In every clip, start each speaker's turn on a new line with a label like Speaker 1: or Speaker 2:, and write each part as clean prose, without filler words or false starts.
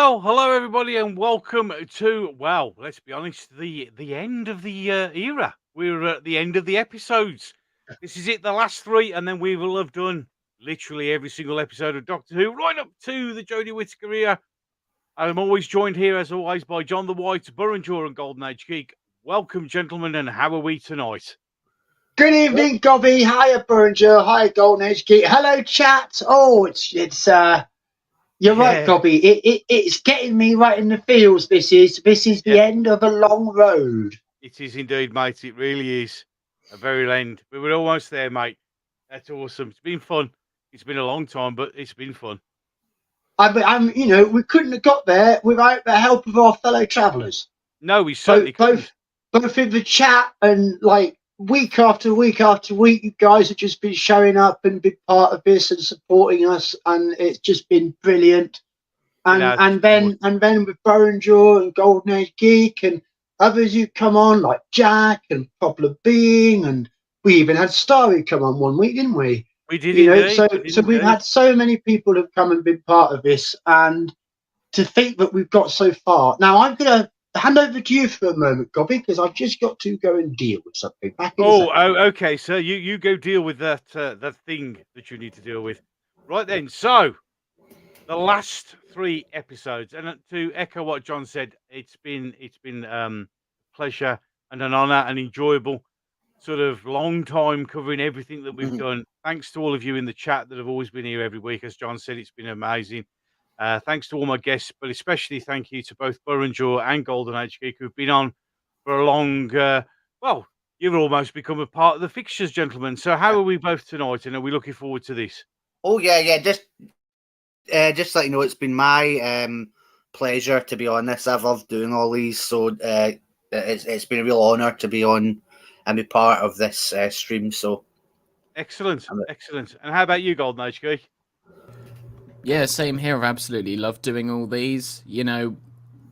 Speaker 1: Well, hello everybody, and welcome to, well, let's be honest, the end of the era. We're at the end of the episodes. This is it, the last three, and then we will have done literally every single episode of Doctor Who, right up to the Jodie Whittaker era. I'm always joined here, as always, by John the White, Burrinjaw, and Golden Age Geek. Welcome, gentlemen, and how are we tonight?
Speaker 2: Good evening, Gobby. Hiya, Burringer. Hiya, Golden Age Geek. Hello, chat. Oh, it's you're right, Gobby. It's getting me right in the feels. This is the end of a long road.
Speaker 1: It is indeed, mate. It really is a very end. We were almost there, mate. That's awesome. It's been fun. It's been a long time, but it's been fun.
Speaker 2: We couldn't have got there without the help of our fellow travellers.
Speaker 1: No, we certainly couldn't.
Speaker 2: Both in the chat and week after week after week, you guys have just been showing up and been part of this and supporting us, and it's just been brilliant. And then with Burrinjaw and Golden Age Geek and others who come on like Jack and Popular Being, and we even had Starry come on one week, didn't we?
Speaker 1: We did.
Speaker 2: So we've had so many people who've come and been part of this, and to think that we've got so far. Now I'm gonna hand over to you for a moment, Gobby, because I've just got to go and deal with something.
Speaker 1: Okay, sir. You go deal with that thing that you need to deal with. Right then. So the last three episodes, and to echo what John said, it's been pleasure and an honour and enjoyable sort of long time covering everything that we've done. Thanks to all of you in the chat that have always been here every week. As John said, it's been amazing. Thanks to all my guests, but especially thank you to both Burrinjaw and Golden Age Geek, who've been on for a long, you've almost become a part of the fixtures, gentlemen. So how are we both tonight, and are we looking forward to this?
Speaker 3: Oh, yeah. Just let you know, it's been my pleasure to be on this. I've loved doing all these, so it's been a real honour to be on and be part of this stream. So
Speaker 1: excellent. And how about you, Golden Age Geek?
Speaker 4: Yeah, same here. I've absolutely loved doing all these. You know,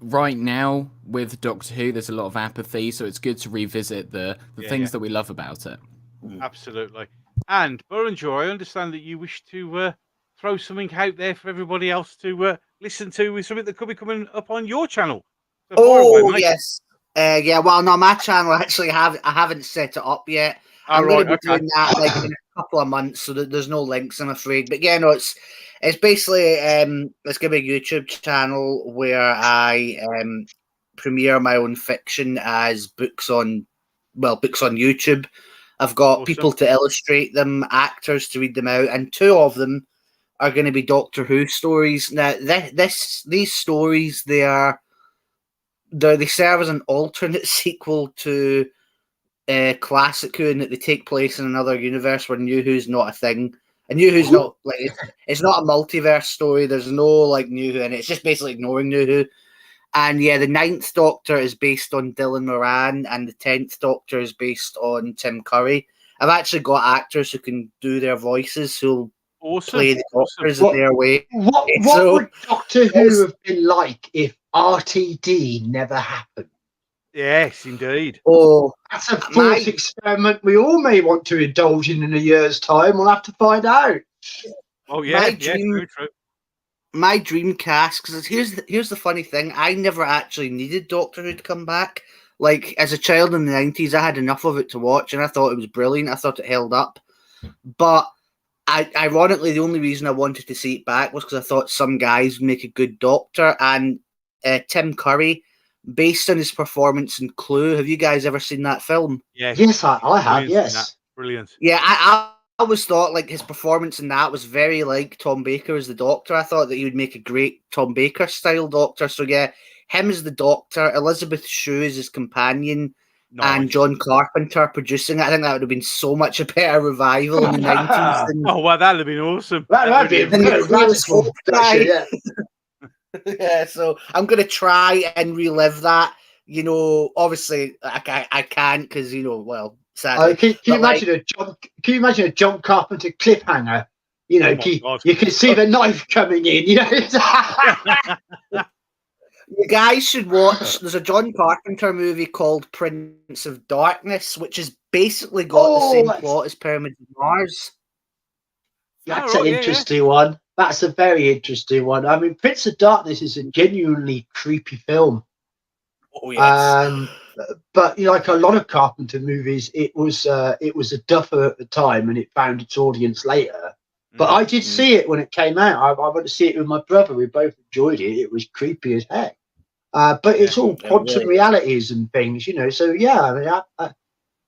Speaker 4: right now with Doctor Who, there's a lot of apathy, so it's good to revisit the things that we love about it.
Speaker 1: Absolutely. And Burrinjaw, I understand that you wish to throw something out there for everybody else to listen to, with something that could be coming up on your channel. So
Speaker 3: yes. Well, no, my channel actually I haven't set it up yet. I'm going to be doing that in a couple of months, so that there's no links, I'm afraid. But yeah, no, it's basically it's going to be a YouTube channel where I premiere my own fiction as books on YouTube. I've got people to illustrate them, actors to read them out, and two of them are going to be Doctor Who stories. Now, these stories, they serve as an alternate sequel to Classic Who, in that they take place in another universe where New Who's not a thing. And New Who's not it's not a multiverse story. There's no New Who in it. It's just basically ignoring New Who. And yeah, the 9th Doctor is based on Dylan Moran, and the 10th Doctor is based on Tim Curry. I've actually got actors who can do their voices, who'll play the Doctors in their way.
Speaker 2: What would Doctor Who have been like if RTD never happened?
Speaker 1: Yes, indeed.
Speaker 2: Oh, that's a thought experiment we all may want to indulge in a year's time. We'll have to find out.
Speaker 1: Oh yeah, true.
Speaker 3: My dream cast, because here's the funny thing, I never actually needed Doctor Who to come back. As a child in the 90s, I had enough of it to watch, and I thought it was brilliant. I thought it held up. But ironically, the only reason I wanted to see it back was because I thought some guys would make a good Doctor, and Tim Curry, based on his performance in Clue. Have you guys ever seen that film?
Speaker 2: Yes, I have. Yes,
Speaker 1: brilliant.
Speaker 3: Yeah, I always thought his performance in that was very like Tom Baker as the Doctor. I thought that he would make a great Tom Baker style Doctor. So yeah, him as the Doctor, Elizabeth Shue as his companion, and John Carpenter producing it. I think that would have been so much a better revival in the 90s.
Speaker 1: That'd have been awesome.
Speaker 2: That'd be a
Speaker 3: yeah, so I'm going to try and relive that. Obviously I can't because, sadly.
Speaker 2: Can you imagine a John Carpenter cliffhanger? You can see the knife coming in.
Speaker 3: You guys should watch. There's a John Carpenter movie called Prince of Darkness, which has basically got the same plot as Pyramids of Mars.
Speaker 2: That's an interesting one. That's a very interesting one. I mean, Prince of Darkness is a genuinely creepy film.
Speaker 3: Oh yes.
Speaker 2: But like a lot of Carpenter movies, it was a duffer at the time, and it found its audience later. But I did see it when it came out. I went to see it with my brother. We both enjoyed it. It was creepy as heck. But it's all quantum realities and things, So yeah, I mean,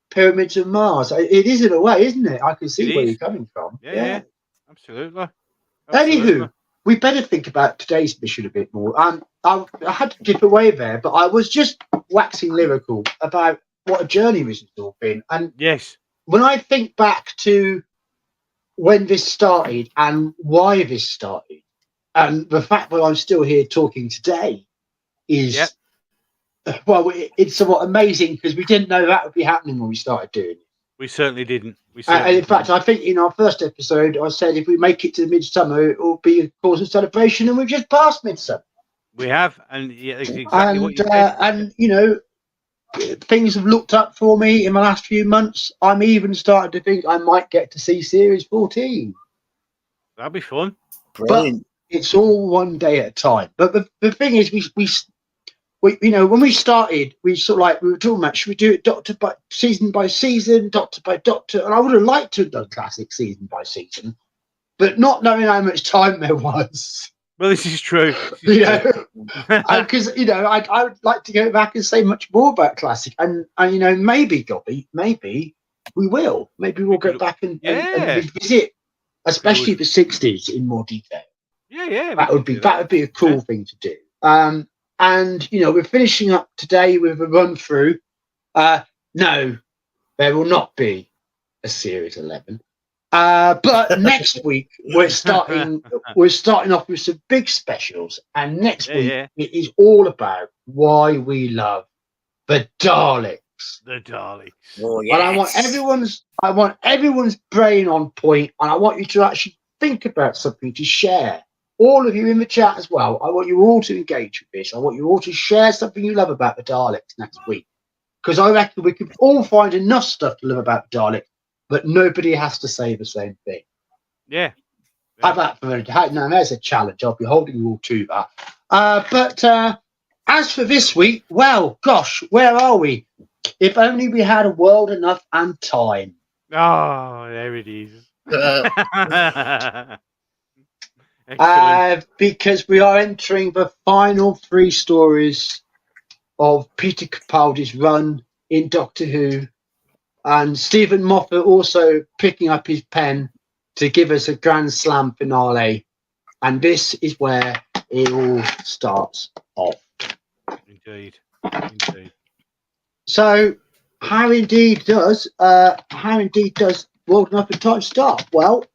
Speaker 2: Pyramids of Mars. It is in a way, isn't it? I can see where you're coming from.
Speaker 1: Yeah. Absolutely.
Speaker 2: Anywho, we better think about today's mission a bit more. I had to dip away there, but I was just waxing lyrical about what a journey this has all been. And
Speaker 1: yes,
Speaker 2: when I think back to when this started and why this started, and the fact that I'm still here talking today is, well, it's somewhat amazing because we didn't know that would be happening when we started doing it.
Speaker 1: We certainly didn't.
Speaker 2: In fact, I think in our first episode, I said if we make it to midsummer, it will be a cause of celebration, and we've just passed midsummer.
Speaker 1: We have, and exactly what you said.
Speaker 2: And things have looked up for me in the last few months. I'm even starting to think I might get to see Series 14.
Speaker 1: That'd be fun.
Speaker 3: Brilliant.
Speaker 2: But it's all one day at a time. But the thing is, we when we started, we were talking about, should we do it season by season, doctor by doctor? And I would have liked to have done classic season by season, but not knowing how much time there was.
Speaker 1: Well, this is true.
Speaker 2: Because I would like to go back and say much more about classic, and maybe Gobby, maybe we will. Maybe we'll go back and revisit, especially the 60s in more detail.
Speaker 1: Yeah.
Speaker 2: That would be a cool thing to do. And we're finishing up today with a run through. No, there will not be a Series 11. But next week we're starting off with some big specials, and next week it is all about why we love the Daleks.
Speaker 1: The Daleks.
Speaker 3: Oh, yes.
Speaker 2: And I want everyone's brain on point, and I want you to actually think about something to share. All of you in the chat as well. I want you all to engage with this. I want you all to share something you love about the Daleks next week, because I reckon we can all find enough stuff to love about the Daleks, but nobody has to say the same thing.
Speaker 1: Yeah.
Speaker 2: How about now? There's a challenge. I'll be holding you all to that. But as for this week, well, gosh, where are we? If only we had a world enough and time.
Speaker 1: Oh, there it is.
Speaker 2: Because we are entering the final 3 stories of Peter Capaldi's run in Doctor Who, and Stephen Moffat also picking up his pen to give us a grand slam finale, and this is where it all starts off.
Speaker 1: Indeed.
Speaker 2: So how indeed does World Enough and Time start? Well,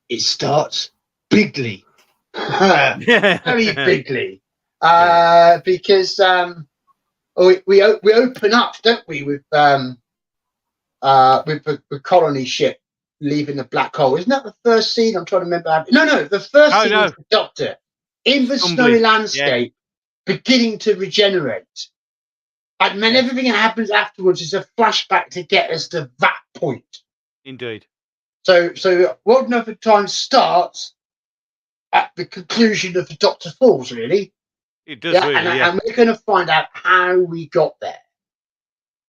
Speaker 2: it starts bigly. Very bigly. Because we open up, don't we, with the colony ship leaving the black hole. Isn't that the first scene? I'm trying to remember. No, the first scene is the Doctor in the snowy landscape beginning to regenerate. And then everything that happens afterwards is a flashback to get us to that point.
Speaker 1: Indeed.
Speaker 2: So World Enough and Time starts at the conclusion of the Doctor Falls, really.
Speaker 1: It does, really,
Speaker 2: and we're going to find out how we got there.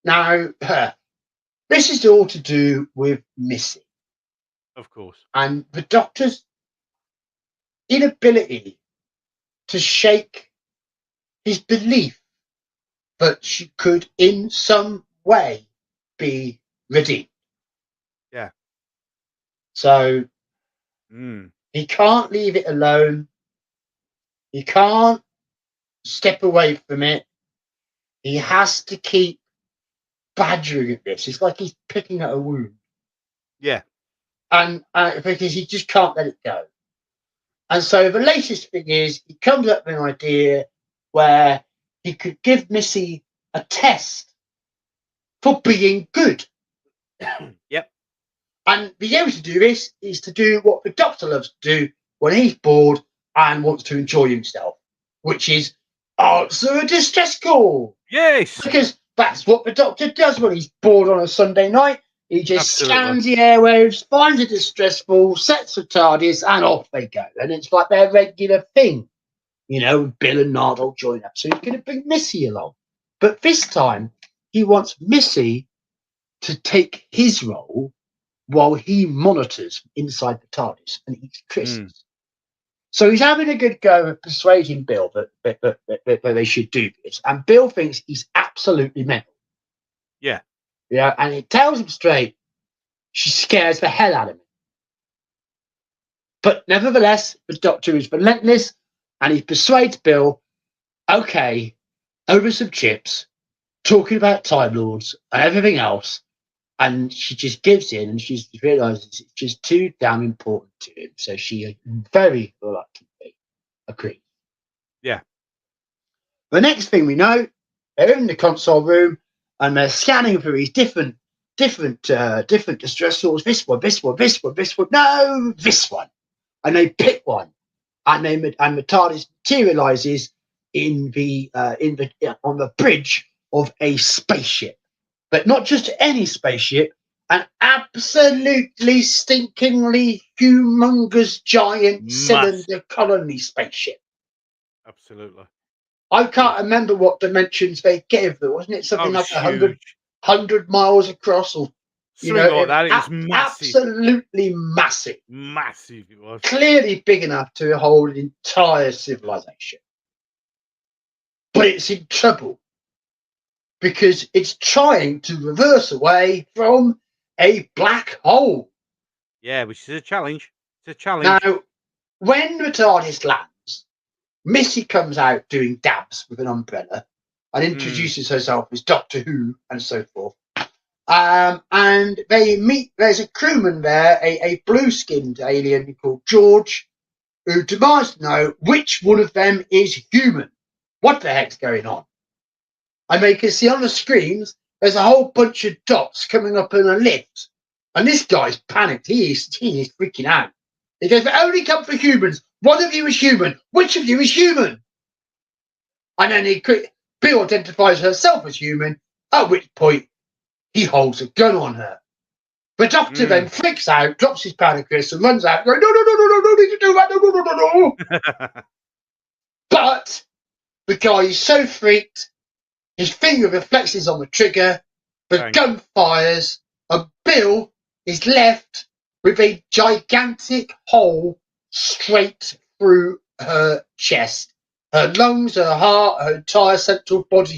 Speaker 2: Now, this is all to do with Missy.
Speaker 1: Of course.
Speaker 2: And the Doctor's inability to shake his belief that she could, in some way, be redeemed.
Speaker 1: Yeah.
Speaker 2: So, he can't leave it alone. He can't step away from it. He has to keep badgering at this. It's like he's picking at a wound.
Speaker 1: Yeah.
Speaker 2: And because he just can't let it go. And so the latest thing is he comes up with an idea where he could give Missy a test for being good.
Speaker 1: Yep.
Speaker 2: And being able to do this is to do what the Doctor loves to do when he's bored and wants to enjoy himself, which is answer a distress call.
Speaker 1: Yes.
Speaker 2: Because that's what the Doctor does when he's bored on a Sunday night. He just scans the airwaves, finds a distress ball, sets the TARDIS, and off they go. And it's like their regular thing. You know, Bill and Nard will join up. So he's going to bring Missy along. But this time, he wants Missy to take his role while he monitors inside the TARDIS and eats crisps. So he's having a good go at persuading Bill that they should do this. And Bill thinks he's absolutely mental.
Speaker 1: Yeah.
Speaker 2: Yeah, and he tells him straight, she scares the hell out of him. But nevertheless, the Doctor is relentless, and he persuades Bill, okay, over some chips, talking about Time Lords and everything else, and she just gives in, and she realises it's just too damn important to him. So she very reluctantly agrees.
Speaker 1: Yeah.
Speaker 2: The next thing we know, they're in the console room, and they're scanning through these different distress sources. This one. No, this one. And they pick one, and the TARDIS materializes on the bridge of a spaceship, but not just any spaceship, an absolutely stinkingly humongous giant cylinder colony spaceship.
Speaker 1: Absolutely.
Speaker 2: I can't remember what dimensions they gave them. Wasn't it something like 100 miles across, or
Speaker 1: something like that? It was massive.
Speaker 2: Absolutely massive.
Speaker 1: Massive it was.
Speaker 2: Clearly big enough to hold an entire civilization. But it's in trouble because it's trying to reverse away from a black hole.
Speaker 1: Yeah, which is a challenge. It's a challenge.
Speaker 2: Now, when the TARDIS lands, Missy comes out doing dabs with an umbrella and introduces herself as Doctor Who and so forth. And they meet, there's a crewman there, a blue-skinned alien called George, who demands to know which one of them is human. What the heck's going on? And they can see on the screens, there's a whole bunch of dots coming up in a lift. And this guy's panicked. He is freaking out. He goes, they only come for humans. One of you is human. Which of you is human? And then Bill identifies herself as human, at which point he holds a gun on her. The Doctor then flicks out, drops his powder crisp, and runs out, going, no, need to do that, no. But the guy is so freaked, his finger reflexes on the trigger, the gun fires, and Bill is left with a gigantic hole straight through her chest. Her lungs, her heart, her entire central body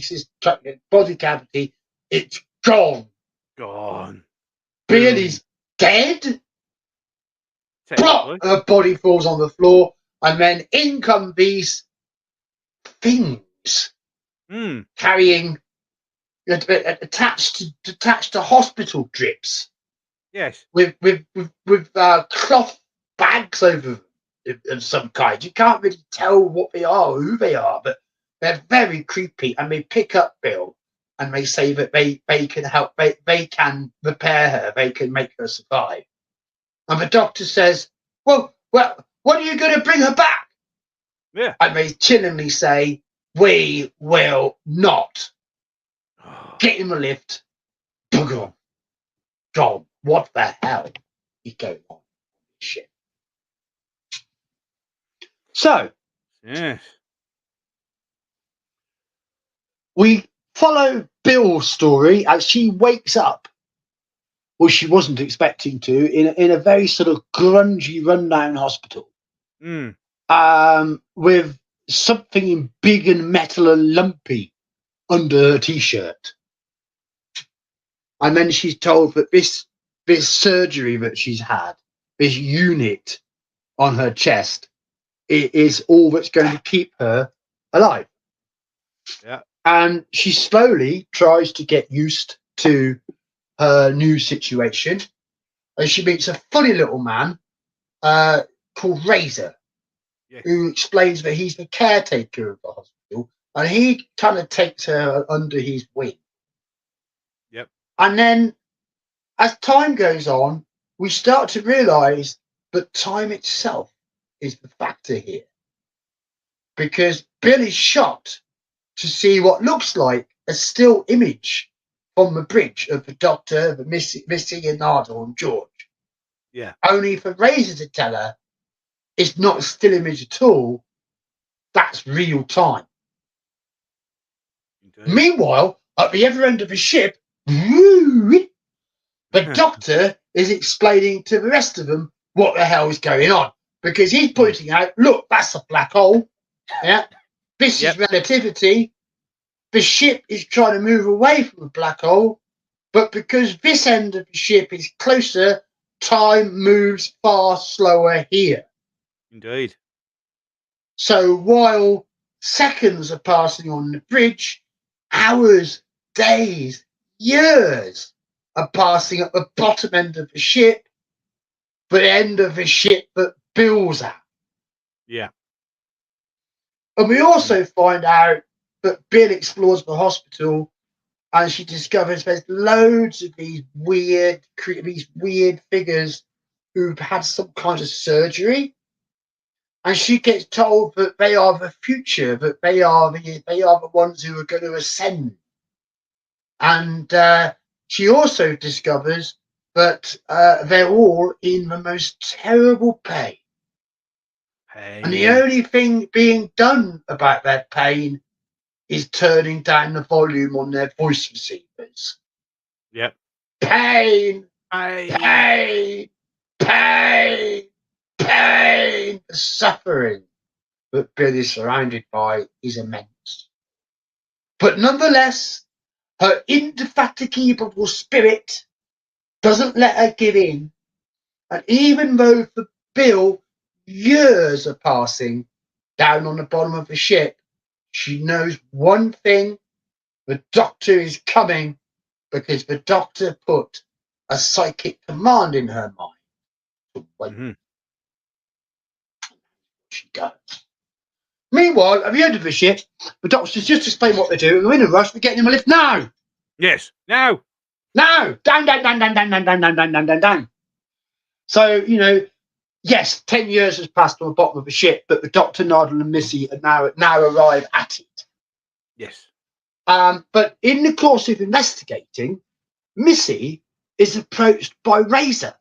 Speaker 2: cavity, it's gone. Bill is dead. Plop! Her body falls on the floor, and then in come these things carrying attached to hospital drips.
Speaker 1: Yes,
Speaker 2: with cloth bags over of some kind. You can't really tell what they are or who they are, but they're very creepy. And they pick up Bill and they say that they can help. They can repair her. They can make her survive. And the Doctor says, "Well, when are you going to bring her back?"
Speaker 1: Yeah.
Speaker 2: And they chillingly say, "We will not." Get in the lift. Gone. What the hell is going on? Shit. So,
Speaker 1: yes,
Speaker 2: we follow Bill's story as she wakes up, well, she wasn't expecting to, in a very sort of grungy, rundown hospital, with something big and metal and lumpy under her t-shirt. And then she's told that this surgery that she's had, this unit on her chest, is all that's going to keep her alive.
Speaker 1: Yeah.
Speaker 2: And she slowly tries to get used to her new situation. And she meets a funny little man called Razor, who explains that he's the caretaker of the hospital, and he kind of takes her under his wing.
Speaker 1: Yep.
Speaker 2: And then as time goes on, we start to realise that time itself is the factor here. Because Bill is shocked to see what looks like a still image from the bridge of the Doctor, the Missy and Nardole and George.
Speaker 1: Yeah.
Speaker 2: Only for Razor to tell her it's not a still image at all. That's real time.
Speaker 1: Indeed.
Speaker 2: Meanwhile, at the other end of the ship, the Doctor is explaining to the rest of them what the hell is going on. Because he's pointing out, look, that's a black hole. Yeah. This is relativity. The ship is trying to move away from the black hole, but because this end of the ship is closer, time moves far slower here.
Speaker 1: Indeed.
Speaker 2: So while seconds are passing on the bridge, hours, days, years are passing at the bottom end of the ship, the end of the ship that Bill's at.
Speaker 1: Yeah.
Speaker 2: And we also find out that Bill explores the hospital and she discovers there's loads of these weird figures who've had some kind of surgery. And she gets told that they are the future, that they are the ones who are going to ascend. And she also discovers that they're all in the most terrible pain. And the only thing being done about their pain is turning down the volume on their voice receivers.
Speaker 1: Yep.
Speaker 2: Pain, pain, pain, pain. The suffering that Bill is surrounded by is immense. But nonetheless, her indefatigable spirit doesn't let her give in. And even though for Bill, years are passing down on the bottom of the ship, she knows one thing: the Doctor is coming, because the Doctor put a psychic command in her mind to wait. She goes. Meanwhile, at the end of the ship, the Doctor's just explained what they're doing. They're in a rush. They're getting him a lift now.
Speaker 1: Yes. Now.
Speaker 2: Now. Down, down, down, down, down, down, down, down, down, down, down, down. So, yes, 10 years has passed on the bottom of the ship, but the Doctor, Nardole and Missy are now arrive at it.
Speaker 1: Yes.
Speaker 2: But in the course of investigating, Missy is approached by Razor.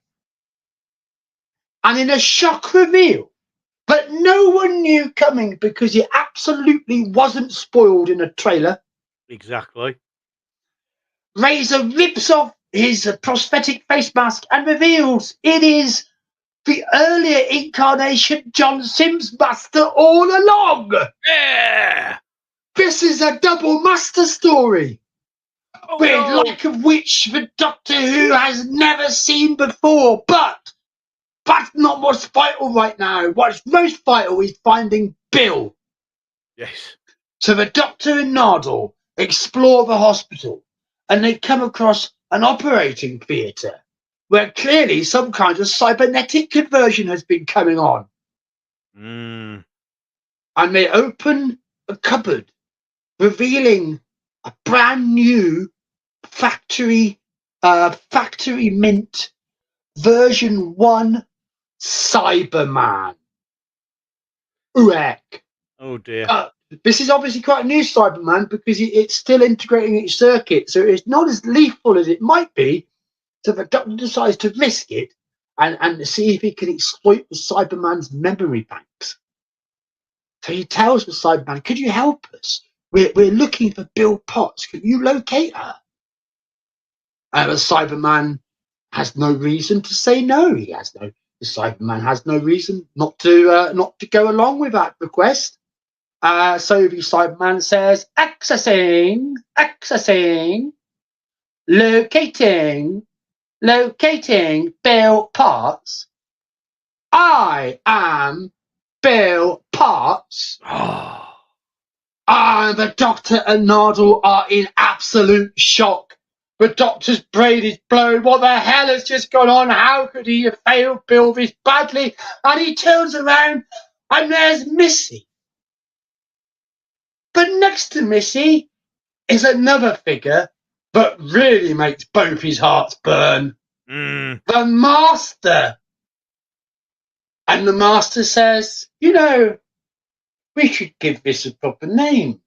Speaker 2: And in a shock reveal that no one knew coming because it absolutely wasn't spoiled in a trailer,
Speaker 1: Exactly.
Speaker 2: Razor rips off his prosthetic face mask and reveals it is the earlier incarnation John Sims Master all along.
Speaker 1: Yeah.
Speaker 2: This is a double master story.
Speaker 1: Oh,
Speaker 2: the
Speaker 1: no.
Speaker 2: like of which the Doctor Who has never seen before. But that's not what's vital right now. What's most vital is finding Bill.
Speaker 1: Yes.
Speaker 2: So the Doctor and Nardole explore the hospital and they come across an operating theatre where clearly some kind of cybernetic conversion has been coming on. And they open a cupboard, revealing a brand new factory mint version 1 Cyberman. Uek.
Speaker 1: Oh dear.
Speaker 2: This is obviously quite a new Cyberman because it's still integrating its circuit, so it's not as lethal as it might be. So the Doctor decides to risk it and see if he can exploit the Cyberman's memory banks. So he tells the Cyberman, "Could you help us? We're looking for Bill Potts. Can you locate her?" And the Cyberman has no reason to say no. The Cyberman has no reason not to go along with that request. So the Cyberman says, accessing, locating Bill Potts. I am Bill Potts. The Doctor and Nardole are in absolute shock. The Doctor's brain is blown. What the hell has just gone on? How could he have failed Bill this badly? And he turns around and there's Missy. But next to Missy is another figure that really makes both his hearts burn. The Master. And the Master says, we should give this a proper name.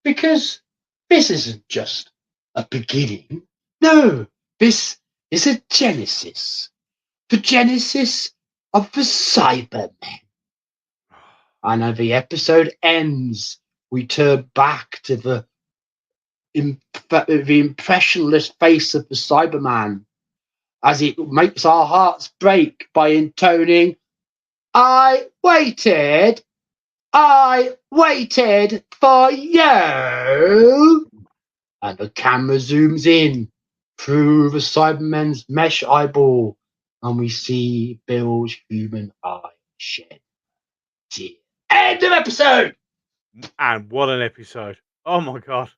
Speaker 2: Because this isn't just a beginning? No, this is a genesis. The genesis of the Cybermen. And as the episode ends, we turn back to the impressionless face of the Cyberman as it makes our hearts break by intoning, I waited for you. And the camera zooms in through the Cyberman's mesh eyeball, and we see Bill's human eye shed tear. End of episode!
Speaker 1: And what an episode. Oh my God.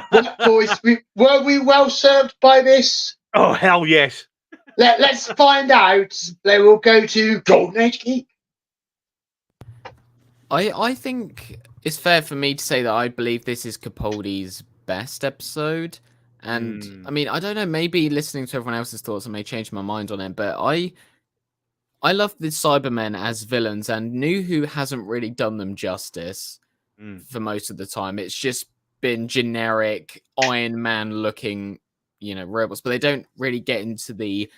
Speaker 2: What, boys, were we well served by this?
Speaker 1: Oh, hell yes.
Speaker 2: Let's find out. Then we'll go to Golden Age Geek.
Speaker 4: I think it's fair for me to say that I believe this is Capaldi's best episode. And I mean, I don't know, maybe listening to everyone else's thoughts, I may change my mind on it, but I love the Cybermen as villains, and New Who hasn't really done them justice for most of the time. It's just been generic Iron Man looking, robots, but they don't really get into the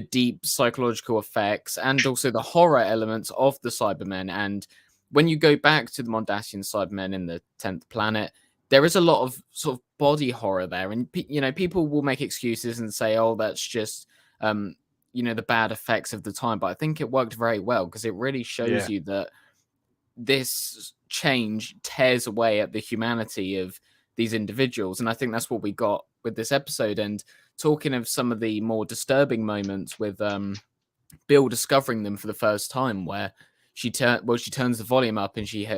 Speaker 4: deep psychological effects and also the horror elements of the Cybermen. And when you go back to the Mondasian Cybermen in the 10th Planet, there is a lot of sort of body horror there, and people will make excuses and say, "Oh, that's just the bad effects of the time." But I think it worked very well because it really shows you that this change tears away at the humanity of these individuals, and I think that's what we got with this episode. And talking of some of the more disturbing moments with Bill discovering them for the first time, where she turns the volume up and she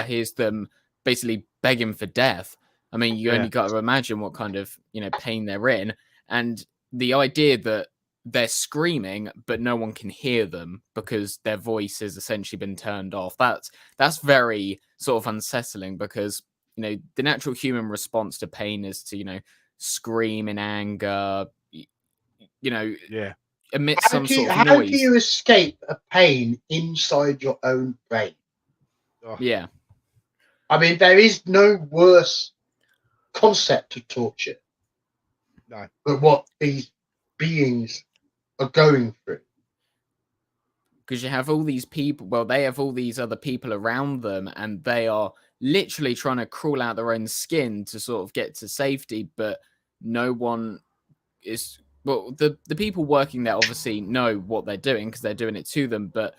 Speaker 4: hears them basically begging for death. I mean, you only got to imagine what kind of pain they're in, and the idea that they're screaming but no one can hear them because their voice has essentially been turned off. That's very sort of unsettling, because the natural human response to pain is to scream in anger, emit some sort of noise.
Speaker 2: How do you escape a pain inside your own brain?
Speaker 4: Yeah.
Speaker 2: I mean, there is no worse concept of torture than what these beings are going through.
Speaker 4: Because you have all these people, well, they have all these other people around them, and they are literally trying to crawl out their own skin to sort of get to safety, but no one is... Well, the people working there obviously know what they're doing because they're doing it to them, but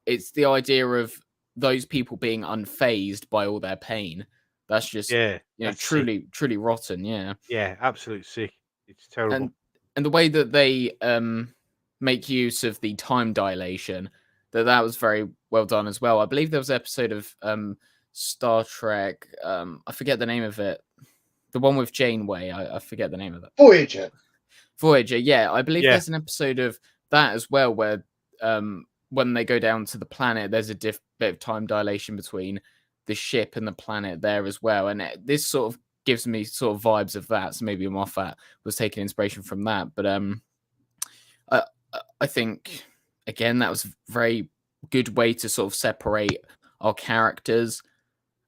Speaker 4: it's the idea of those people being unfazed by all their pain. That's just truly rotten.
Speaker 1: Yeah, absolute sick. It's terrible.
Speaker 4: And the way that they make use of the time dilation, that was very well done as well. I believe there was an episode of Star Trek, I forget the name of it, the one with Janeway, I forget the name of it. Voyager, yeah. I believe there's an episode of that as well where when they go down to the planet, there's a bit of time dilation between the ship and the planet there as well. And this sort of gives me sort of vibes of that. So maybe Moffat was taking inspiration from that. But I think, again, that was a very good way to sort of separate our characters.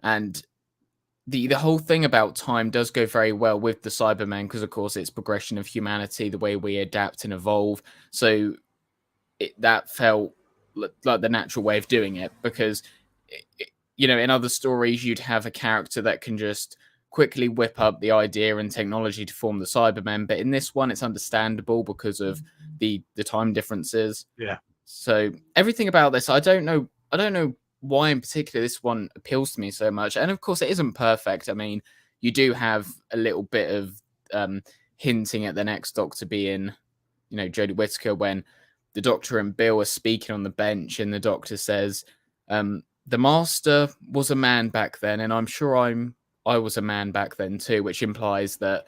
Speaker 4: And the whole thing about time does go very well with the Cybermen because, of course, it's progression of humanity, the way we adapt and evolve. So that felt like the natural way of doing it, because in other stories you'd have a character that can just quickly whip up the idea and technology to form the Cybermen, but in this one it's understandable because of the time differences. So everything about this, I don't know why in particular this one appeals to me so much. And of course it isn't perfect. I mean, you do have a little bit of hinting at the next Doctor being Jodie Whittaker, when the Doctor and Bill are speaking on the bench, and the Doctor says, "The Master was a man back then, and I'm sure I was a man back then too," which implies that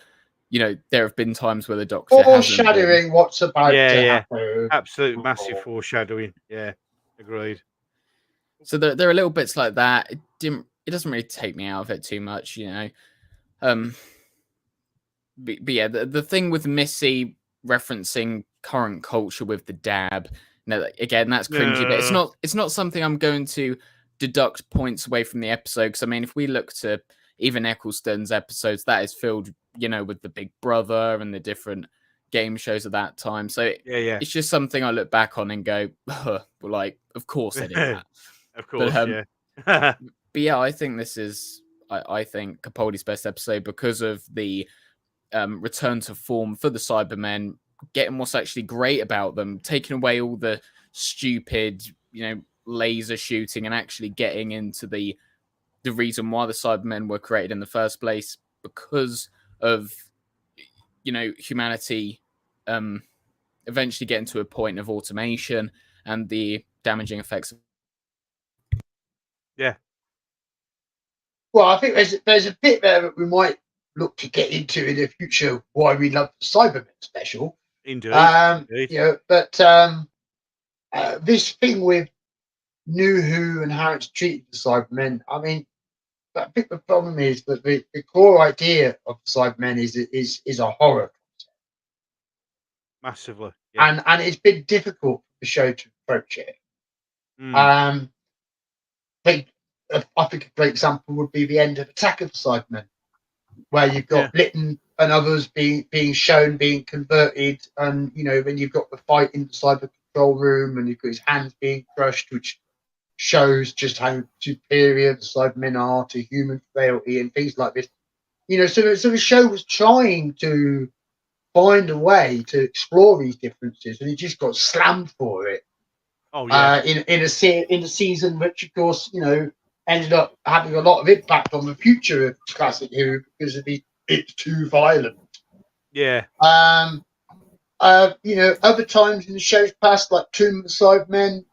Speaker 4: there have been times where the Doctor
Speaker 2: foreshadowing what's about to happen.
Speaker 1: Absolute massive foreshadowing. Yeah, agreed.
Speaker 4: So there are little bits like that. It doesn't really take me out of it too much, But yeah, the thing with Missy referencing current culture with the dab, again, that's cringy. But it's not something I'm going to deduct points away from the episode. Because I mean, if we look to even Eccleston's episodes, that is filled with the Big Brother and the different game shows at that time. So
Speaker 1: it's
Speaker 4: just something I look back on and go, like, of course I did that.
Speaker 1: Of course,
Speaker 4: but yeah, I think this is, I think Capaldi's best episode because of the return to form for the Cybermen, getting what's actually great about them, taking away all the stupid, laser shooting, and actually getting into the reason why the Cybermen were created in the first place, because of humanity eventually getting to a point of automation and the damaging effects.
Speaker 2: Well, I think there's a bit there that we might look to get into in the future, why we love the Cybermen special.
Speaker 1: Indeed.
Speaker 2: But this thing with New Who and how it's treated the Cybermen, I mean, I think the problem is that the core idea of the Cybermen is a horror concept.
Speaker 1: Massively.
Speaker 2: And it's been difficult for the show to approach it. I think a great example would be the end of Attack of the Cybermen, where you've got Lytton and others being shown, being converted, and then you've got the fight in the cyber control room, and you've got his hands being crushed, which shows just how superior the Cybermen are to human frailty and things like this. So the show was trying to find a way to explore these differences, and it just got slammed for it.
Speaker 1: Oh yeah.
Speaker 2: In a season which, of course, ended up having a lot of impact on the future of classic Who because of it's too violent.
Speaker 1: Yeah.
Speaker 2: Other times in the show's past, like Tomb of the Cybermen,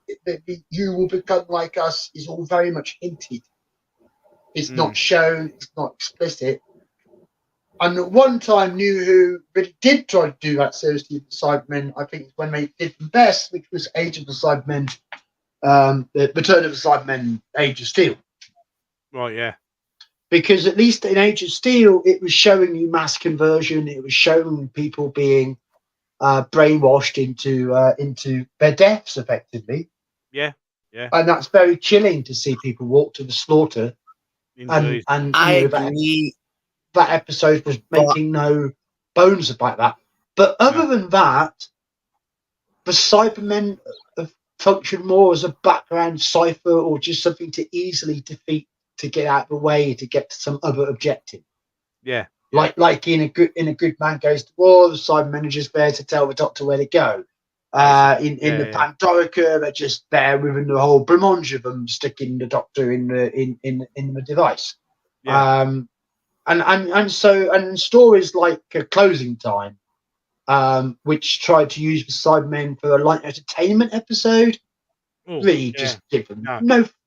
Speaker 2: You Will Become Like Us is all very much hinted. It's not shown, it's not explicit. And at one time, New Who really did try to do that seriously with the Cybermen. I think it's when they did them best, which was Age of the Cybermen, the Return of the Cybermen, Age of Steel.
Speaker 1: Right, yeah.
Speaker 2: Because at least in Age of Steel, it was showing you mass conversion. It was showing people being brainwashed into their deaths, effectively.
Speaker 1: Yeah, yeah.
Speaker 2: And that's very chilling to see people walk to the slaughter.
Speaker 1: Indeed.
Speaker 2: And
Speaker 3: I agree.
Speaker 2: That episode was making no bones about that. But other than that, the Cybermen have functioned more as a background cipher or just something to easily defeat, to get out of the way, to get to some other objective.
Speaker 1: Yeah.
Speaker 2: Like in a Good Man Goes to War, the Cybermen are just there to tell the Doctor where to go. In the Pandorica, they're just there with the whole blancmange of them sticking the Doctor in the device.
Speaker 1: Yeah.
Speaker 2: And stories like Closing Time, which tried to use the Cybermen for a light entertainment episode, really just give them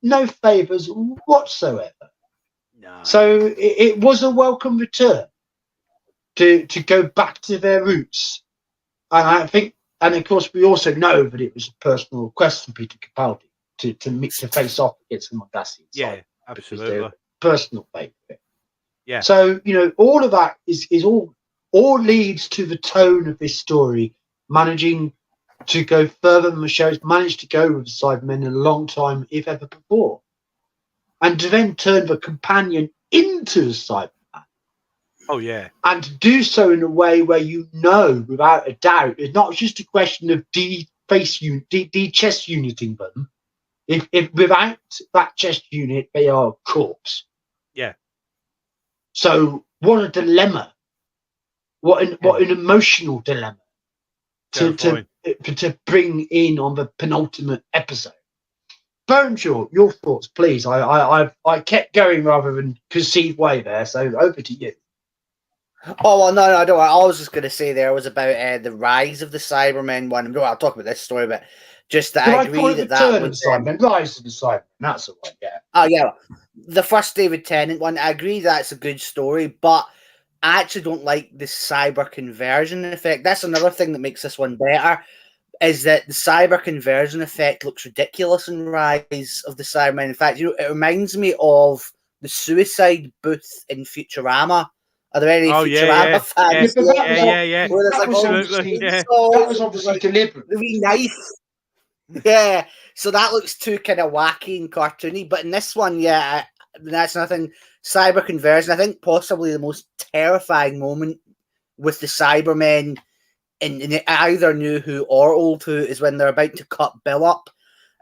Speaker 2: no favours whatsoever.
Speaker 1: No.
Speaker 2: So it was a welcome return to go back to their roots, and I think, and of course we also know that it was a personal request from Peter Capaldi to face off against the Mondasian.
Speaker 1: Yeah, absolutely.
Speaker 2: Personal favourite.
Speaker 1: Yeah.
Speaker 2: So all of that is all leads to the tone of this story, managing to go further than the show's managed to go with the Cybermen in a long time, if ever before, and to then turn the companion into a Cyberman.
Speaker 1: Oh yeah. And
Speaker 2: to do so in a way where without a doubt, it's not just a question of chest uniting them. If without that chest unit, they are a corpse.
Speaker 1: Yeah.
Speaker 2: So what a dilemma! What an emotional dilemma to bring in on the penultimate episode. Burnshaw, your thoughts, please. I kept going rather than concede way there, so over to you.
Speaker 3: Oh well, no, don't worry. I was just going to say there was about the rise of the Cybermen one. I'll talk about this story, but just that I agree that was
Speaker 2: rise of the Cybermen. That's the one, yeah.
Speaker 3: Oh yeah, the first David Tennant one. I agree that's a good story, but I actually don't like the cyber conversion effect. That's another thing that makes this one better. Is that the cyber conversion effect looks ridiculous in Rise of the Cybermen. In fact, it reminds me of the suicide booth in Futurama. Are there any Futurama fans?
Speaker 1: Yeah.
Speaker 2: That was obviously deliberate.
Speaker 3: The wee knife. Yeah. So that looks too kind of wacky and cartoony. But in this one, that's nothing. Cyber conversion. I think possibly the most terrifying moment with the Cybermen in either New Who or Old Who is when they're about to cut Bill up,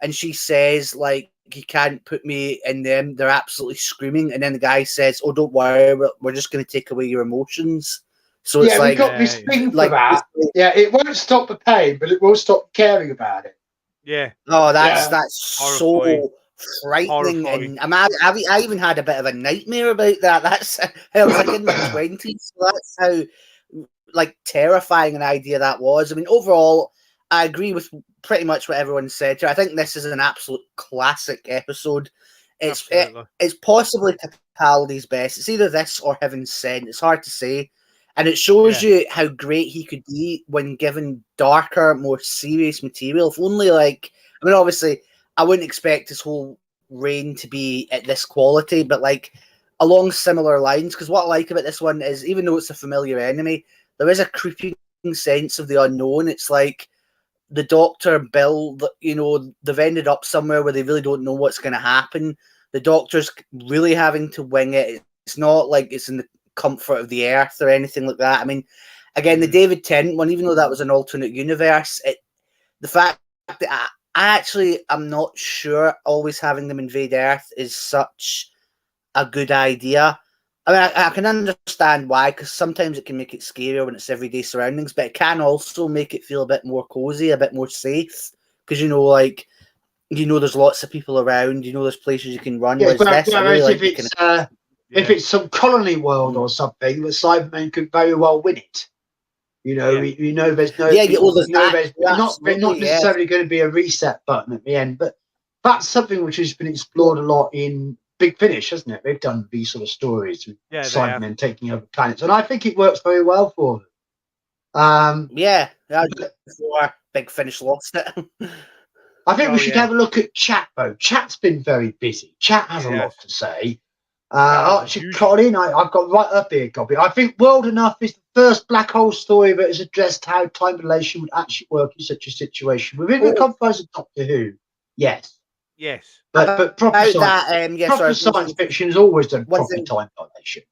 Speaker 3: and she says, like, you can't put me in them. They're absolutely screaming, and then the guy says, "Oh, don't worry, we're just going to take away your emotions." So it's
Speaker 2: we got this thing for that. Yeah, it won't stop the pain, but it will stop caring about it.
Speaker 1: Yeah.
Speaker 3: Oh, that's
Speaker 1: horrifying.
Speaker 3: so frightening. And I even had a bit of a nightmare about that. That's I was like in my 20s. So that's how like terrifying an idea that was. I mean, overall, I agree with pretty much what everyone said here. I think this is an absolute classic episode. It's possibly Capaldi's best. It's either this or Heaven Sent. It's hard to say. And it shows you how great he could be when given darker, more serious material. If only obviously, I wouldn't expect his whole reign to be at this quality, but like along similar lines, because what I like about this one is even though it's a familiar enemy, there is a creeping sense of the unknown. It's like the Doctor, Bill, they've ended up somewhere where they really don't know what's going to happen. The Doctor's really having to wing it. It's not like it's in the comfort of the earth or anything like that. I mean, again, the David Tennant one, even though that was an alternate universe, the fact that I'm not sure always having them invade Earth is such a good idea. I mean, I can understand why, because sometimes it can make it scarier when it's everyday surroundings, but it can also make it feel a bit more cozy, a bit more safe, because there's lots of people around, there's places you can run.
Speaker 2: If it's some colony world or something, the Cybermen could very well win it. There's no. There's not necessarily going to be a reset button at the end, but that's something which has been explored a lot in Big Finish, hasn't it? They've done these sort of stories with Cybermen taking over planets, and I think it works very well for them.
Speaker 3: Before Big Finish lost it.
Speaker 2: I think we should have a look at chat though. Chat's been very busy. Chat has a lot to say. Archie Colin, I've got right up here, copy. I think World Enough is the first black hole story that has addressed how time dilation would actually work in such a situation. Within the confines of Doctor Who, yes. But proper science fiction has always done proper time dilation.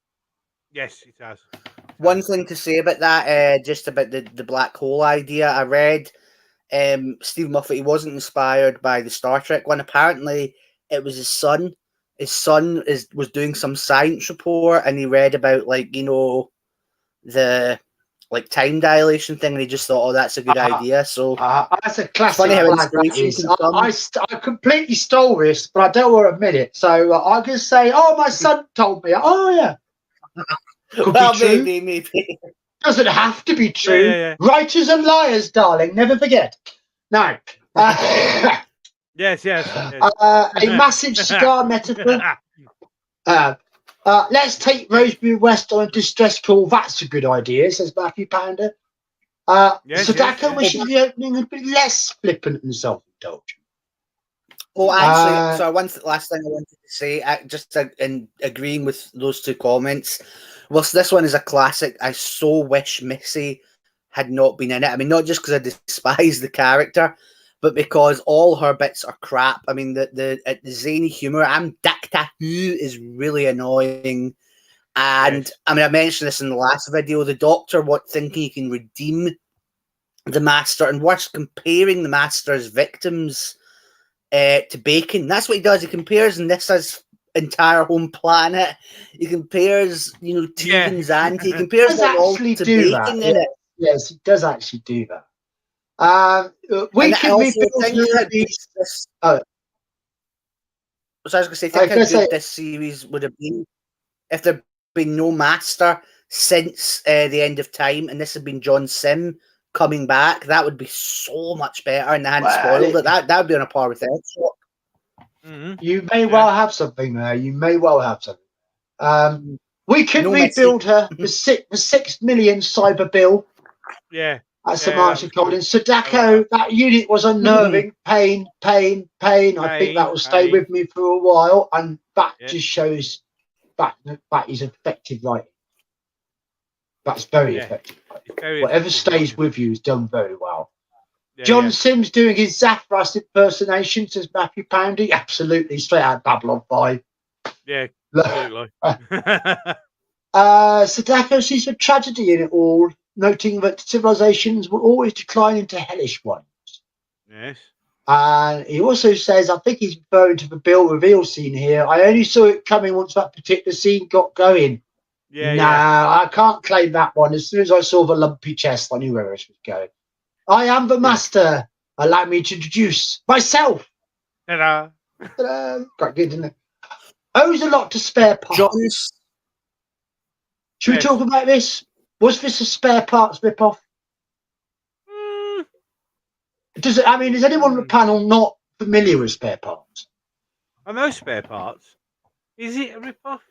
Speaker 1: Yes, it has.
Speaker 3: One thing to say about that, just about the black hole idea, I read Steve Moffat, he wasn't inspired by the Star Trek one. Apparently, it was his son. His son was doing some science report, and he read about the time dilation thing, and he just thought, "Oh, that's a good idea." So
Speaker 2: that's a classic. Funny how inspiration I completely stole this, but I don't want to admit it. So I can say, "Oh, my son told me." Oh, yeah.
Speaker 3: Maybe.
Speaker 2: Doesn't have to be true. Yeah. Writers are liars, darling. Never forget. No.
Speaker 1: Yes.
Speaker 2: A massive cigar metaphor. Let's take Rosebery West on a distress call. That's a good idea, says Matthew Pounder. Sadako wishes the opening had been less flippant and self-indulgent.
Speaker 3: Oh, actually, so last thing I wanted to say, just in agreeing with those two comments, whilst this one is a classic, I so wish Missy had not been in it. I mean, not just because I despise the character, but because all her bits are crap. I mean, the zany humour, Doctor Who is really annoying. And I mean, I mentioned this in the last video, the Doctor thinking he can redeem the Master, and worse, comparing the Master's victims to Bacon. That's what he does. He compares Nissa's entire home planet. He compares, Tegan's auntie. He compares them all to Bacon in it.
Speaker 2: Yes, he does actually do that. We can rebuild these.
Speaker 3: So I was going to say, think how good this series would have been if there'd been no Master since the end of time, and this had been John Sim coming back. That would be so much better, and they hadn't spoiled it. That would be on a par with it.
Speaker 2: You may well have something there. You may well have something. We can rebuild her for 6 million cyber bill.
Speaker 1: Yeah.
Speaker 2: That's Sir Martin Collins. Sadako, that unit was unnerving. Pain. I think that will stay with me for a while, and that just shows that is effective writing. That's very effective. Whatever stays with you is done very well. John Sims doing his Zathras impersonation, says Matthew Poundy. Absolutely, straight out of Babylon 5.
Speaker 1: Yeah, absolutely.
Speaker 2: Sadako sees a tragedy in it all, noting that civilizations will always decline into hellish ones.
Speaker 1: Yes.
Speaker 2: And he also says, I think he's referring to the Bill reveal scene here. I only saw it coming once that particular scene got going.
Speaker 1: Yeah,
Speaker 2: I can't claim that one. As soon as I saw the lumpy chest, I knew where it was going. I am the master. Allow me to introduce myself.
Speaker 1: Ta-da.
Speaker 2: Quite good, isn't it? Owes a lot to spare parts. Should we talk about this? Was this a spare parts rip-off? Is anyone on the panel not familiar with spare parts?
Speaker 1: I know spare parts. Is it a rip-off?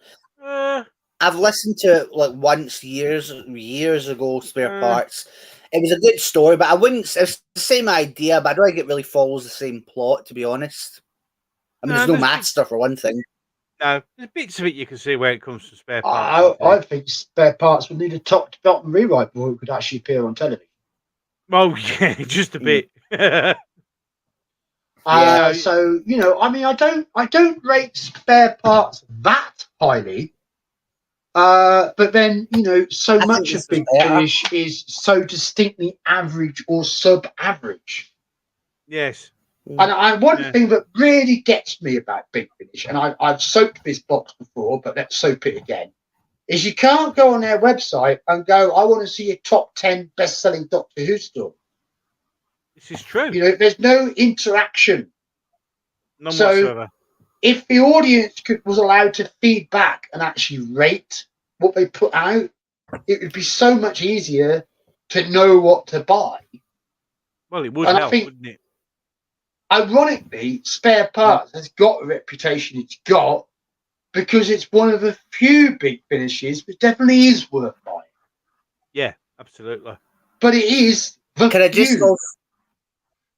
Speaker 3: I've listened to it like once years ago. Spare parts. It was a good story, but I wouldn't. It's the same idea, but I don't think it really follows the same plot. To be honest, there's no master for one thing.
Speaker 1: No, there's bits of it you can see where it comes from spare parts.
Speaker 2: I think spare parts would need a top-to-bottom rewrite before it could actually appear on television.
Speaker 1: Oh yeah, just a bit.
Speaker 2: So I don't rate spare parts that highly. But then, so much of Big Finish is so distinctly average or sub-average.
Speaker 1: Yes.
Speaker 2: And one thing that really gets me about Big Finish, and I've soaped this box before, but let's soap it again, is you can't go on their website and go, I want to see a top 10 best-selling Doctor Who story.
Speaker 1: This is true.
Speaker 2: There's no interaction.
Speaker 1: None whatsoever.
Speaker 2: If the audience was allowed to feed back and actually rate what they put out, it would be so much easier to know what to buy.
Speaker 1: Well, it would help, wouldn't it?
Speaker 2: Ironically, spare parts has got a reputation it's got because it's one of the few Big Finishes which definitely is worth buying.
Speaker 1: Yeah, absolutely.
Speaker 2: But it is the
Speaker 3: Can I just go?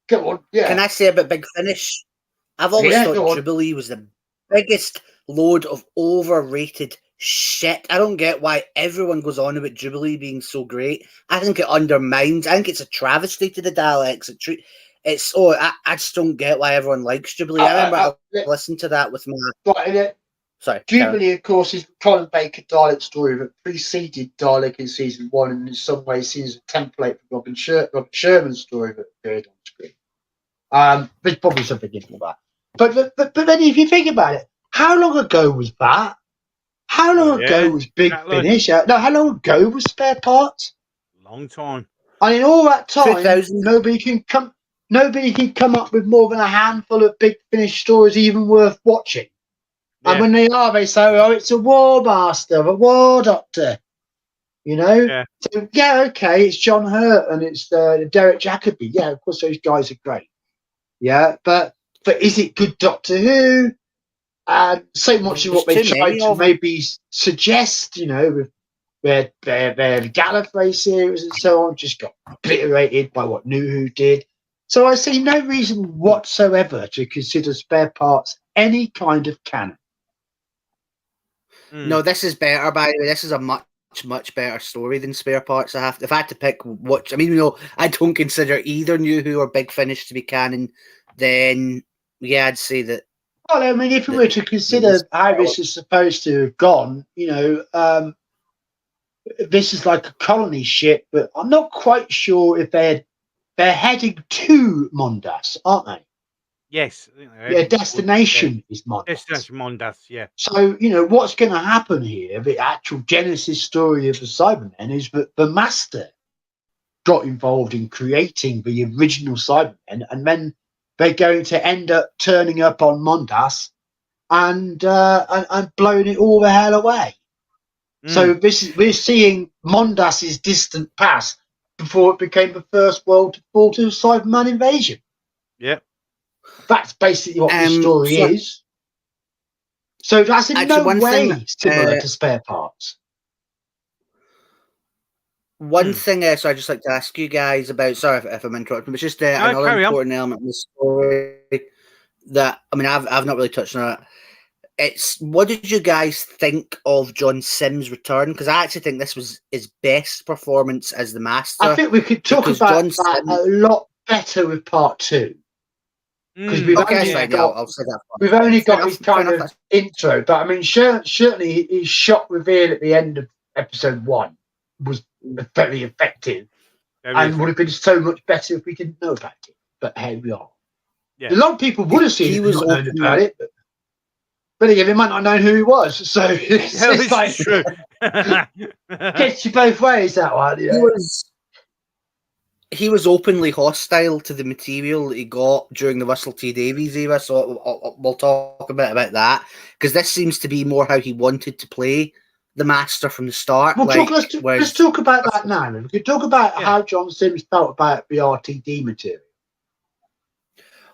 Speaker 2: Go on, yeah.
Speaker 3: Can I say about Big Finish? I've always thought Jubilee was the biggest load of overrated shit. I don't get why everyone goes on about Jubilee being so great. I think it undermines. I think it's a travesty to the Daleks. I just don't get why everyone likes Jubilee. I remember I listened to that with my. Sorry,
Speaker 2: Jubilee, of course, is the Colin Baker Dalek story that preceded Dalek in season 1, and in some ways seen as a template for Robin Sherman's story that appeared on screen. There's probably something in all that. But then if you think about it, how long ago was that? How long ago was Big Finish? No, how long ago was Spare Parts?
Speaker 1: Long time.
Speaker 2: And in all that time, nobody can come up with more than a handful of Big Finish stories even worth watching. Yeah. And when they are, they say, "Oh, it's a War Master, a War Doctor."
Speaker 1: Yeah.
Speaker 2: So okay, it's John Hurt and it's Derek Jacobi. Yeah, of course, those guys are great. Yeah, but is it good Doctor Who? So much of what they tried to maybe suggest, with their Gallifrey series and so on, just got obliterated by what New Who did. So I see no reason whatsoever to consider Spare Parts any kind of canon.
Speaker 3: No, this is better, by the way. This is a much better story than Spare Parts. If I had to pick I don't consider either New Who or Big Finish to be canon, then I'd say that.
Speaker 2: Well, if we were to consider how this is supposed to have gone, this is like a colony ship, but I'm not quite sure if they're heading to Mondas, aren't they?
Speaker 1: Yes.
Speaker 2: Their destination is Mondas.
Speaker 1: Destination Mondas, yeah.
Speaker 2: So, what's going to happen here, the actual genesis story of the Cybermen, is that the Master got involved in creating the original Cybermen, and then they're going to end up turning up on Mondas and blowing it all the hell away. So we're seeing Mondas's distant past before it became the first world to fall to a Cyberman invasion.
Speaker 1: Yep.
Speaker 2: That's basically what the story is. So that's in no way similar to Spare Parts.
Speaker 3: One thing so I'd just like to ask you guys about, sorry if I'm interrupting, but just another important element of the story that, I've not really touched on it. It's, what did you guys think of John Sims' return? Because I actually think this was his best performance as the Master.
Speaker 2: I think we could talk about that a lot better with part 2. Because we've only got his kind of intro, but I mean, certainly his shot reveal at the end of episode 1 was very effective, and would have been so much better if we didn't know about it. But here we are. Yeah. A lot of people would have seen it and not known about it, but again, they might not know who he was. So it's like
Speaker 1: true.
Speaker 2: Gets you both ways, that one. You know?
Speaker 3: He was openly hostile to the material that he got during the Russell T Davies era, so we'll talk a bit about that, because this seems to be more how he wanted to play the Master from the start.
Speaker 2: Well, let's talk about that now. We could talk about how John Sims felt about the RTD material.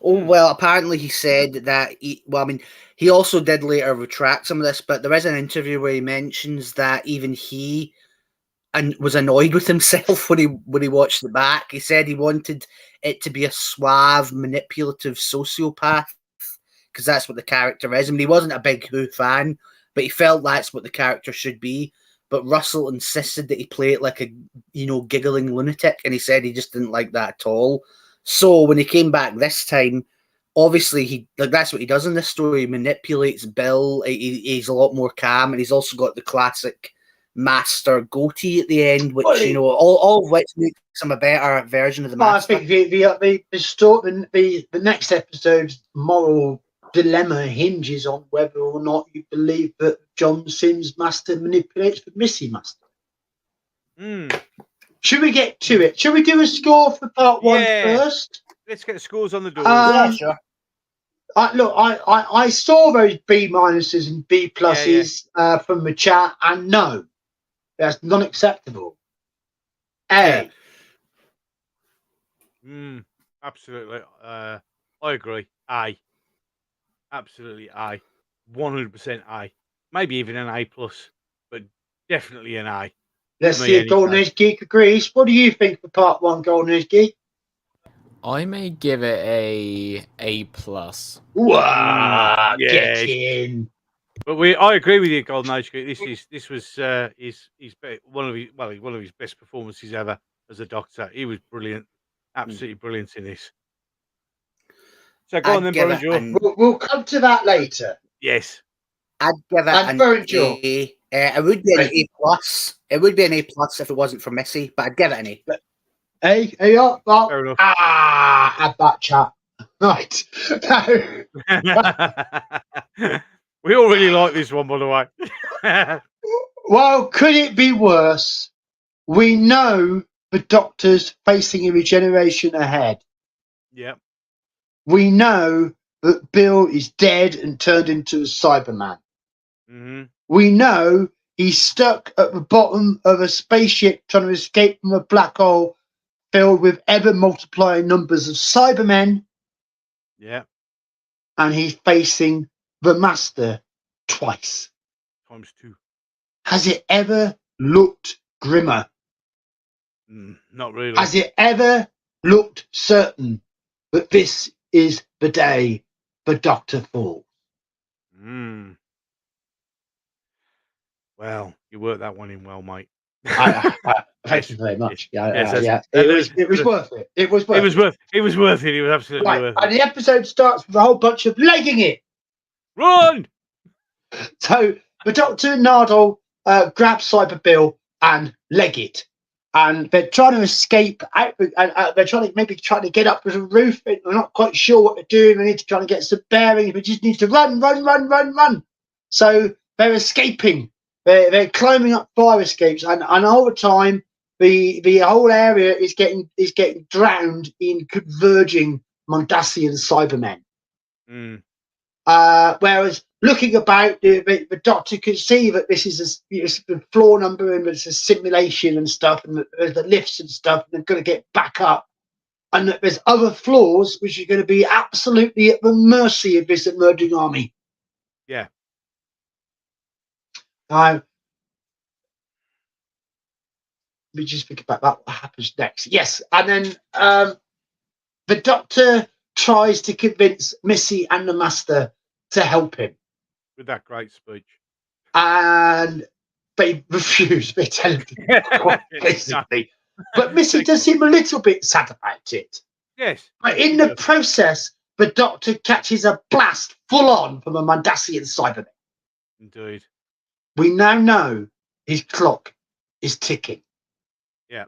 Speaker 3: Oh, well, apparently he said that, he also did later retract some of this, but there is an interview where he mentions that even he was annoyed with himself when he watched it back. He said he wanted it to be a suave, manipulative sociopath, because that's what the character is. I mean, he wasn't a big Who fan, but he felt that's what the character should be. But Russell insisted that he play it like a, giggling lunatic, and he said he just didn't like that at all. So when he came back this time, obviously that's what he does in this story. He manipulates Bill. He's a lot more calm, and he's also got the classic Master goatee at the end, which all of which makes him a better version of the Master.
Speaker 2: I think the next episode's moral dilemma hinges on whether or not you believe that John Sims Master manipulates the Missy Master. Should we get to it? Should we do a score for part 1 first?
Speaker 1: Let's get the scores on the door.
Speaker 3: Yeah, sure.
Speaker 2: I saw those B minuses and B pluses from the chat, and no, that's not acceptable.
Speaker 1: Absolutely. I agree. A. Absolutely A. 100% A. Maybe even an A plus, but definitely an A.
Speaker 2: Let's see if Golden Age Geek agrees. What do you think for part 1, Golden Age Geek?
Speaker 4: I may give it A plus.
Speaker 2: Wow, get in.
Speaker 1: But I agree with you, Golden Age Geek. This was one of his best performances ever as a Doctor. He was brilliant, absolutely brilliant in this. So go on then, Burren.
Speaker 2: We'll come to that later.
Speaker 1: Yes,
Speaker 3: I'd give it it would be an A plus. It would be an A plus if it wasn't for Missy, but I'd give it an A.
Speaker 1: Fair enough.
Speaker 2: Had that chat. Right.
Speaker 1: We all really like this one, by the way.
Speaker 2: Well, could it be worse? We know the Doctor's facing a regeneration ahead.
Speaker 1: Yep.
Speaker 2: We know that Bill is dead and turned into a Cyberman.
Speaker 1: Mm-hmm.
Speaker 2: We know he's stuck at the bottom of a spaceship trying to escape from a black hole filled with ever-multiplying numbers of Cybermen.
Speaker 1: Yeah.
Speaker 2: And he's facing the Master twice.
Speaker 1: Times 2.
Speaker 2: Has it ever looked grimmer?
Speaker 1: Not really.
Speaker 2: Has it ever looked certain that this is the day the Doctor falls?
Speaker 1: Well, you worked that one in well, mate.
Speaker 2: Thank you very much. It was worth it. It was worth it.
Speaker 1: It was worth it. It was absolutely worth it.
Speaker 2: And the episode starts with a whole bunch of legging it.
Speaker 1: Run!
Speaker 2: So the Doctor and Nardole grab Cyber Bill and leg it. And they're trying to escape out, and they're trying to get up to the roof. They're not quite sure what they're doing. They need to try and get some bearings. They just need to run. So they're escaping. They're climbing up fire escapes, and all the time the whole area is getting drowned in converging Mondasian Cybermen. Whereas looking about, the Doctor can see that this is a floor number and it's a simulation and stuff, and there's the lifts and stuff, and they're going to get back up, and that there's other floors which are going to be absolutely at the mercy of this emerging army.
Speaker 1: Yeah.
Speaker 2: Let me just think about that. What happens next? Yes, and then the Doctor tries to convince Missy and the Master to help him
Speaker 1: with that great speech,
Speaker 2: and they refuse. They tell him to basically. But Missy does seem a little bit sad about it.
Speaker 1: Yes,
Speaker 2: but in the process, the Doctor catches a blast full on from a Mundassian Cyberman.
Speaker 1: Indeed.
Speaker 2: We now know his clock is ticking.
Speaker 1: Yeah.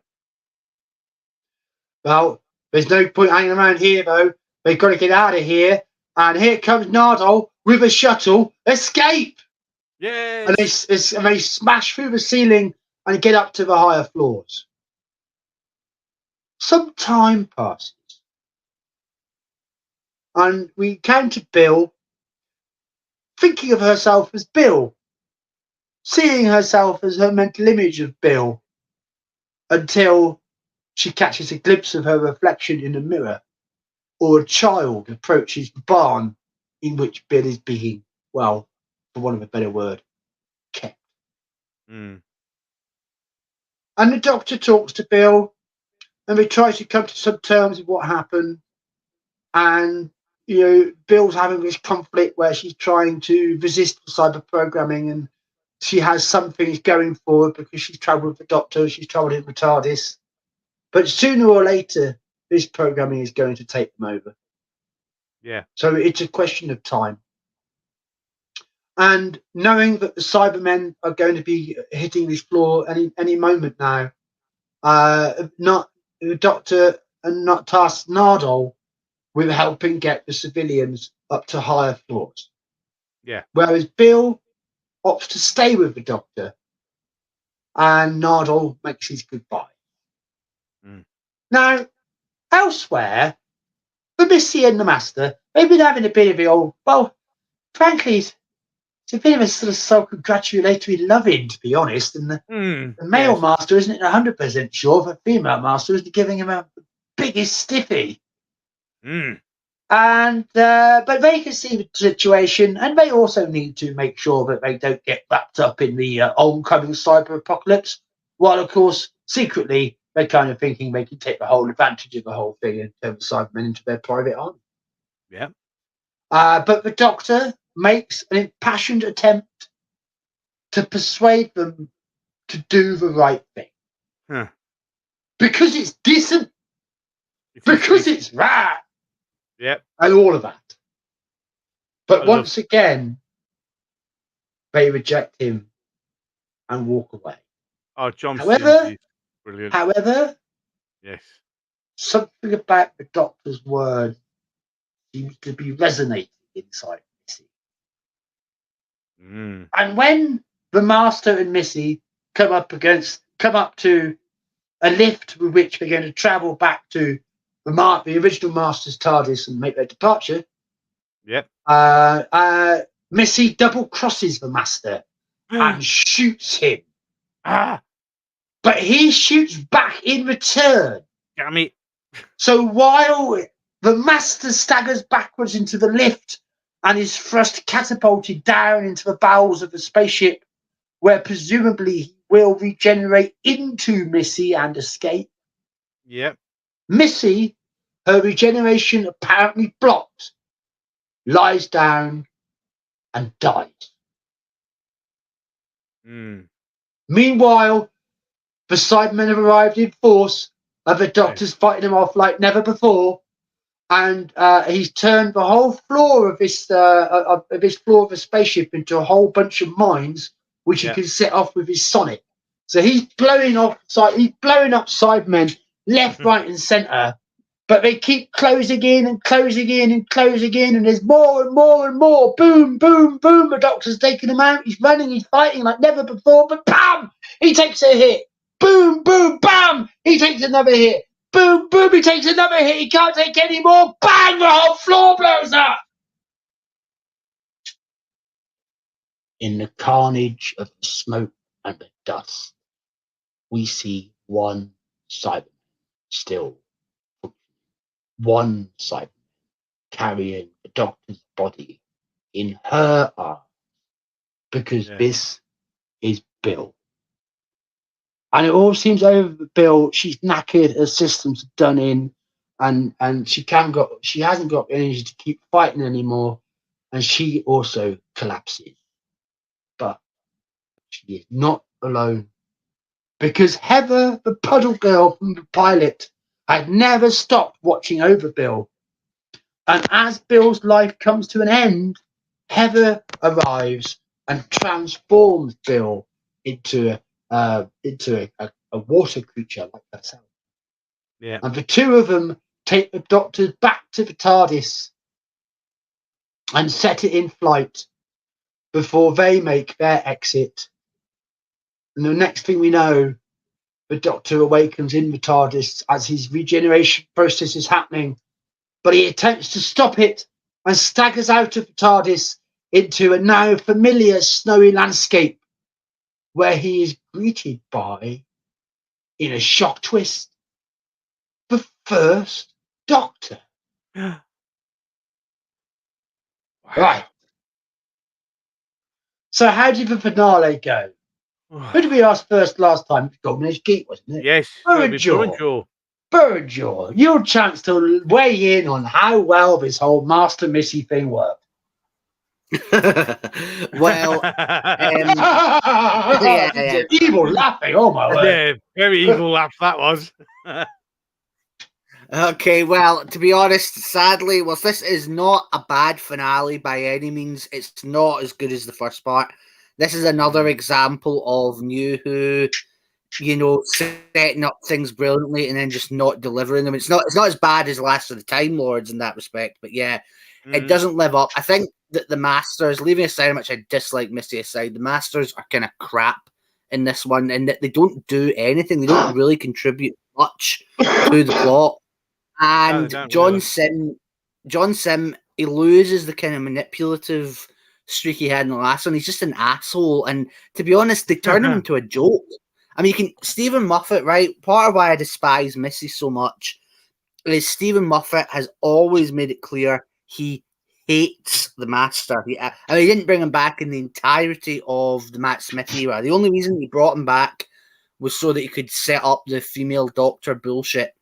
Speaker 2: Well, there's no point hanging around here, though. They've got to get out of here. And here comes Nardole with a shuttle. Escape!
Speaker 1: Yes.
Speaker 2: And they smash through the ceiling and get up to the higher floors. Some time passes. And we encounter Bill thinking of herself as Bill, seeing herself as her mental image of Bill, until she catches a glimpse of her reflection in a mirror, or a child approaches the barn in which Bill is being, well, for want of a better word, kept.
Speaker 1: Mm.
Speaker 2: And the Doctor talks to Bill, and they try to come to some terms of what happened. And, you know, Bill's having this conflict where she's trying to resist the cyber programming, and she has some things going for her because she's travelled with the Doctor, she's travelled in the TARDIS. But sooner or later, this programming is going to take them over.
Speaker 1: Yeah.
Speaker 2: So it's a question of time. And knowing that the Cybermen are going to be hitting this floor any moment now, not the Doctor and not tasked Nardole with helping get the civilians up to higher floors.
Speaker 1: Yeah.
Speaker 2: Whereas Bill opts to stay with the Doctor, and Nardole makes his goodbye.
Speaker 1: Mm.
Speaker 2: Now, elsewhere, for Missy and the Master, they've been having a bit of the old, well, frankly, it's a bit of a sort of self-congratulatory loving, to be honest. And the male Master isn't 100% sure. The female Master isn't giving him a biggest stiffy.
Speaker 1: Mm.
Speaker 2: And but they can see the situation, and they also need to make sure that they don't get wrapped up in the oncoming cyber apocalypse. While, of course, secretly they're kind of thinking they can take the whole advantage of the whole thing and turn the Cybermen into their private army.
Speaker 1: Yeah.
Speaker 2: But the Doctor makes an impassioned attempt to persuade them to do the right thing.
Speaker 1: Huh.
Speaker 2: Because it's decent, because it's right,
Speaker 1: yep,
Speaker 2: and all of that. But once again, they reject him and walk away.
Speaker 1: Oh, John
Speaker 2: However,
Speaker 1: brilliant.
Speaker 2: However,
Speaker 1: yes,
Speaker 2: something about the Doctor's word seems to be resonating inside Missy.
Speaker 1: Mm.
Speaker 2: And when the Master and Missy come up to a lift with which they're going to travel back to the original Master's TARDIS and make their departure,
Speaker 1: yep.
Speaker 2: Missy double crosses the Master and shoots him. But he shoots back in return.
Speaker 1: Damn it.
Speaker 2: So while the Master staggers backwards into the lift and is thrust catapulted down into the bowels of the spaceship, where presumably he will regenerate into Missy and escape.
Speaker 1: Yep.
Speaker 2: Missy, her regeneration apparently blocked, lies down and dies.
Speaker 1: Mm.
Speaker 2: Meanwhile, the Cybermen have arrived in force, and the Doctor's fighting them off like never before. And he's turned the whole floor of this floor of the spaceship into a whole bunch of mines, which he can set off with his sonic. So he's blowing up Cybermen left, right, and centre. But they keep closing in and closing in and closing in, and there's more and more and more. Boom, boom, boom. The Doctor's taking him out. He's running. He's fighting like never before. But bam! He takes a hit. Boom, boom, bam! He takes another hit. Boom, boom, he takes another hit. He can't take any more. Bang! The whole floor blows up. In the carnage of the smoke and the dust, we see one Cyberman still. One Cyberman carrying the Doctor's body in her arms, because this is Bill. And it all seems over for Bill. She's knackered, her systems are done in, and she hasn't got energy to keep fighting anymore, and she also collapses. But she is not alone, because Heather, the puddle girl from the pilot, had never stopped watching over Bill. And as Bill's life comes to an end, Heather arrives and transforms Bill into a water creature like herself.
Speaker 1: Yeah.
Speaker 2: And the two of them take the Doctor back to the TARDIS and set it in flight before they make their exit. And the next thing we know, the Doctor awakens in the TARDIS as his regeneration process is happening, but he attempts to stop it and staggers out of the TARDIS into a now familiar snowy landscape where he is greeted by, in a shock twist, the first Doctor. Right. So how did the finale go? Who did we ask first last time? Golden Age Geek, wasn't it?
Speaker 1: Yes.
Speaker 2: Burjaw, your chance to weigh in on how well this whole Master Missy thing worked.
Speaker 3: Well,
Speaker 2: yeah. Evil laughing, oh my word.
Speaker 1: Yeah, very evil laugh that was.
Speaker 3: Okay, well, to be honest, sadly, well, this is not a bad finale by any means. It's not as good as the first part. This is another example of New Who, setting up things brilliantly and then just not delivering them. It's not as bad as Last of the Time Lords in that respect, but yeah, it doesn't live up. I think that the Masters, leaving aside how much I dislike Missy aside, the Masters are kind of crap in this one, and that they don't do anything. They don't really contribute much to the plot. And
Speaker 1: No,
Speaker 3: John Sim, he loses the kind of manipulative streak he had in the last one. He's just an asshole. And to be honest, they turn him into a joke. I mean, Stephen Moffat, right? Part of why I despise Missy so much is Stephen Moffat has always made it clear he hates the Master. He didn't bring him back in the entirety of the Matt Smith era. The only reason he brought him back was so that he could set up the female Doctor bullshit.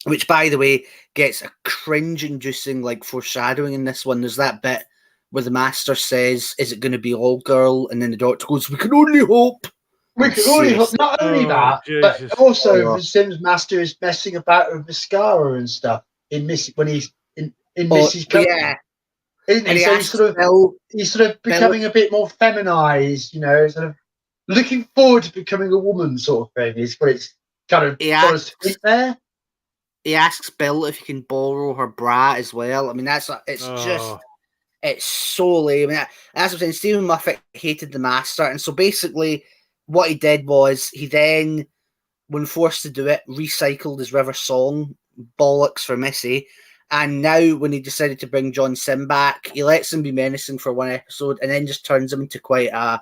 Speaker 3: Which, by the way, gets a cringe-inducing foreshadowing in this one. There's that bit where the Master says, "Is it going to be all girl?" And then the Doctor goes, "We can only hope."
Speaker 2: We can only hope. Not only that,
Speaker 1: Jesus.
Speaker 2: but also the Sims Master is messing about with mascara and stuff in when he's in Missy's company. Yeah, isn't he? So he's sort of becoming a bit more feminized. Sort of looking forward to becoming a woman, sort of thing. Is what it's kind of got us there.
Speaker 3: He asks Bill if he can borrow her bra as well. I mean, it's so lame. I mean, that's what I'm saying. Stephen Moffat hated the Master, and so basically, what he did was he then, when forced to do it, recycled his River Song bollocks for Missy. And now, when he decided to bring John Sim back, he lets him be menacing for one episode, and then just turns him into quite a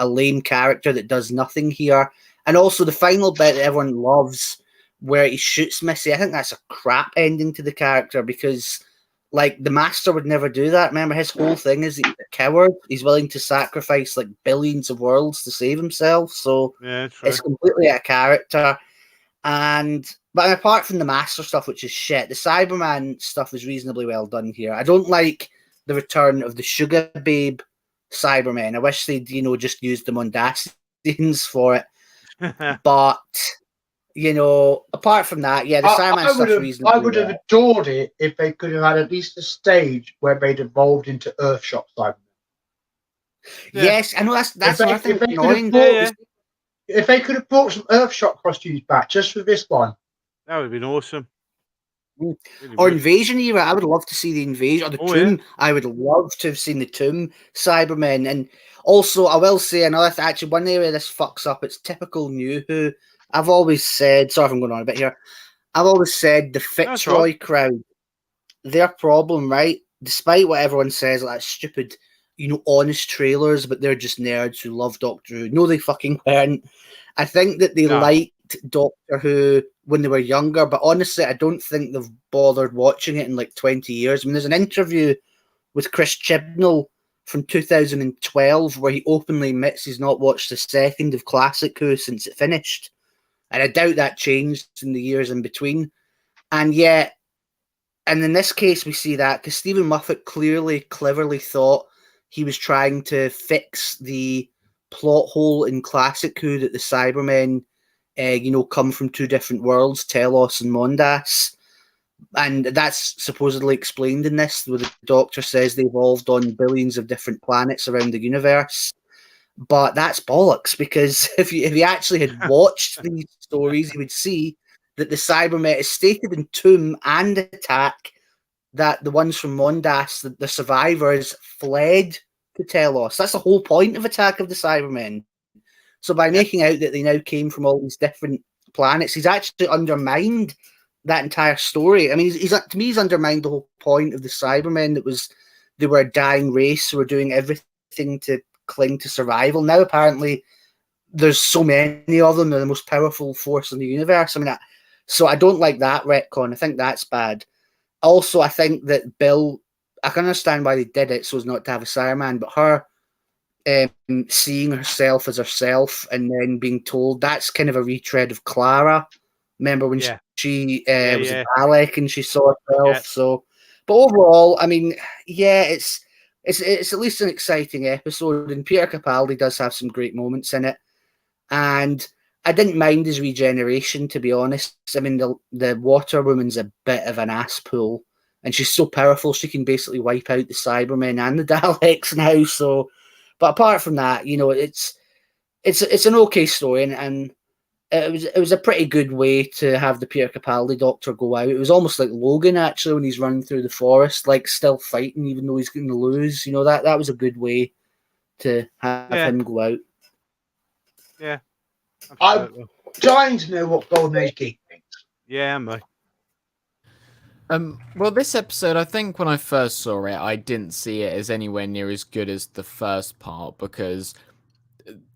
Speaker 3: lame character that does nothing here. And also, the final bit that everyone loves, where he shoots Missy, I think that's a crap ending to the character because, the Master would never do that. Remember, his whole thing is he's a coward. He's willing to sacrifice, billions of worlds to save himself. So it's completely out of character. But apart from the Master stuff, which is shit, the Cyberman stuff is reasonably well done here. I don't like the return of the Sugar Babe Cybermen. I wish they'd, just used the Mondasians for it. But... apart from that, the Cyberman stuff's reasonable.
Speaker 2: I would have adored it if they could have had at least a stage where they'd evolved into Earthshock Cybermen.
Speaker 3: Yeah. Yes, I know that's another thing annoying.
Speaker 2: If they could have brought some Earthshock costumes back just for this one,
Speaker 1: that would have been awesome.
Speaker 3: Or Invasion era, I would love to see the Invasion or the Tomb. Yeah. I would love to have seen the Tomb Cybermen. And also, I will say another actually one area this fucks up. It's typical New Who. I've always said, sorry if I'm going on a bit here, I've always said the Fitzroy crowd, their problem, right? Despite what everyone says, like stupid, honest trailers, but they're just nerds who love Doctor Who. No, they fucking weren't. I think that they liked Doctor Who when they were younger, but honestly, I don't think they've bothered watching it in 20 years. I mean, there's an interview with Chris Chibnall from 2012 where he openly admits he's not watched a second of Classic Who since it finished. And I doubt that changed in the years in between. And yet, and in this case, we see that because Stephen Moffat cleverly thought he was trying to fix the plot hole in Classic Who that the Cybermen, come from two different worlds, Telos and Mondas. And that's supposedly explained in this, where the Doctor says they evolved on billions of different planets around the universe. But that's bollocks, because if you actually had watched these stories, you would see that the Cybermen is stated in Tomb and Attack that the ones from Mondas, the survivors, fled to Telos. That's the whole point of Attack of the Cybermen. So by making out that they now came from all these different planets, he's actually undermined that entire story. I mean, he's to me, he's undermined the whole point of the Cybermen. They were a dying race who were doing everything to cling to survival. Now apparently there's so many of them, they're the most powerful force in the universe. I mean, so I don't like that retcon. I think that's bad. Also, I think that Bill, I can understand why they did it so as not to have a Cyberman, but her seeing herself as herself and then being told, that's kind of a retread of Clara. Remember when she was a Dalek and she saw herself? Yeah. So, but overall, I mean, yeah, it's at least an exciting episode, and Peter Capaldi does have some great moments in it. And I didn't mind his regeneration, to be honest. I mean, the Water Woman's a bit of an ass pull, and she's so powerful she can basically wipe out the Cybermen and the Daleks now. So, but apart from that, you know, it's an okay story, and it was a pretty good way to have the Peter Capaldi Doctor go out. It was almost like Logan, actually, when he's running through the forest, like still fighting even though he's going to lose. You know, that was a good way to have him go out.
Speaker 1: Yeah.
Speaker 2: Absolutely. I'm dying to know what Golden Age Geek thinks.
Speaker 1: Yeah, mate.
Speaker 4: Well, this episode, I think when I first saw it, I didn't see it as anywhere near as good as the first part, because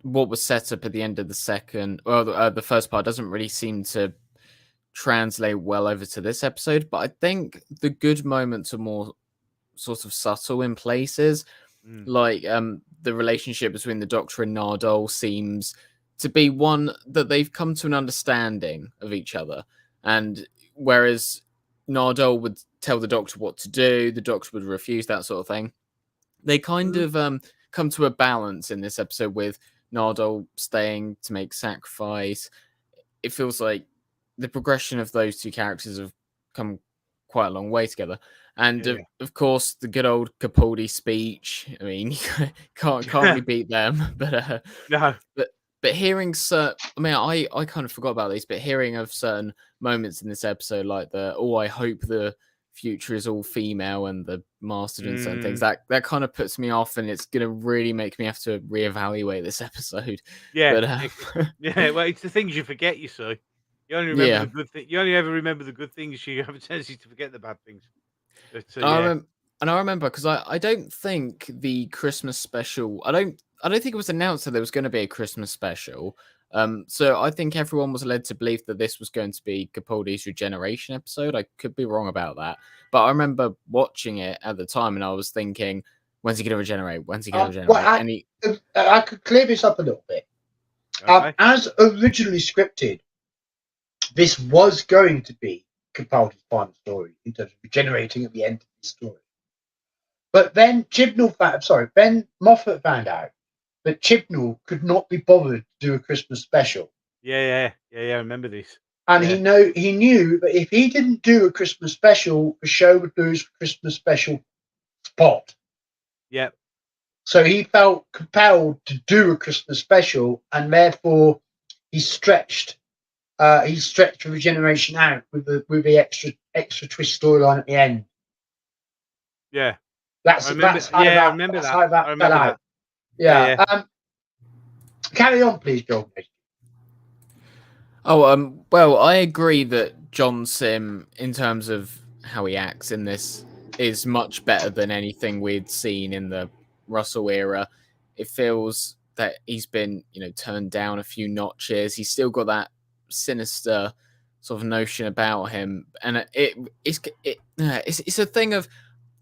Speaker 4: what was set up at the end of the the first part doesn't really seem to translate well over to this episode. But I think the good moments are more sort of subtle in places. Like the relationship between the Doctor and Nardole seems to be one that they've come to an understanding of each other. And whereas Nardole would tell the Doctor what to do, the Doctor would refuse, that sort of thing. They kind of come to a balance in this episode with Nardole staying to make sacrifice. It feels like the progression of those two characters have come quite a long way together. And of course, the good old Capaldi speech. I mean, can't really beat them. But
Speaker 1: no.
Speaker 4: But hearing I kind of forgot about these, but hearing of certain moments in this episode, like I hope the future is all female and the mastered and certain things, that kind of puts me off, and it's gonna really make me have to reevaluate this episode.
Speaker 1: Yeah, but, well, it's the things you forget, you see. You only remember the good things. You only ever remember the good things. You have a tendency to forget the bad things. But,
Speaker 4: I remember because I don't think the Christmas special. I don't think it was announced that there was going to be a Christmas special. So I think everyone was led to believe that this was going to be Capaldi's regeneration episode. I could be wrong about that, but I remember watching it at the time and I was thinking, when's he going to regenerate? When's he going to regenerate?
Speaker 2: I could clear this up a little bit. Okay. As originally scripted, this was going to be Capaldi's final story in terms of regenerating at the end of the story. But then Ben Moffat found out that Chibnall could not be bothered to do a Christmas special.
Speaker 1: Yeah, I remember this.
Speaker 2: And he knew that if he didn't do a Christmas special, the show would lose Christmas special spot.
Speaker 1: Yep.
Speaker 2: So he felt compelled to do a Christmas special, and therefore he stretched regeneration out with the extra twist storyline at the end.
Speaker 1: Yeah.
Speaker 2: I remember that. Yeah. Carry on, please, Joel.
Speaker 4: Well, I agree that John Sim, in terms of how he acts in this, is much better than anything we'd seen in the Russell era. It feels that he's been, turned down a few notches. He's still got that sinister sort of notion about him, and it's a thing of,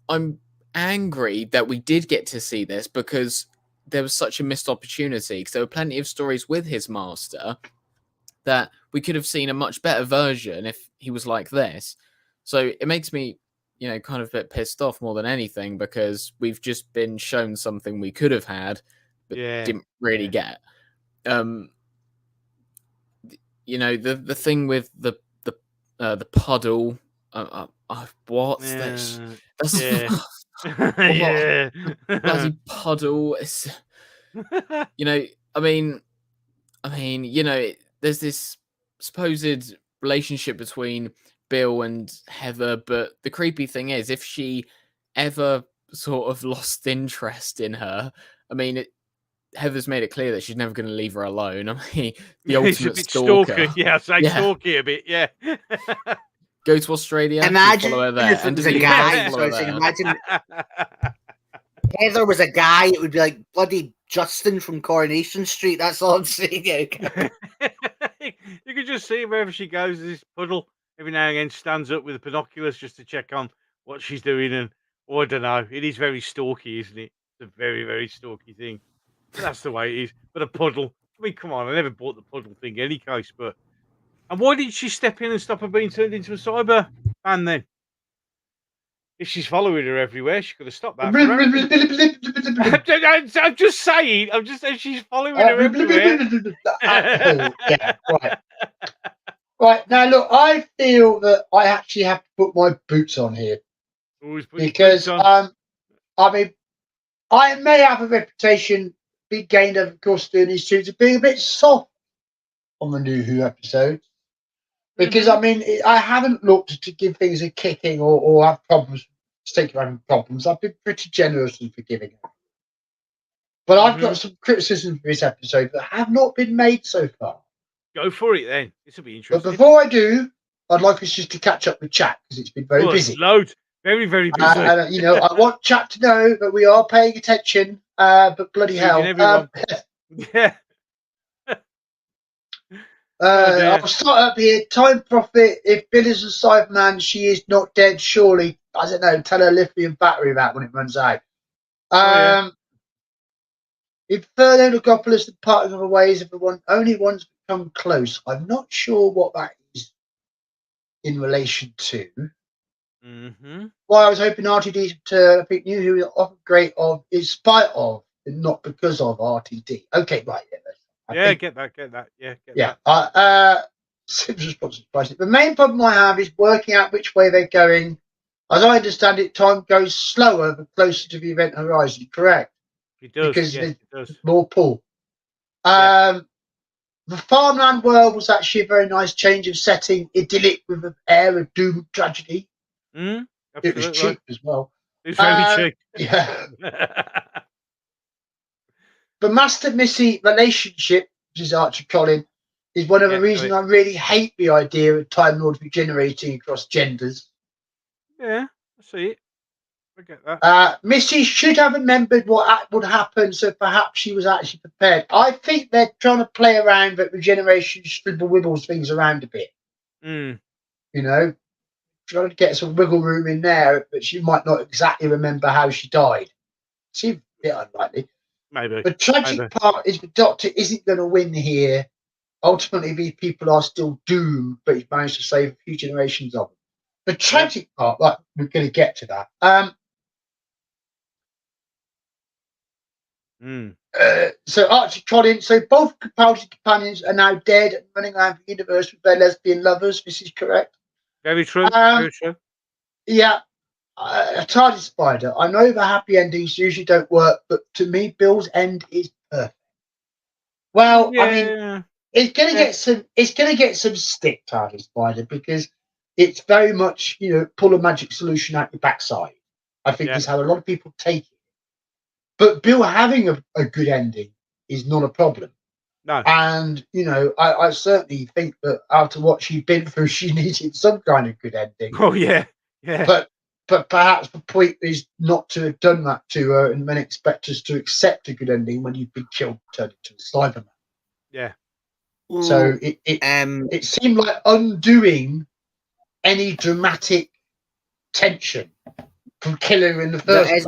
Speaker 4: I'm angry that we did get to see this because there was such a missed opportunity, because there were plenty of stories with his master that we could have seen a much better version if he was like this. So it makes me, kind of a bit pissed off more than anything, because we've just been shown something we could have had but didn't really get. The thing with the puddle what?
Speaker 1: Yeah.
Speaker 4: That's
Speaker 1: Yeah.
Speaker 4: bloody puddle. It's, you know, I mean, you know, there's this supposed relationship between Bill and Heather, but the creepy thing is, if she ever sort of lost interest in her, I mean, Heather's made it clear that she's never going to leave her alone. I mean, the
Speaker 1: He's a
Speaker 4: ultimate
Speaker 1: bit
Speaker 4: stalker.
Speaker 1: stalker. Yeah, I'd say stalky a bit. Yeah.
Speaker 4: Go to Australia.
Speaker 3: Imagine
Speaker 4: follow her there.
Speaker 3: if it was a guy. So I was saying, imagine Heather was a guy. It would be like bloody Justin from Coronation Street. That's all I'm saying.
Speaker 1: You can just see wherever she goes, this puddle every now and again stands up with the binoculars just to check on what she's doing. And I don't know. It is very stalky, isn't it? It's a very, very stalky thing. But that's the way it is. But a puddle. I mean, come on. I never bought the puddle thing in any case. But and why did she step in and stop her being turned into a cyber fan then? If she's following her everywhere, she could have stopped that. I'm just saying. I'm just saying she's following her everywhere.
Speaker 2: Yeah, right. Right, now look, I feel that I actually have to put my boots on here.
Speaker 1: Always put
Speaker 2: Because,
Speaker 1: your boots on.
Speaker 2: I mean, I may have a reputation being gained over the course of doing these two of being a bit soft on the new Who episodes. Because, I mean, I haven't looked to give things a kicking or have problems, stick around with problems. I've been pretty generous in forgiving it. But I've got some criticism for this episode that have not been made so far.
Speaker 1: Go for it then. This will be interesting.
Speaker 2: But before I do, I'd like us just to catch up with chat because it's been very busy.
Speaker 1: Loads. Very, very busy.
Speaker 2: You know, I want chat to know that we are paying attention, but bloody hell.
Speaker 1: Yeah.
Speaker 2: I'll start up here. Time Prophet, if Bill is a Cyberman, she is not dead, surely. I don't know, tell her lithium battery that when it runs out. Inferno, Logopolis, the parting of the ways of the one, only ones become close. I'm not sure what that is in relation to. Well, I was hoping RTD to turn. I think knew who was often great of, in spite of, and not because of RTD. Okay, right.
Speaker 1: Yeah, get that. Yeah, get
Speaker 2: that. Sim's response is pricey. The main problem I have is working out which way they're going. As I understand it, time goes slower the closer to the event horizon. Correct?
Speaker 1: It does.
Speaker 2: Because
Speaker 1: yes, it does.
Speaker 2: More pull. The farmland world was actually a very nice change of setting, idyllic with an air of doom and tragedy. It was cheap as well.
Speaker 1: It was very cheap.
Speaker 2: Yeah. The Master Missy relationship, which is Archie Collin, is one of the reasons I really hate the idea of Time Lord regenerating across genders.
Speaker 1: Yeah, I see it. I get that.
Speaker 2: Missy should have remembered what would happen, so perhaps she was actually prepared. I think they're trying to play around that regeneration wibbles things around a bit. You know, trying to get some wiggle room in there, but she might not exactly remember how she died. Seems a bit unlikely.
Speaker 1: Maybe.
Speaker 2: The tragic part is the Doctor isn't going to win here. Ultimately, these people are still doomed, but he's managed to save a few generations of them. The tragic part, like, we're going to get to that. So Archie Collins, so both Capaldi's companions are now dead and running around the universe with their lesbian lovers. This is correct.
Speaker 1: Very true. Very true.
Speaker 2: Yeah. A TARDIS spider. I know the happy endings usually don't work, but to me, Bill's end is perfect. Well, I mean, it's going to get some. It's going to get some stick, TARDIS spider, because it's very much, you know, pull a magic solution out your backside. I think is how a lot of people take it. But Bill having a good ending is not a problem.
Speaker 1: No.
Speaker 2: And, you know, I certainly think that after what she's been through, she needed some kind of good ending.
Speaker 1: Oh, yeah. Yeah.
Speaker 2: But perhaps the point is not to have done that to her and then expect us to accept a good ending when you've been killed, turned into a Cyberman.
Speaker 1: Yeah.
Speaker 2: So it seemed like undoing any dramatic tension from killing her in the first place.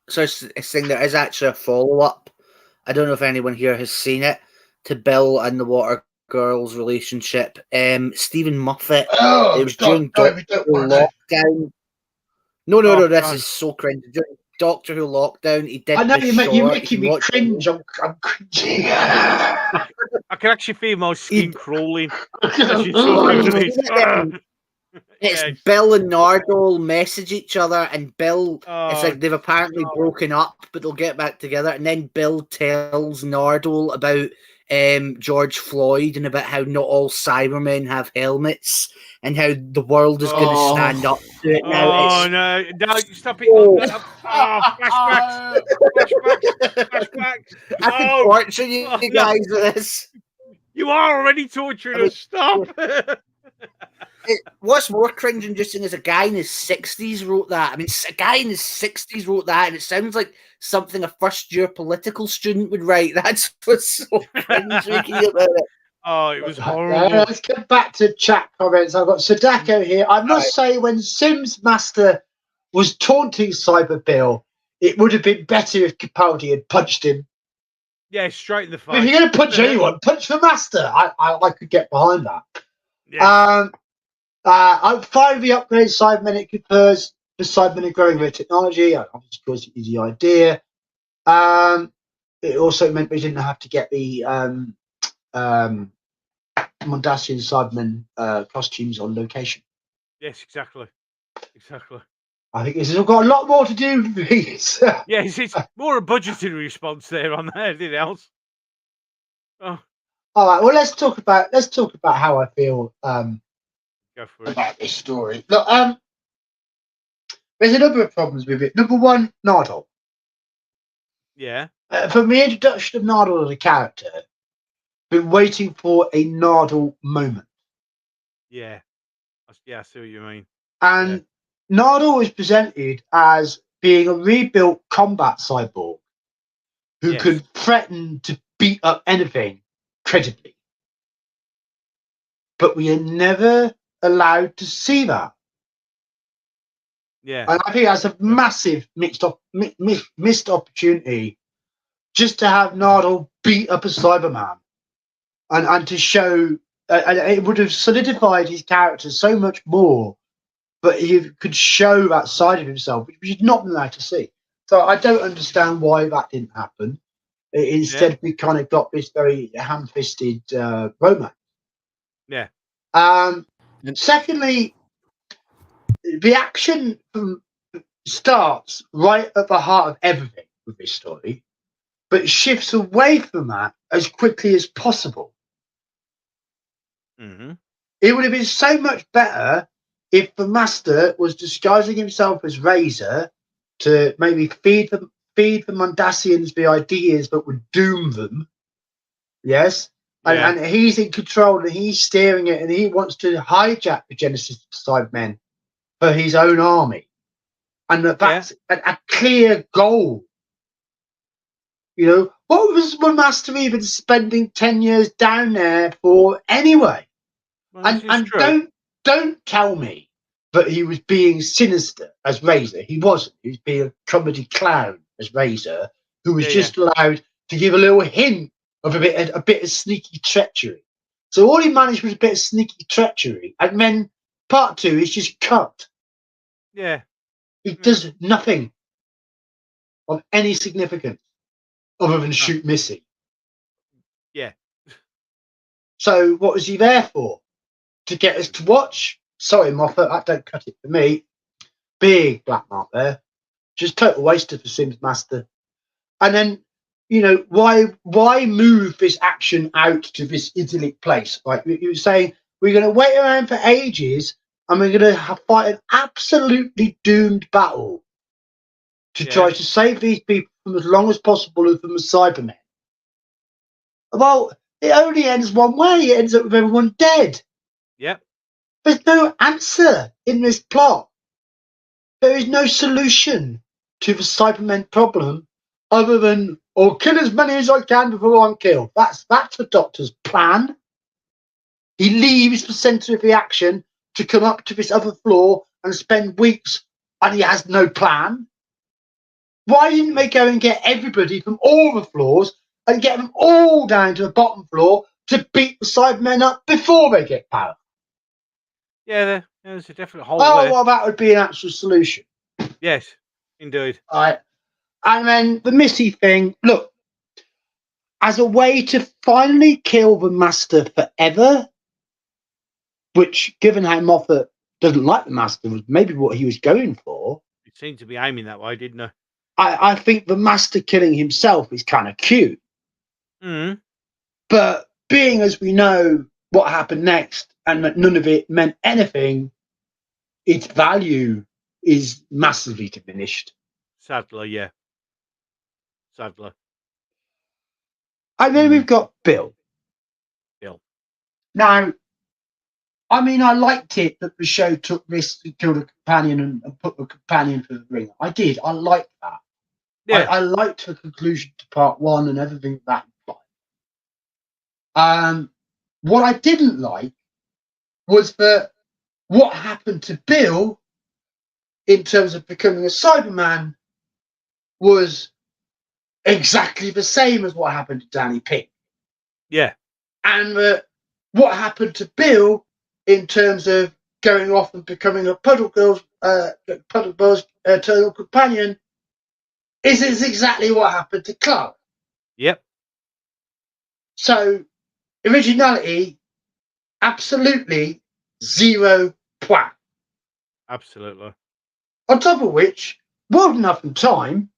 Speaker 3: So I think there is actually a follow-up. I don't know if anyone here has seen it, to Bill and the Water Girls relationship. Stephen Moffat. It was during Doctor Who lockdown. No, this is so cringe. During Doctor Who lockdown, he did.
Speaker 2: I know you're making me cringe. I'm cringing.
Speaker 1: I can actually feel my skin crawling as you're talking to this.
Speaker 3: It's Bill and Nardole message each other, and Bill, it's like they've apparently broken up, but they'll get back together. And then Bill tells Nardole about George Floyd and about how not all Cybermen have helmets and how the world is going to stand up to it now.
Speaker 1: No, stop it. Flashbacks.
Speaker 3: I can torture you guys with this.
Speaker 1: You are already torturing us. Stop.
Speaker 3: What's more cringing just is a guy in his 60s wrote that. I mean, a guy in his 60s wrote that, and it sounds like something a first-year political student would write. That's what's so cringy about it.
Speaker 1: Oh, it was horrible.
Speaker 2: Let's get back to chat comments. I've got Sadako here. I must say, when Sims Master was taunting Cyber Bill, it would have been better if Capaldi had punched him.
Speaker 1: Yeah, straight in the face.
Speaker 2: If you're going to punch anyone, punch the Master. I could get behind that.
Speaker 1: Yes.
Speaker 2: I find the upgrade Cybermen it confers the Cybermen are growing their technology. Obviously, because it is the idea. It also meant we didn't have to get the Mondasian Cybermen costumes on location.
Speaker 1: Yes, exactly.
Speaker 2: I think this has got a lot more to do with these.
Speaker 1: Yes, it's more a budgetary response there on there, anything else. Oh.
Speaker 2: All right. Well, let's talk about how I feel
Speaker 1: Go for it.
Speaker 2: about this story. Look, there's a number of problems with it. Number one, Nardole.
Speaker 1: Yeah.
Speaker 2: From the introduction of Nardole as a character, been waiting for a Nardole moment.
Speaker 1: Yeah. I see what you mean.
Speaker 2: And Nardole is presented as being a rebuilt combat cyborg who can threaten to beat up anything credibly. But we are never allowed to see that.
Speaker 1: Yeah.
Speaker 2: And I think that's a massive missed opportunity just to have Nardole beat up a Cyberman and to show, and it would have solidified his character so much more, but he could show that side of himself, which we've not been allowed to see. So I don't understand why that didn't happen. Instead, we kind of got this very ham-fisted romance.
Speaker 1: Yeah.
Speaker 2: Secondly, the action starts right at the heart of everything with this story, but shifts away from that as quickly as possible.
Speaker 1: Mm-hmm.
Speaker 2: It would have been so much better if the Master was disguising himself as Razor to maybe feed the Mondasians the ideas that would doom them. Yes. And he's in control and he's steering it and he wants to hijack the Genesis Cybermen for his own army. And that's a clear goal. You know, what was the Master even spending 10 years down there for anyway?
Speaker 1: Well,
Speaker 2: and don't tell me that he was being sinister as Razor. He wasn't. He was being a comedy clown as Razor, who was just allowed to give a little hint of a bit of sneaky treachery. So all he managed was a bit of sneaky treachery, and then part 2 is just cut.
Speaker 1: Yeah.
Speaker 2: He does nothing of any significance other than shoot Missy.
Speaker 1: Yeah.
Speaker 2: So what was he there for? To get us to watch? Sorry, Moffat, that don't cut it for me. Big black mark there. Just total waste of the Sims Master. And then, you know, why move this action out to this idyllic place? Like you were saying, we're going to wait around for ages and we're going to fight an absolutely doomed battle to try to save these people from as long as possible from the Cybermen. Well, it only ends one way. It ends up with everyone dead.
Speaker 1: Yep.
Speaker 2: There's no answer in this plot. There is no solution to the Cybermen problem other than, kill as many as I can before I'm killed. That's the Doctor's plan. He leaves the centre of the action to come up to this other floor and spend weeks, and he has no plan. Why didn't they go and get everybody from all the floors and get them all down to the bottom floor to beat the Cybermen up before they get power?
Speaker 1: Yeah, there's a definite hole there.
Speaker 2: Well, that would be an actual solution.
Speaker 1: Yes, indeed.
Speaker 2: All right. And then the Missy thing, look, as a way to finally kill the Master forever, which, given how Moffat doesn't like the Master was maybe what he was going for.
Speaker 1: It seemed to be aiming that way, didn't it?
Speaker 2: I think the Master killing himself is kind of cute.
Speaker 1: Mm.
Speaker 2: But being as we know what happened next and that none of it meant anything, its value is massively diminished.
Speaker 1: Sadly, yeah. Sadly.
Speaker 2: And then we've got Bill. Now, I mean, I liked it that the show took risks to kill the companion and put the companion through the ring. I did. I liked that. Yeah. I liked the conclusion to part one and everything that implied. What I didn't like was that what happened to Bill in terms of becoming a Cyberman was exactly the same as what happened to Danny Pink.
Speaker 1: Yeah.
Speaker 2: And what happened to Bill in terms of going off and becoming a Puddle Girl's eternal companion is exactly what happened to Clark.
Speaker 1: Yep.
Speaker 2: So originality, absolutely 0 point.
Speaker 1: Absolutely.
Speaker 2: On top of which, World Enough in Time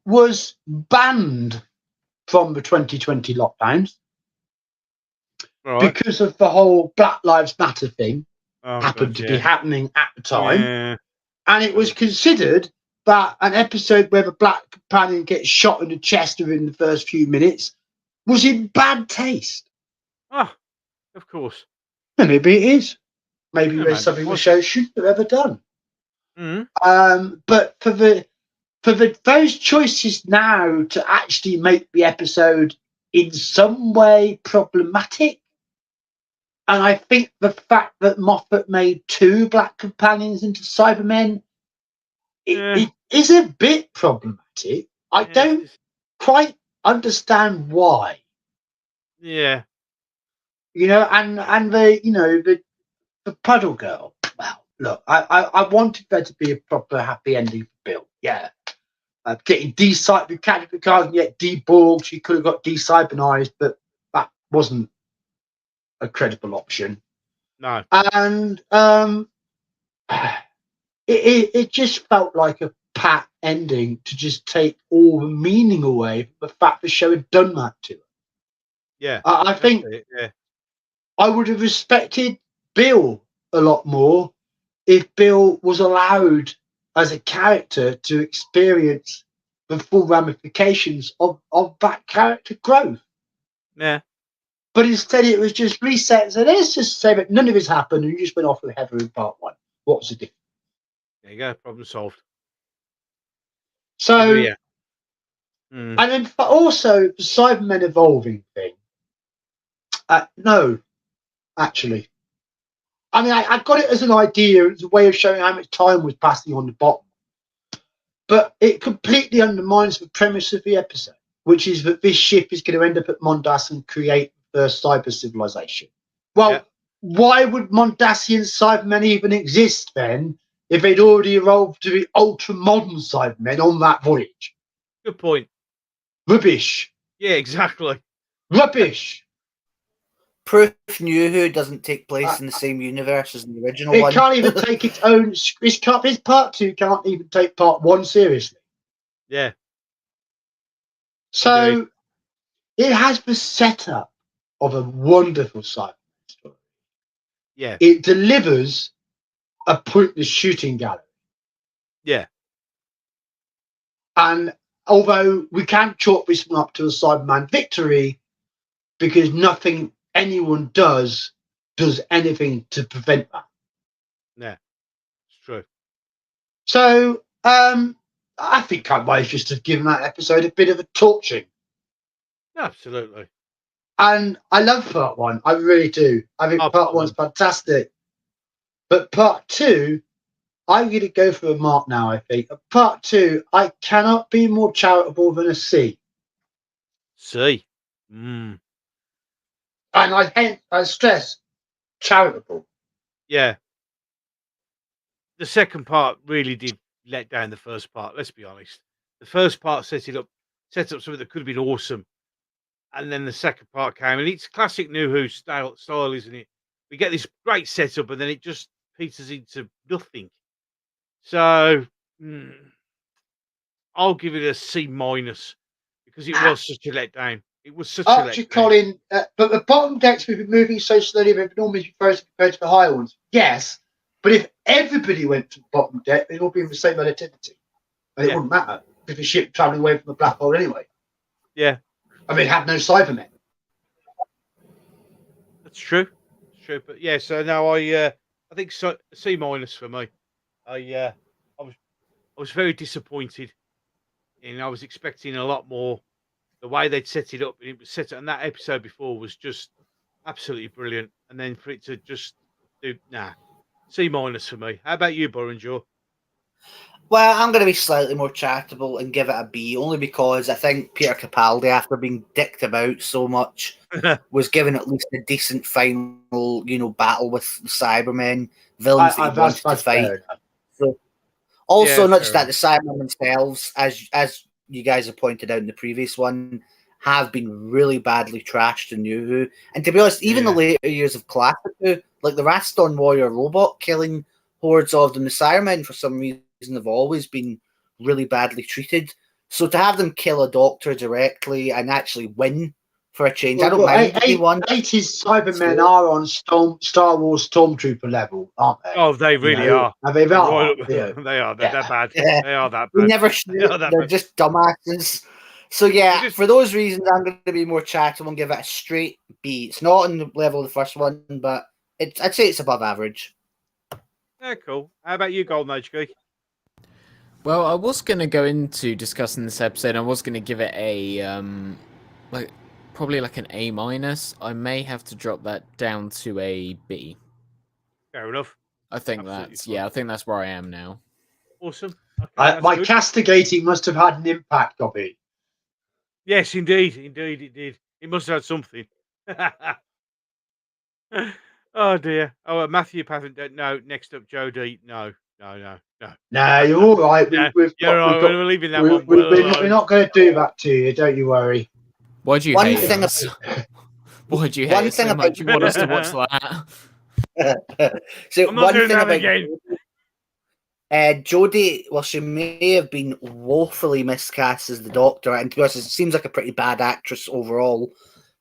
Speaker 2: was banned from the 2020 lockdowns because of the whole Black Lives Matter thing happened to be happening at the time.
Speaker 1: Yeah.
Speaker 2: And it was considered that an episode where the black companion gets shot in the chest within the first few minutes was in bad taste.
Speaker 1: Oh, of course.
Speaker 2: And maybe it is. Maybe there's something the show shouldn't have ever done.
Speaker 1: Mm-hmm.
Speaker 2: But for those choices now to actually make the episode in some way problematic, and I think the fact that Moffat made 2 black companions into Cybermen, it is a bit problematic. I don't quite understand why.
Speaker 1: Yeah.
Speaker 2: You know, and the Puddle Girl. Well, look, I wanted there to be a proper happy ending for Bill. Yeah. Getting captured the cars and yet deborged. She could have got de-cybernized, but that wasn't a credible option.
Speaker 1: No.
Speaker 2: And it just felt like a pat ending to just take all the meaning away from the fact the show had done that to her.
Speaker 1: Yeah.
Speaker 2: I think I would have respected Bill a lot more if Bill was allowed as a character to experience the full ramifications of that character growth.
Speaker 1: Yeah.
Speaker 2: But instead it was just reset. So let's just say that none of this happened and you just went off with Heather in part 1. What's the difference?
Speaker 1: There you go, problem solved.
Speaker 2: So, and then also the Cybermen evolving thing. No, actually. I mean, I got it as an idea, as a way of showing how much time was passing on the bottom. But it completely undermines the premise of the episode, which is that this ship is going to end up at Mondas and create the cyber civilization. Well, why would Mondasian Cybermen even exist then if they'd already evolved to be ultra-modern Cybermen on that voyage?
Speaker 1: Good point.
Speaker 2: Rubbish.
Speaker 1: Yeah, exactly.
Speaker 2: Rubbish.
Speaker 3: Proof New Who doesn't take place in the same universe as the original one.
Speaker 2: It can't even take its own. Its part 2 can't even take part 1 seriously.
Speaker 1: Yeah.
Speaker 2: So Indeed. It has the setup of a wonderful Cyberman story.
Speaker 1: Yeah.
Speaker 2: It delivers a pointless shooting gallery.
Speaker 1: Yeah.
Speaker 2: And although we can't chalk this one up to a Cyberman victory, because nothing anyone does anything to prevent that.
Speaker 1: Yeah, it's true.
Speaker 2: So I think I might just have given that episode a bit of a torching.
Speaker 1: Absolutely.
Speaker 2: And I love part 1. I really do. I think part 1's fantastic. But part 2, I'm going to go for a mark now, I think. Part 2, I cannot be more charitable than a C.
Speaker 1: C.
Speaker 2: And I stress charitable.
Speaker 1: Yeah. The second part really did let down the first part, let's be honest. The first part set up something that could have been awesome. And then the second part came, and it's classic New Who style, isn't it? We get this great setup, and then it just peters into nothing. So I'll give it a C- because it was such a letdown. It was such a letdown.
Speaker 2: Colin, but the bottom decks we've been moving so slowly, they've normally compared to the higher ones. Yes, but if everybody went to the bottom deck, they'd all be in the same relativity. And it wouldn't matter if the ship travelling away from the black hole anyway.
Speaker 1: Yeah.
Speaker 2: I mean, have no Cybermen.
Speaker 1: That's true. It's true. But yeah, so now I think C- for me. I was very disappointed. And I was expecting a lot more. The way they'd set it up, it was set up, and that episode before was just absolutely brilliant. And then for it to just do C- for me. How about you, Boranger?
Speaker 3: Well, I'm going to be slightly more charitable and give it a B, only because I think Peter Capaldi, after being dicked about so much, was given at least a decent final, battle with the Cybermen, villains that he wanted to fight. So, also, not just that, the Cybermen themselves, as you guys have pointed out in the previous one, have been really badly trashed in New Who. And to be honest, even the later years of Classic Who, like the Raston Warrior robot killing hordes of them, the Cybermen, for some reason, have always been really badly treated. So to have them kill a Doctor directly and actually win for a change, I don't mind anyone.
Speaker 2: 80s Cybermen are on Star Wars Stormtrooper level, aren't they?
Speaker 1: Oh, they really are.
Speaker 2: They are.
Speaker 1: They are. They're bad. They are that bad.
Speaker 3: They never shoot. They're just dumbasses. So yeah, for those reasons, I'm going to be more charitable and give it a straight B. It's not on the level of the first one, but I'd say it's above average.
Speaker 1: Yeah, cool. How about you, Golden Age Geek?
Speaker 4: Well, I was going to go into discussing this episode. I was going to give it a probably like an A-. I may have to drop that down to a B.
Speaker 1: Fair enough.
Speaker 4: I think I think that's where I am now.
Speaker 1: Awesome. Okay,
Speaker 2: my castigating must have had an impact, Gobby.
Speaker 1: Yes, indeed it did. It must have had something. Oh dear. Oh, Matthew Patton. No, next up, Jodie. No.
Speaker 2: No, you're all right.
Speaker 1: We're leaving that one.
Speaker 2: We're not going to do that to you. Don't you worry.
Speaker 4: Why do you hate us? Why do you hate us so much? You want us to watch that?
Speaker 3: So
Speaker 1: I'm not doing that again.
Speaker 3: Jodie, well, she may have been woefully miscast as the Doctor, and to be honest, it seems like a pretty bad actress overall.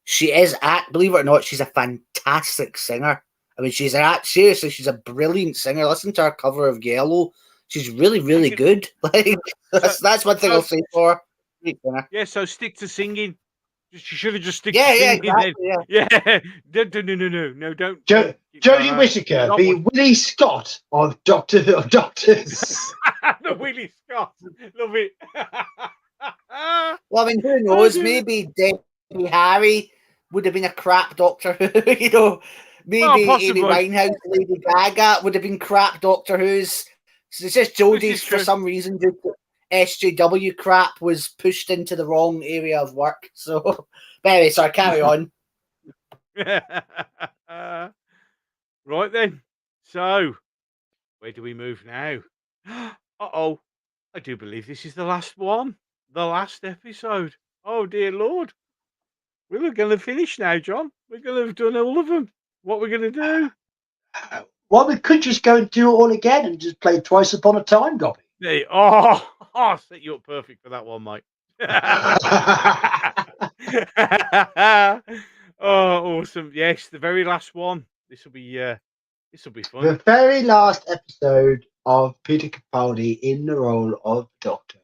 Speaker 3: She is, believe it or not, she's a fantastic singer. I mean, seriously, she's a brilliant singer. Listen to her cover of Yellow. She's really, really good. Like that's one thing I'll say for her.
Speaker 1: Yeah, so stick to singing. She should have just stick
Speaker 3: to
Speaker 1: singing.
Speaker 3: Yeah.
Speaker 1: No, don't.
Speaker 2: Jodie Whittaker, the Willie Scott of Doctors.
Speaker 1: The Willie Scott. Love it.
Speaker 3: Well, I mean, who knows? Maybe Debbie Harry would have been a crap Doctor Who, Maybe Amy Winehouse, Lady Gaga would have been crap Doctor Who's. So it's just Jodie's, for some reason, due to SJW crap, was pushed into the wrong area of work. So, but anyway, sorry, carry on.
Speaker 1: Right then. So, where do we move now? Uh-oh. I do believe this is the last one. The last episode. Oh, dear Lord. We're going to finish now, John. We're going to have done all of them. What we're going to do?
Speaker 2: Well, we could just go and do it all again and just play Twice Upon a Time, Gobby.
Speaker 1: Hey, I'll set you up perfect for that one, mate. Oh, awesome! Yes, the very last one. This will be fun.
Speaker 2: The very last episode of Peter Capaldi in the role of Doctor.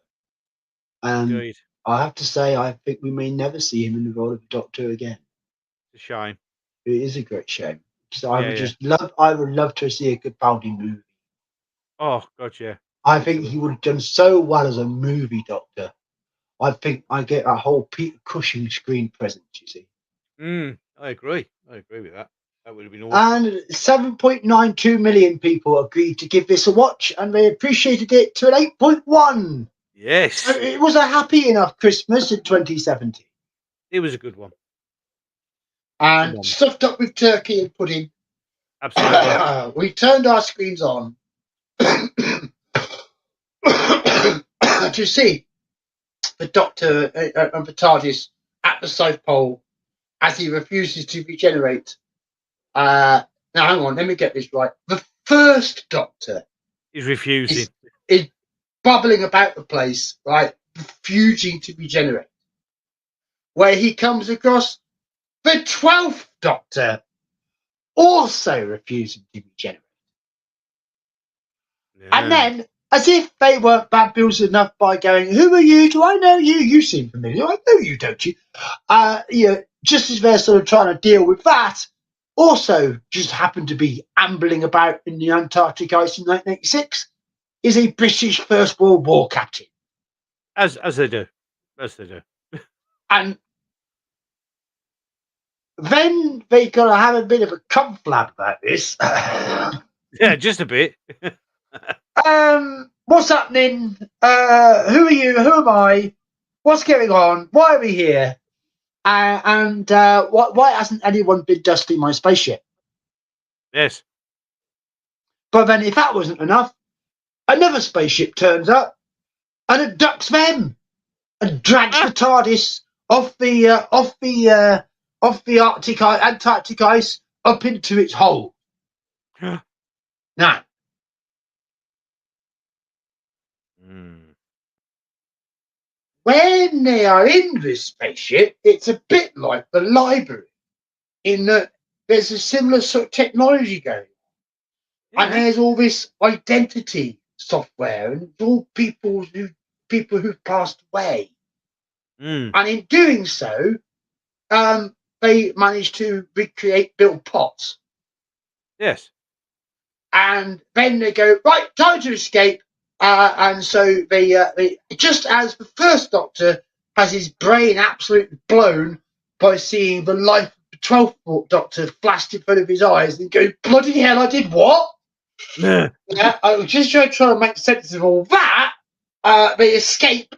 Speaker 1: Indeed.
Speaker 2: I have to say, I think we may never see him in the role of Doctor again.
Speaker 1: It's a shame.
Speaker 2: It is a great shame. So I would love to see a Capaldi movie.
Speaker 1: Oh, God, yeah.
Speaker 2: I think he would have done so well as a movie Doctor. I think I get a whole Peter Cushing screen presence, you see.
Speaker 1: I agree with that. That would have been awesome.
Speaker 2: And 7.92 million people agreed to give this a watch, and they appreciated it to an 8.1.
Speaker 1: Yes.
Speaker 2: So it was a happy enough Christmas in 2017.
Speaker 1: It was a good one.
Speaker 2: And stuffed up with turkey and pudding.
Speaker 1: Absolutely.
Speaker 2: We turned our screens on to see the Doctor and the TARDIS at the South Pole as he refuses to regenerate. Now, hang on, let me get this right. The First Doctor
Speaker 1: He's refusing.
Speaker 2: Is bubbling about the place, right, refusing to be generated. Where he comes across the 12th Doctor, also refusing to be generated.
Speaker 1: Yeah.
Speaker 2: And then, as if they weren't bamboozled enough by going, "Who are you? Do I know you? You seem familiar. I know you, don't you?" Just as they're sort of trying to deal with that, also just happened to be ambling about in the Antarctic ice in 1986, is a British First World War captain.
Speaker 1: As they do.
Speaker 2: And then they got to have a bit of a conflab about this.
Speaker 1: Yeah, just a bit.
Speaker 2: What's happening? Who are you? Who am I? What's going on? Why are we here? Why hasn't anyone been dusting my spaceship?
Speaker 1: Yes.
Speaker 2: But then, if that wasn't enough, another spaceship turns up and abducts them and drags the TARDIS off the Antarctic ice up into its hole. Now, when they are in this spaceship, it's a bit like the library, in that there's a similar sort of technology going on. Yeah. And there's all this identity software and all people who've passed away. And in doing so, they managed to recreate Bill Potts.
Speaker 1: Yes.
Speaker 2: And then they go, right, time to escape. And so they just as the first Doctor has his brain absolutely blown by seeing the life of the 12th Doctor flashed in front of his eyes and go, bloody hell, I did what? Yeah, I was just trying to make sense of all that. They escape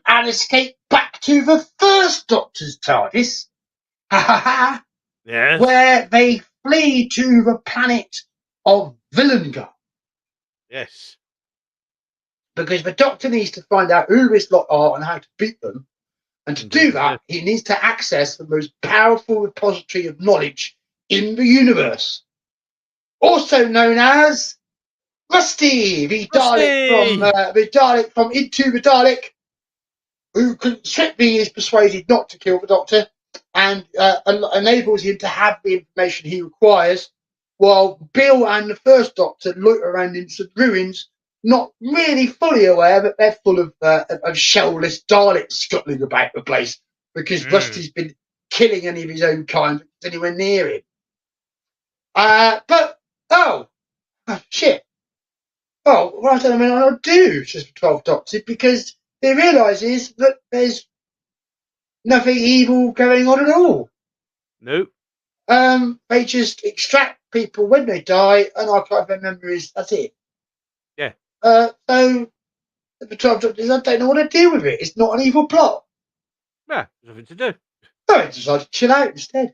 Speaker 2: back to the first Doctor's TARDIS.
Speaker 1: Yes.
Speaker 2: Where they flee to the planet of Villangar.
Speaker 1: Yes.
Speaker 2: Because the Doctor needs to find out who this lot are and how to beat them. And to do that, he needs to access the most powerful repository of knowledge in the universe. Also known as Rusty, the Dalek from Into the Dalek, who strictly is persuaded not to kill the Doctor and enables him to have the information he requires, while Bill and the first Doctor loiter around in some ruins, not really fully aware that they're full of shellless Daleks scuttling about the place, because Rusty's been killing any of his own kind that's anywhere near him. Shit. Oh, well, I don't know what I'll do, says the 12th Doctor, because he realises that there's nothing evil going on at all.
Speaker 1: Nope.
Speaker 2: They just extract people when they die and archive their memories. That's it.
Speaker 1: Yeah.
Speaker 2: So the 12th Doctor, I don't know what to do with it. It's not an evil plot.
Speaker 1: Yeah, there's nothing to do.
Speaker 2: So I decided to chill out instead.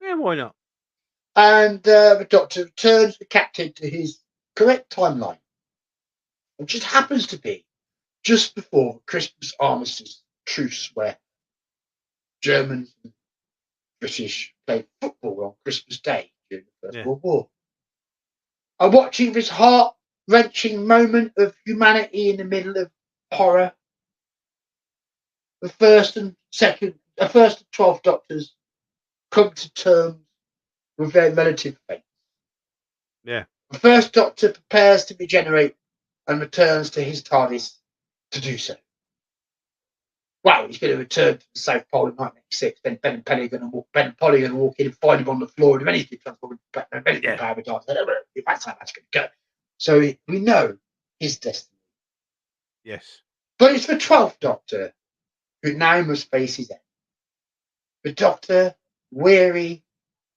Speaker 1: Yeah, why not?
Speaker 2: And the Doctor returns the captain to his correct timeline, which just happens to be just before the Christmas armistice truce, where Germans and British played football on Christmas Day during the First World War. I'm watching this heart-wrenching moment of humanity in the middle of horror. The first and 12th Doctors come to terms with their relative fate.
Speaker 1: Yeah.
Speaker 2: The first Doctor prepares to regenerate and returns to his TARDIS to do so. Well, he's going to return to the South Pole in 1986. Then Ben and Polly are going to walk in and find him on the floor, and if anything transformed back, power of dark. That's how that's going to go. So we know his destiny.
Speaker 1: Yes.
Speaker 2: But it's the 12th Doctor who now must face his end. The Doctor, weary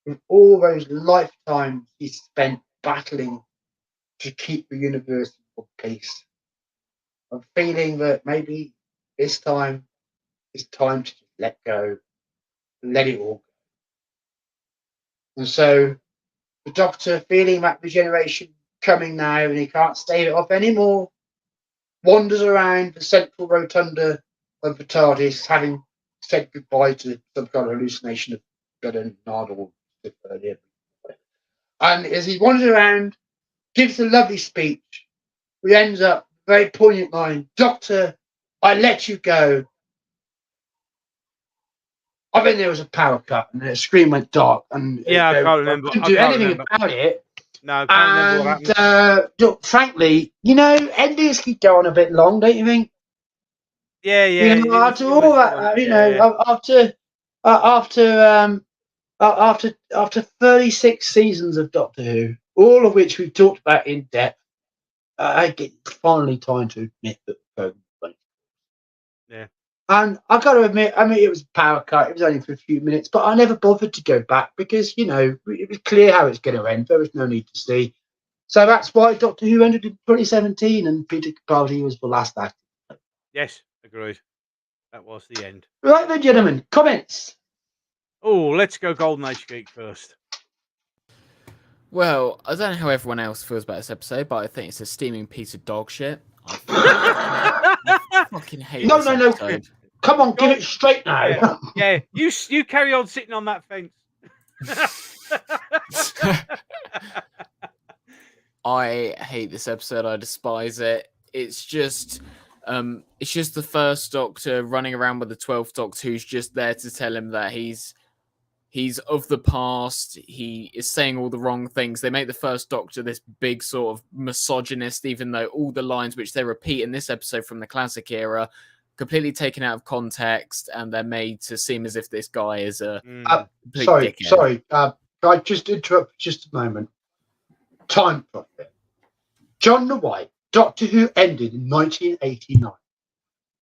Speaker 2: of all those lifetimes he spent battling to keep the universe in one piece, and feeling that maybe this time it's time to let go and let it all go. And so the Doctor, feeling that regeneration coming now and he can't stave it off anymore, wanders around the central rotunda of the TARDIS, having said goodbye to some kind of hallucination of Bernard or earlier. And as he wanders around, gives a lovely speech. We ends up very poignant line. Doctor, I let you go. I think there was a power cut and the screen went dark. And
Speaker 1: I can't remember.
Speaker 2: I couldn't do anything about it.
Speaker 1: No, I can't remember what happened.
Speaker 2: Look, frankly, endings could go on a bit long, don't you think?
Speaker 1: Yeah.
Speaker 2: After all that, after 36 seasons of Doctor Who, all of which we've talked about in depth, I get finally time to admit that the program was.
Speaker 1: Yeah.
Speaker 2: And I've got to admit, it was a power cut. It was only for a few minutes, but I never bothered to go back because, it was clear how it's going to end. There was no need to see. So that's why Doctor Who ended in 2017 and Peter Capaldi was the last actor.
Speaker 1: Yes, agreed. That was the end.
Speaker 2: Right then, gentlemen, comments.
Speaker 1: Oh, let's go Golden Age Geek first.
Speaker 4: Well, I don't know how everyone else feels about this episode, but I think it's a steaming piece of dog shit. I fucking hate this episode.
Speaker 2: Come on, give it straight now.
Speaker 1: Yeah. You carry on sitting on that fence.
Speaker 4: I hate this episode. I despise it. It's just the first Doctor running around with the 12th Doctor who's just there to tell him that he's of the past. He is saying all the wrong things. They make the first Doctor this big sort of misogynist, even though all the lines which they repeat in this episode from the classic era completely taken out of context, and they're made to seem as if this guy is a
Speaker 2: sorry. Can I just interrupt for just a moment? Time profit. John the White, Doctor Who ended in 1989.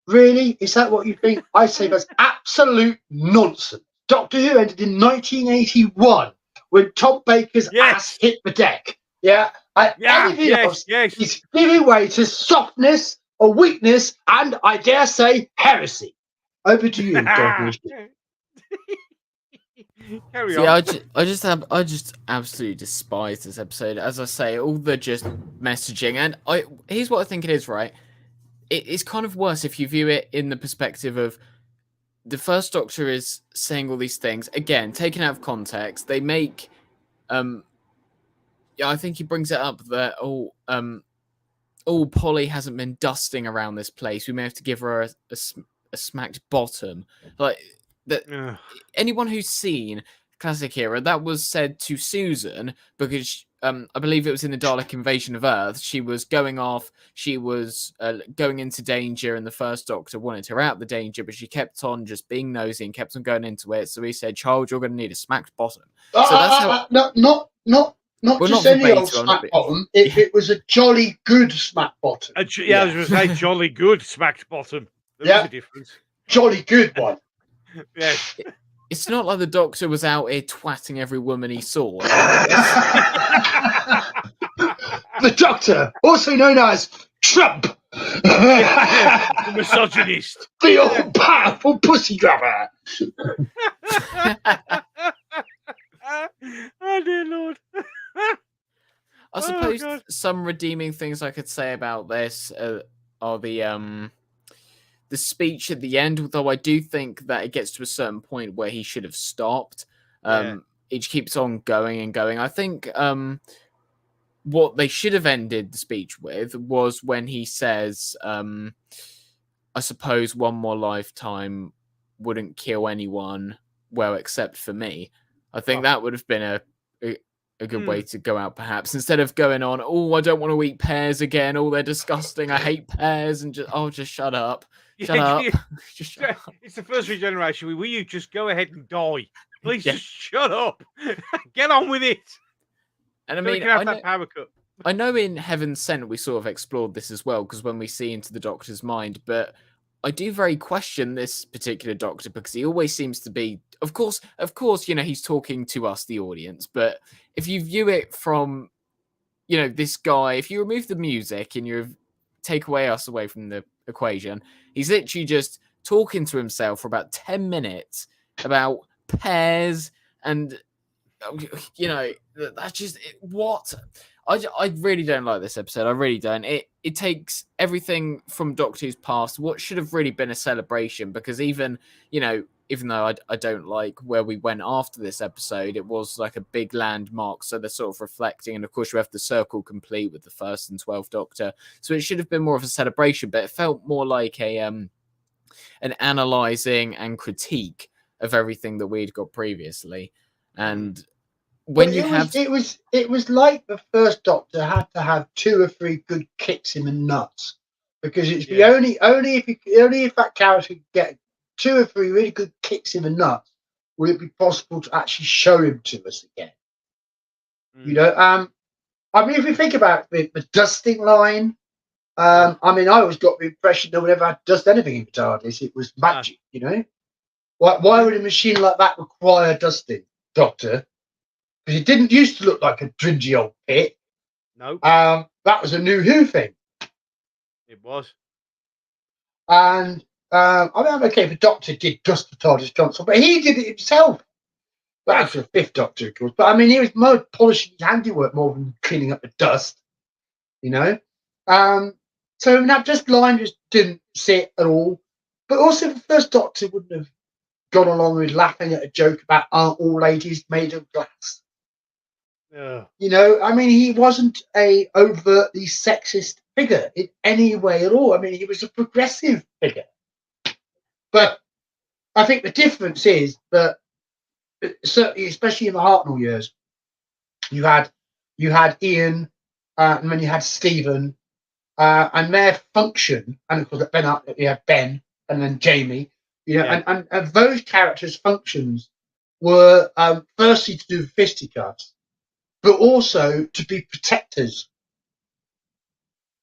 Speaker 2: Really? Is that what you think? I say that's absolute nonsense. Doctor Who ended in 1981 when Tom Baker's ass hit the deck. Anything else is giving way to softness or weakness and, I dare say, heresy. Over to you, Dr.
Speaker 1: Carry on.
Speaker 4: I just absolutely despise this episode. As I say, all the just messaging, and here's what I think it is, right? It's kind of worse if you view it in the perspective of the first Doctor is saying all these things again, taken out of context. They make, I think he brings it up that Polly hasn't been dusting around this place. We may have to give her a smacked bottom, like that. Anyone who's seen classic era, that was said to Susan because I believe it was in the Dalek Invasion of Earth. She was going off. She was going into danger, and the first Doctor wanted her out of the danger, but she kept on just being nosy and kept on going into it. So he said, "Child, you're going to need a smacked bottom." So that's how.
Speaker 2: Not just any old smack bottom. It was a jolly good smack bottom.
Speaker 1: I was going to say jolly good smacked bottom. There's a difference.
Speaker 2: Jolly good one.
Speaker 1: Yeah.
Speaker 4: It's not like the Doctor was out here twatting every woman he saw.
Speaker 2: The Doctor, also known as Trump.
Speaker 1: The misogynist.
Speaker 2: The all-powerful pussy grabber.
Speaker 1: Oh, dear Lord.
Speaker 4: I suppose some redeeming things I could say about this are the speech at the end, although I do think that it gets to a certain point where he should have stopped. It keeps on going and going. I think what they should have ended the speech with was when he says, I suppose one more lifetime wouldn't kill anyone, well, except for me. I think that would have been a good way to go out, perhaps, instead of going on, I don't want to eat pears again. They're disgusting. I hate pears. And just shut up. Shut up. Just shut up.
Speaker 1: It's the first regeneration. Will you just go ahead and die? Please just shut up. Get on with it.
Speaker 4: And I mean, I know in Heaven Sent we sort of explored this as well, because when we see into the Doctor's mind, but I do very question this particular Doctor because he always seems to be, of course, he's talking to us, the audience, but if you view it from, this guy, if you remove the music and you take away from the equation, he's literally just talking to himself for about 10 minutes about pears and, that's just what I really don't like this episode. I really don't. it takes everything from Doctor Who's past, what should have really been a celebration, because even though I don't like where we went after this episode, it was like a big landmark, so they're sort of reflecting, and of course you have the circle complete with the 1st and 12th Doctor, so it should have been more of a celebration, but it felt more like an analysing and critique of everything that we'd got previously. And when
Speaker 2: it was like the 1st Doctor had to have 2 or 3 good kicks in the nuts, because it's the only if that character could get 2 or 3 really good kicks in the nuts will it be possible to actually show him to us again. I mean, if you think about the dusting line, I mean, I always got the impression that whenever I dust anything in the TARDIS, it was magic. Why would a machine like that require dusting, Doctor? Because it didn't used to look like a dringy old pit.
Speaker 1: No.
Speaker 2: That was a New Who thing.
Speaker 1: It was.
Speaker 2: And I mean, okay, the Doctor did dust the TARDIS console, but he did it himself. Well, after the 5th Doctor, of course. But I mean, he was more polishing his handiwork more than cleaning up the dust. So that just line just didn't sit at all. But also, the 1st Doctor wouldn't have gone along with laughing at a joke about aren't all ladies made of glass.
Speaker 1: Yeah.
Speaker 2: I mean, he wasn't a overtly sexist figure in any way at all. I mean, he was a progressive figure. But I think the difference is that, certainly, especially in the Hartnell years, you had Ian, and then you had Stephen, and their function, and of course at Ben, you had Ben, and then Jamie, and those characters' functions were firstly to do with fisticuffs, but also to be protectors.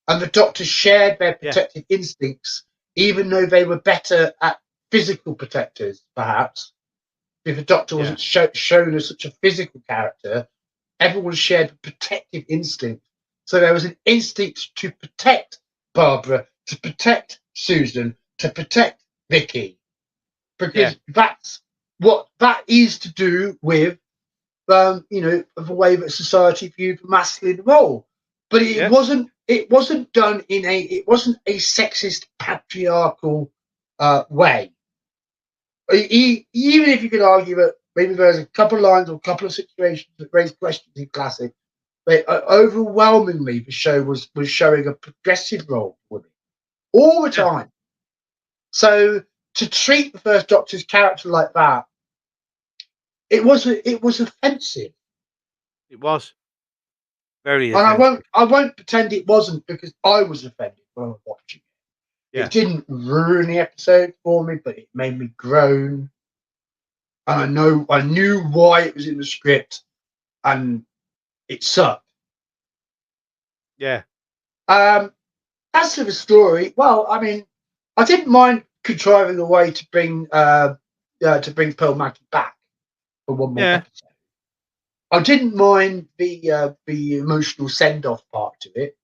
Speaker 2: And the Doctor shared their protective instincts, even though they were better at physical protectors, perhaps. If the Doctor wasn't shown as such a physical character, everyone shared the protective instinct. So there was an instinct to protect Barbara, to protect Susan, to protect Vicky. Because that's what that is to do with, the way that society viewed the masculine role. But it wasn't done it wasn't a sexist, patriarchal way. Even if you could argue that maybe there's a couple of lines or a couple of situations that raise questions in classic, but overwhelmingly the show was showing a progressive role for women all the time. So to treat the 1st Doctor's character like that, it was offensive.
Speaker 1: It was very offensive.
Speaker 2: And I won't pretend it wasn't, because I was offended when I was watching it. It didn't ruin the episode for me, but it made me groan. And I knew why it was in the script, and it sucked.
Speaker 1: Yeah.
Speaker 2: As to the story, well, I mean, I didn't mind contriving a way to bring Pearl Mackie back for one more episode. I didn't mind the emotional send-off part to it.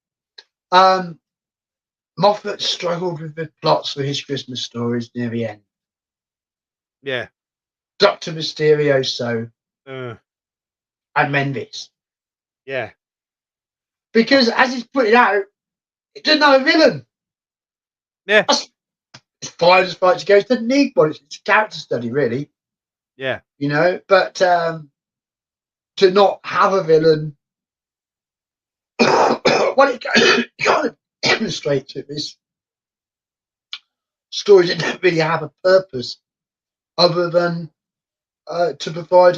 Speaker 2: Moffat struggled with the plots for his Christmas stories near the end.
Speaker 1: Yeah.
Speaker 2: Dr. Mysterioso and Mendes.
Speaker 1: Yeah.
Speaker 2: Because, as he's put it out, it didn't have a villain.
Speaker 1: Yeah.
Speaker 2: As far as it goes, doesn't need one. It's a character study, really.
Speaker 1: Yeah.
Speaker 2: But to not have a villain, what it kind of demonstrates with this story didn't really have a purpose other than to provide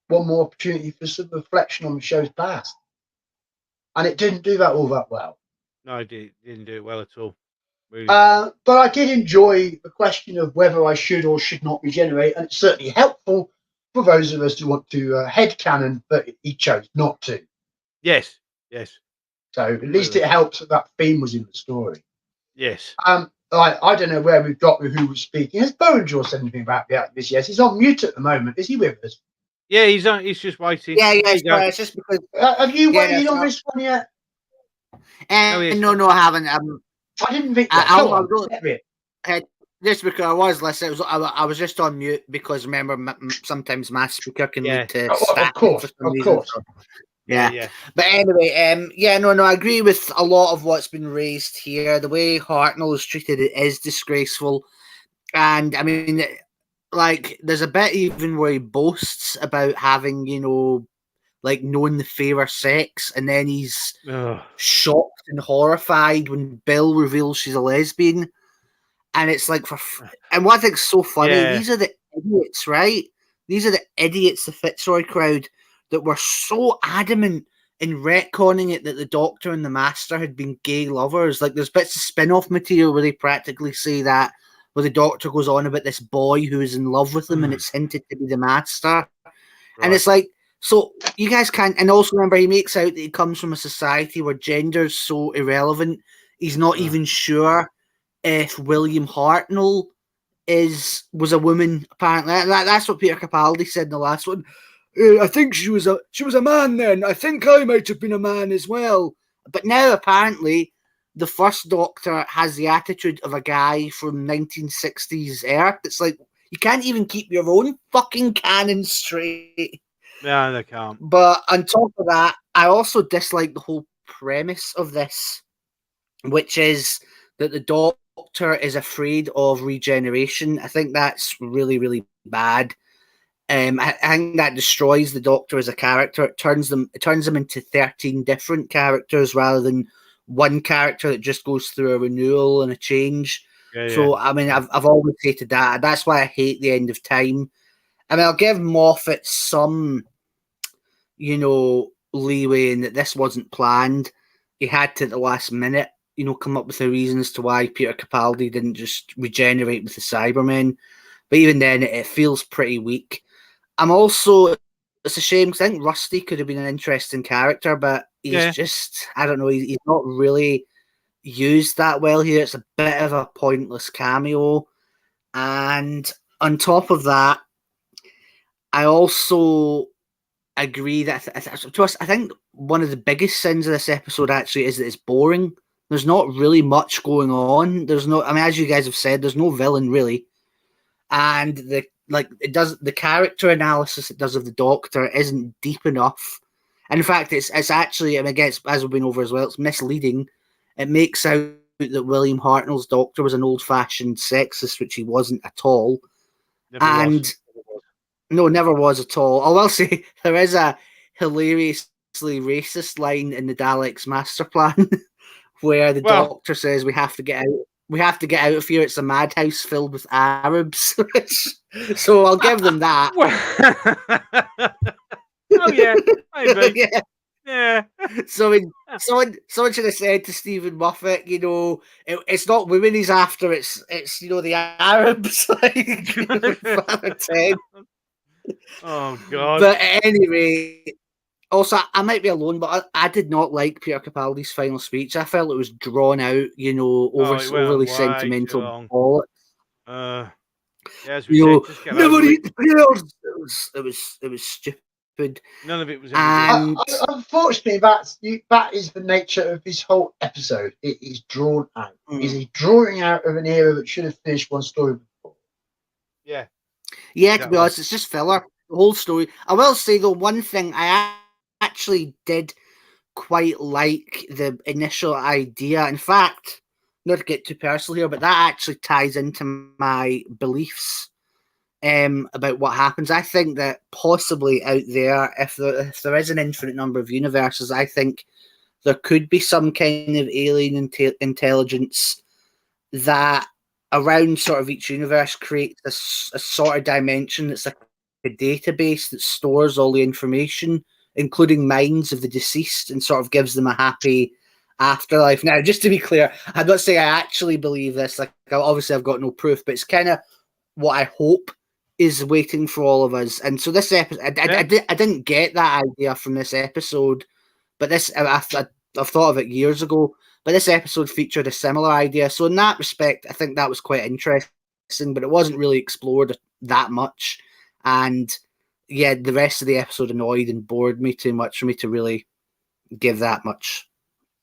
Speaker 2: one more opportunity for some reflection on the show's past. And it didn't do that all that well.
Speaker 1: No, it didn't do it well at all. Really
Speaker 2: but I did enjoy the question of whether I should or should not regenerate, and it's certainly helpful for those of us who want to headcanon, but he chose not to.
Speaker 1: Yes.
Speaker 2: So at least it helps that theme was in the story.
Speaker 1: Yes.
Speaker 2: I don't know where we've got with who was speaking. Has Bowenjaw said anything about this? Yes, he's on mute at the moment. Is he with us?
Speaker 1: Yeah, he's on. He's just waiting.
Speaker 3: Yeah. It's just because.
Speaker 2: Have you waited on this one yet?
Speaker 3: No, I haven't.
Speaker 2: I didn't think.
Speaker 3: Just because I was listening, I was just on mute because remember sometimes my speaker can lead to static for some reason. Yeah. But anyway, I agree with a lot of what's been raised here. The way Hartnell is treated is disgraceful. And I mean, like, there's a bit even where he boasts about having, like, known the fairer sex, and then he's shocked and horrified when Bill reveals she's a lesbian. And it's like, and what I think's so funny, these are the idiots, right? These are the idiots, the Fitzroy crowd, that were so adamant in retconning it that the Doctor and the Master had been gay lovers. Like, there's bits of spin-off material where they practically say that, where the Doctor goes on about this boy who is in love with him, and it's hinted to be the Master. Right. And it's like, so you guys can't. And also remember, he makes out that he comes from a society where gender's so irrelevant. He's not even sure if William Hartnell was a woman. Apparently, that's what Peter Capaldi said in the last one. I think she was a man then. I think I might have been a man as well. But now apparently the first Doctor has the attitude of a guy from 1960s Earth. It's like, you can't even keep your own fucking canon straight.
Speaker 1: No, they can't.
Speaker 3: But on top of that, I also dislike the whole premise of this, which is that the Doctor is afraid of regeneration. I think that's really, really bad. I think that destroys the Doctor as a character. It turns them into 13 different characters rather than one character that just goes through a renewal and a change. So I mean, I've always hated that. That's why I hate The End of Time. I mean, I'll give Moffat some, leeway in that this wasn't planned. He had to, at the last minute, come up with a reason as to why Peter Capaldi didn't just regenerate with the Cybermen. But even then, it feels pretty weak. It's a shame because I think Rusty could have been an interesting character, but he's just, I don't know, he's not really used that well here. It's a bit of a pointless cameo. And on top of that, I also agree that I think one of the biggest sins of this episode actually is that it's boring. There's not really much going on. As you guys have said, there's no villain really. And the character analysis it does of the Doctor isn't deep enough. And in fact, it's actually, as we've been over as well, it's misleading. It makes out that William Hartnell's Doctor was an old-fashioned sexist, which he wasn't at all. Never was at all. I will say there is a hilariously racist line in the Daleks master plan where the Doctor says we have to get out. We have to get out of here. It's a madhouse filled with Arabs. So I'll give them that.
Speaker 1: Oh yeah, maybe. Yeah.
Speaker 3: So someone should have said to Stephen Moffat, it's not women he's after. It's the Arabs. Father Ted.
Speaker 1: Oh God.
Speaker 3: But anyway, also I might be alone, but I did not like Peter Capaldi's final speech. I felt it was drawn out, overly sentimental bollocks.
Speaker 1: As we said, just get
Speaker 3: never eat the players. It was stupid.
Speaker 1: None of it was.
Speaker 2: Unfortunately, that is the nature of this whole episode. It is drawn out. Is he drawing out of an era that should have finished one story before?
Speaker 1: Yeah.
Speaker 3: Yeah, exactly. To be honest, it's just filler. The whole story. I will say though, one thing I actually did quite like the initial idea. In fact, not to get too personal here, but that actually ties into my beliefs about what happens. I think that possibly out there, if there is an infinite number of universes, I think there could be some kind of alien intelligence that around sort of each universe creates a sort of dimension that's like a database that stores all the information, including minds of the deceased, and sort of gives them a happy afterlife. Now, just to be clear, I'm not saying I actually believe this. Like, obviously, I've got no proof, but it's kind of what I hope is waiting for all of us. And so this episode, I didn't get that idea from this episode, but I've thought of it years ago. But this episode featured a similar idea. So in that respect, I think that was quite interesting, but it wasn't really explored that much. And yeah, the rest of the episode annoyed and bored me too much for me to really give that much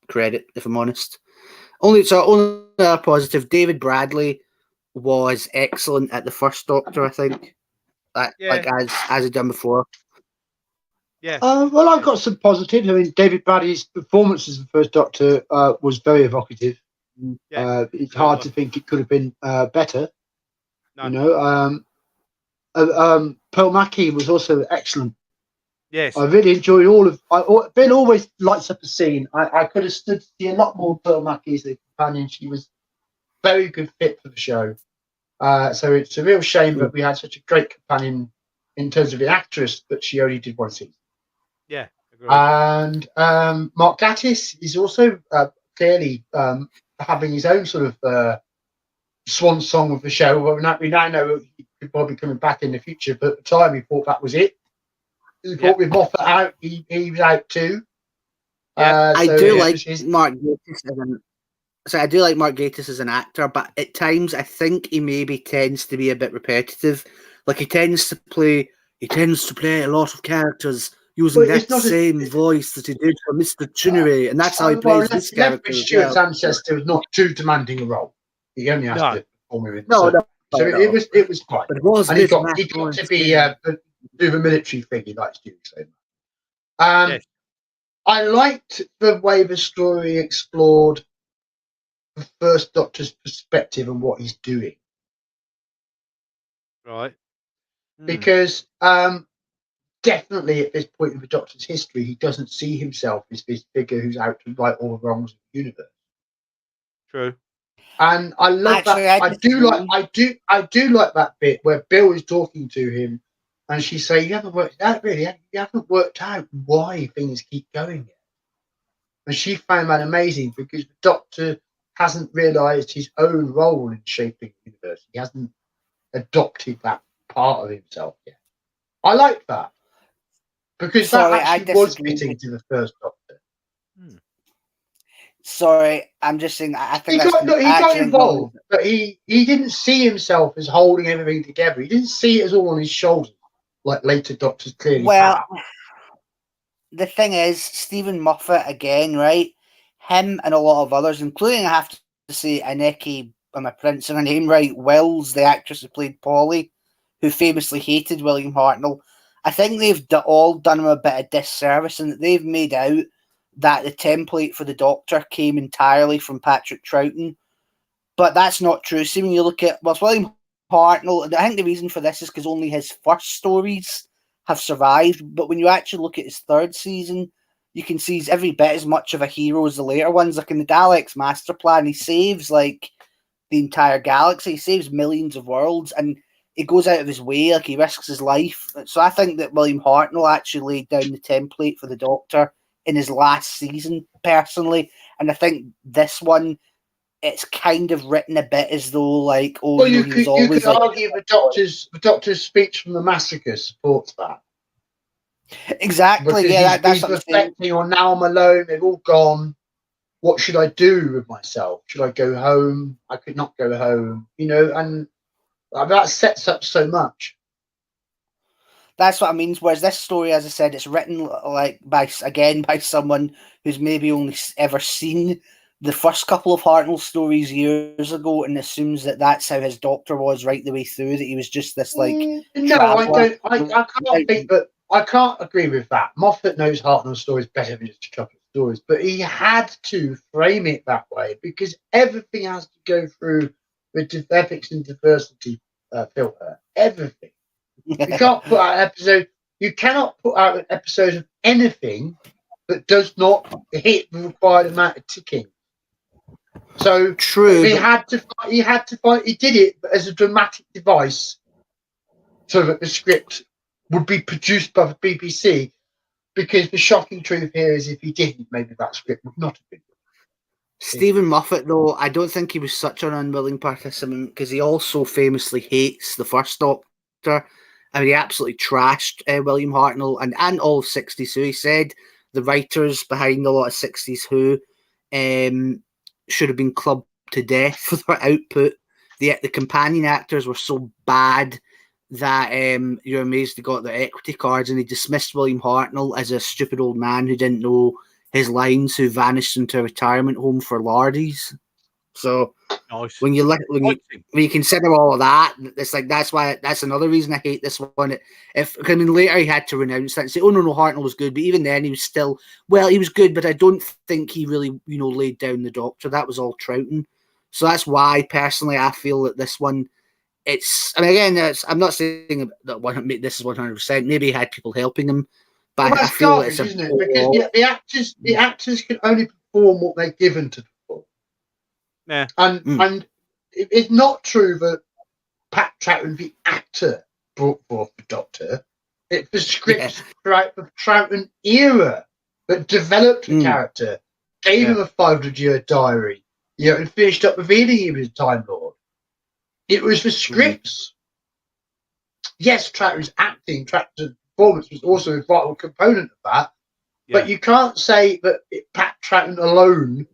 Speaker 3: credit, if I'm honest. Only a positive. David Bradley was excellent at the first Doctor, I think. Like as he'd done before.
Speaker 1: Yeah.
Speaker 2: Well, I've got some positives. I mean, David Bradd's performance as the first Doctor was very evocative.
Speaker 1: Yeah.
Speaker 2: It's hard to think it could have been better.
Speaker 1: No.
Speaker 2: You know, Pearl Mackie was also excellent.
Speaker 1: Yes.
Speaker 2: I really enjoyed all of. Ben always lights up a scene. I could have stood to see a lot more Pearl Mackie as a companion. She was very good fit for the show. So it's a real shame that we had such a great companion in terms of the actress, but she only did one season.
Speaker 1: Yeah, agreed.
Speaker 2: And Mark Gatiss is also clearly having his own sort of swan song of the show. Well, we now know he could probably be coming back in the future, but at the time he thought that was it. He thought with Moffat out, he was out too.
Speaker 1: Yeah,
Speaker 3: I do like Mark Gatiss I do like Mark Gatiss as an actor, but at times I think he maybe tends to be a bit repetitive. Like he tends to play a lot of characters using that same voice that he did for Mr. Chinnery, and that's how he plays this character.
Speaker 2: Stuart's ancestor was not too demanding a role. He only has to perform it. So it was fine.
Speaker 3: But it was
Speaker 2: and he got to be do the military thing he likes to do so much.
Speaker 1: yes.
Speaker 2: I liked the way the story explored the first Doctor's perspective and what he's doing.
Speaker 1: Right.
Speaker 2: Because definitely at this point in the Doctor's history, he doesn't see himself as this figure who's out to right all the wrongs of the universe.
Speaker 1: True.
Speaker 2: And I love that. I do like that bit where Bill is talking to him, and she say, "You haven't worked out really. You haven't worked out why things keep going yet." And she found that amazing because the Doctor hasn't realised his own role in shaping the universe. He hasn't adopted that part of himself yet. I like that because that actually was fitting to the first Doctor.
Speaker 3: Sorry, I'm just saying. I think
Speaker 2: he got involved, but he didn't see himself as holding everything together. He didn't see it as all on his shoulders, like later Doctors clearly have.
Speaker 3: The thing is, Stephen Moffat again, right? Him and a lot of others, including I have to say Aneki, am I pronouncing her name right? Wells, the actress who played Polly, who famously hated William Hartnell. I think they've all done him a bit of disservice, and they've made out that the template for the Doctor came entirely from Patrick Troughton. But that's not true. See, when you look at William Hartnell, and I think the reason for this is because only his first stories have survived. But when you actually look at his third season, you can see he's every bit as much of a hero as the later ones. Like in the Daleks Master Plan, he saves like the entire galaxy, he saves millions of worlds, and he goes out of his way, like he risks his life. So I think that William Hartnell actually laid down the template for the Doctor in his last season, personally. And I think this one, it's kind of written a bit as though, like,
Speaker 2: you could argue the Doctor's speech from the massacre supports that.
Speaker 3: Exactly.
Speaker 2: Because
Speaker 3: that's
Speaker 2: he's reflecting on now I'm alone. They've all gone. What should I do with myself? Should I go home? I could not go home. And that sets up so much.
Speaker 3: That's what I mean. Whereas this story, as I said, it's written like by someone who's maybe only ever seen the first couple of Hartnell stories years ago, and assumes that that's how his Doctor was right the way through. That he was just this like.
Speaker 2: No, I don't. I can't think that. I can't agree with that. Moffat knows Hartnell's stories better than just a couple of stories, but he had to frame it that way because everything has to go through the ethics and diversity filter. Everything. You can't put out an episode. You cannot put out an episode of anything that does not hit the required amount of ticking. So
Speaker 3: true.
Speaker 2: He had to find. He did it as a dramatic device, so that the script would be produced by the BBC. Because the shocking truth here is, if he didn't, maybe that script would not have been.
Speaker 3: Stephen Moffat, though, I don't think he was such an unwilling participant because he also famously hates the first Doctor. I mean, he absolutely trashed William Hartnell and all of 60s Who. He said the writers behind a lot of 60s Who should have been clubbed to death for their output. The companion actors were so bad that you're amazed they got their equity cards, and he dismissed William Hartnell as a stupid old man who didn't know his lines, who vanished into a retirement home for lardies. So
Speaker 1: nice.
Speaker 3: when you consider all of that, it's like that's another reason I hate this one. Later he had to renounce that and say, "Oh no, Hartnell was good," but even then he was still he was good, but I don't think he really laid down the Doctor. That was all Troughton. So that's why personally I feel that this one. I'm not saying that this is 100%. Maybe he had people helping him, but I feel
Speaker 2: garbage, isn't it? Because the actors can only perform what they're given to perform.
Speaker 1: Yeah,
Speaker 2: and it's not true that Pat Troughton, the actor, brought forth the Doctor. It's the scripts throughout the Troughton era that developed the character, gave him a 500-year diary, and finished up revealing he was a Time Lord. It was the scripts. Yes, Troughton's acting, Troughton's performance was also a vital component of that. Yeah. But you can't say that Pat Troughton alone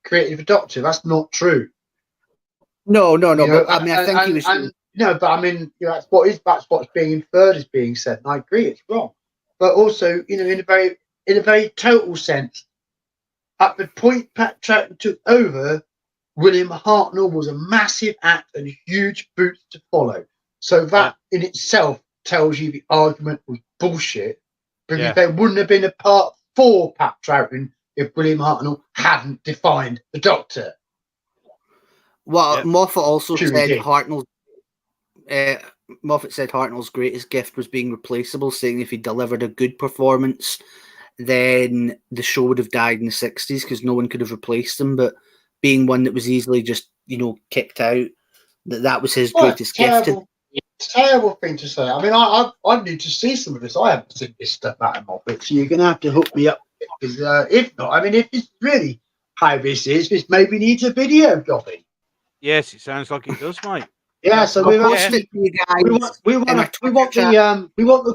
Speaker 2: created the Doctor. That's not true.
Speaker 3: No. But, I think he was.
Speaker 2: But I mean, that's what's being inferred is being said, and I agree, it's wrong. But also, in a very total sense, at the point Pat Troughton took over, William Hartnell was a massive act and huge boots to follow. So that in itself tells you the argument was bullshit, because there wouldn't have been a part 4 Pat Troughton if William Hartnell hadn't defined the Doctor.
Speaker 3: Well, Moffat also said Moffat said Hartnell's greatest gift was being replaceable, saying if he delivered a good performance, then the show would have died in the 60s because no one could have replaced him. But being one that was easily just, kicked out, that was his greatest gift.
Speaker 2: Terrible thing to say. I mean, I need to see some of this. I haven't seen this stuff out of Moffat, so you're going to have to hook me up. Because if not, I mean, if it's really how this is, this maybe needs a video copy.
Speaker 1: Yes, it sounds like it does, mate.
Speaker 2: Yeah, so we want the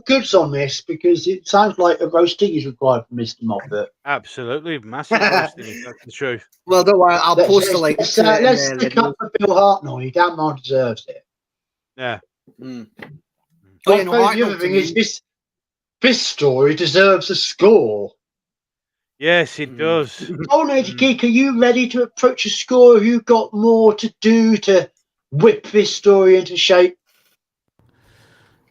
Speaker 2: goods on this, because it sounds like a roasting is required from Mr. Moffat.
Speaker 1: Absolutely, massive roasting. If that's the truth.
Speaker 3: Well, don't worry, I'll post the link.
Speaker 2: Let's stick up for Bill Hartnell. He damn well deserves it.
Speaker 1: Yeah.
Speaker 2: The other thing is this story deserves a score.
Speaker 1: Yes, it does.
Speaker 2: Geek, are you ready to approach a score? Have you got more to do to whip this story into shape?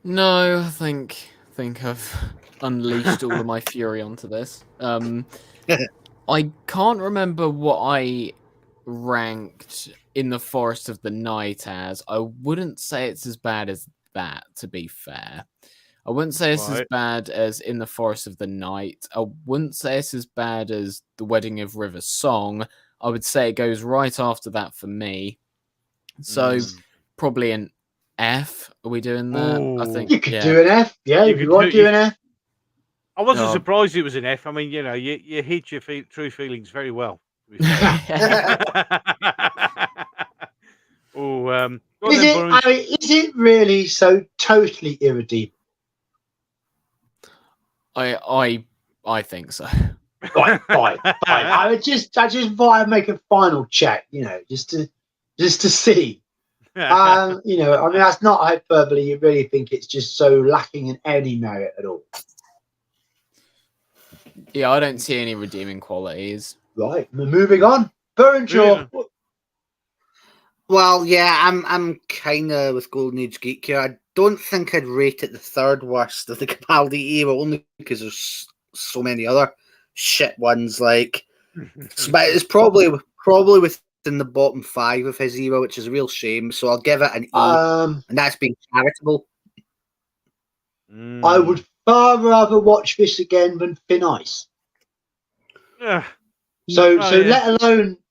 Speaker 4: No, I think I've unleashed all of my fury onto this. I can't remember what I ranked In the Forest of the Night as. I wouldn't say it's as bad as that, to be fair. I wouldn't say it's as bad as In the Forest of the Night. I wouldn't say it's as bad as The Wedding of River Song. I would say it goes right after that for me. So probably an F. Are we doing that?
Speaker 2: Ooh. I think you could do an F. Yeah, you want to do an F.
Speaker 1: I wasn't surprised it was an F. I mean, you hit your true feelings very well.
Speaker 2: Is it really so totally irredeemable?
Speaker 4: I think so.
Speaker 2: Fine. I just thought I'd make a final check, just to see. I mean, that's not hyperbole. You really think it's just so lacking in any merit at all?
Speaker 4: Yeah, I don't see any redeeming qualities.
Speaker 2: Right, we're moving on. Burnshaw.
Speaker 3: Well, yeah, I'm kind of with Golden Age Geek here. I don't think I'd rate it the third worst of the Capaldi era, only because there's so many other shit ones. Like, it's probably within the bottom 5 of his era, which is a real shame. So I'll give it an E, and that's being charitable.
Speaker 2: I would far rather watch this again than Thin Ice. So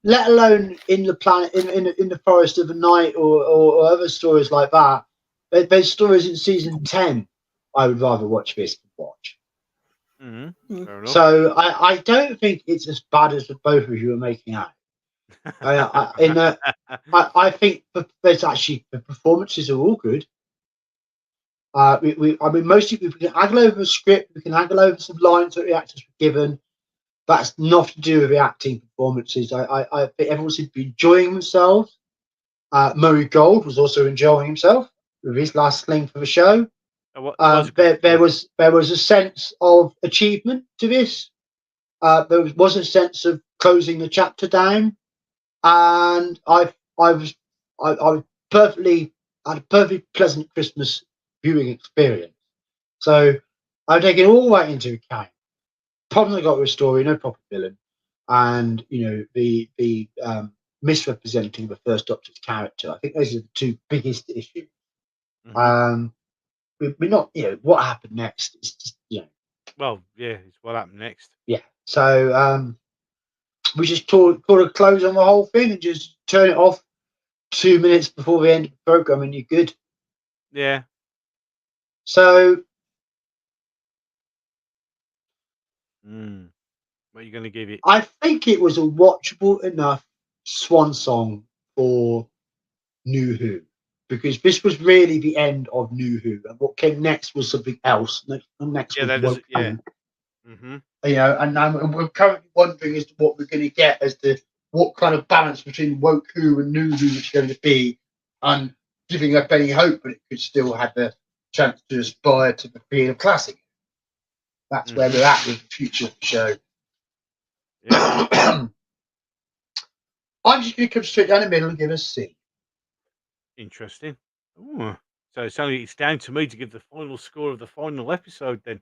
Speaker 2: let alone in the planet in the Forest of the Night or other stories like that. There's stories in season 10 I would rather watch this than watch. So I don't think it's as bad as the both of you are making out. I think there's actually the performances are all good. I mean, mostly we can haggle over a script, we can haggle over some lines that the actors were given. That's not to do with the acting performances. I think everyone seemed to be enjoying themselves. Murray Gold was also enjoying himself with his last sling for the show. There was a sense of achievement to this. There was a sense of closing the chapter down. and I had a perfectly pleasant Christmas viewing experience. So I've taken all that into account. Problems I got with the story, no proper villain, and the misrepresenting the First Doctor's character. I think those are the two biggest issues.
Speaker 1: Mm-hmm.
Speaker 2: We're not, what happened next. It's just,
Speaker 1: Well, yeah, it's what happened next.
Speaker 2: Yeah. So we just put a close on the whole thing and just turn it off 2 minutes before the end of the program, and you're good.
Speaker 1: Yeah.
Speaker 2: So.
Speaker 1: What are you going to give it?
Speaker 2: I think it was a watchable enough swan song for New Who, because this was really the end of New Who, and what came next was something else. Next
Speaker 1: Yeah,
Speaker 2: was
Speaker 1: that is. Yeah. Mm-hmm.
Speaker 2: And we're currently wondering as to what we're going to get, as to what kind of balance between Woke Who and New Who it's going to be, and giving up any hope that it could still have the chance to aspire to being a classic. That's where we're at with the future of the show.
Speaker 1: Yeah.
Speaker 2: I'm just going to come straight down the middle and give us C.
Speaker 1: Interesting. Ooh. So it's down to me to give the final score of the final episode then.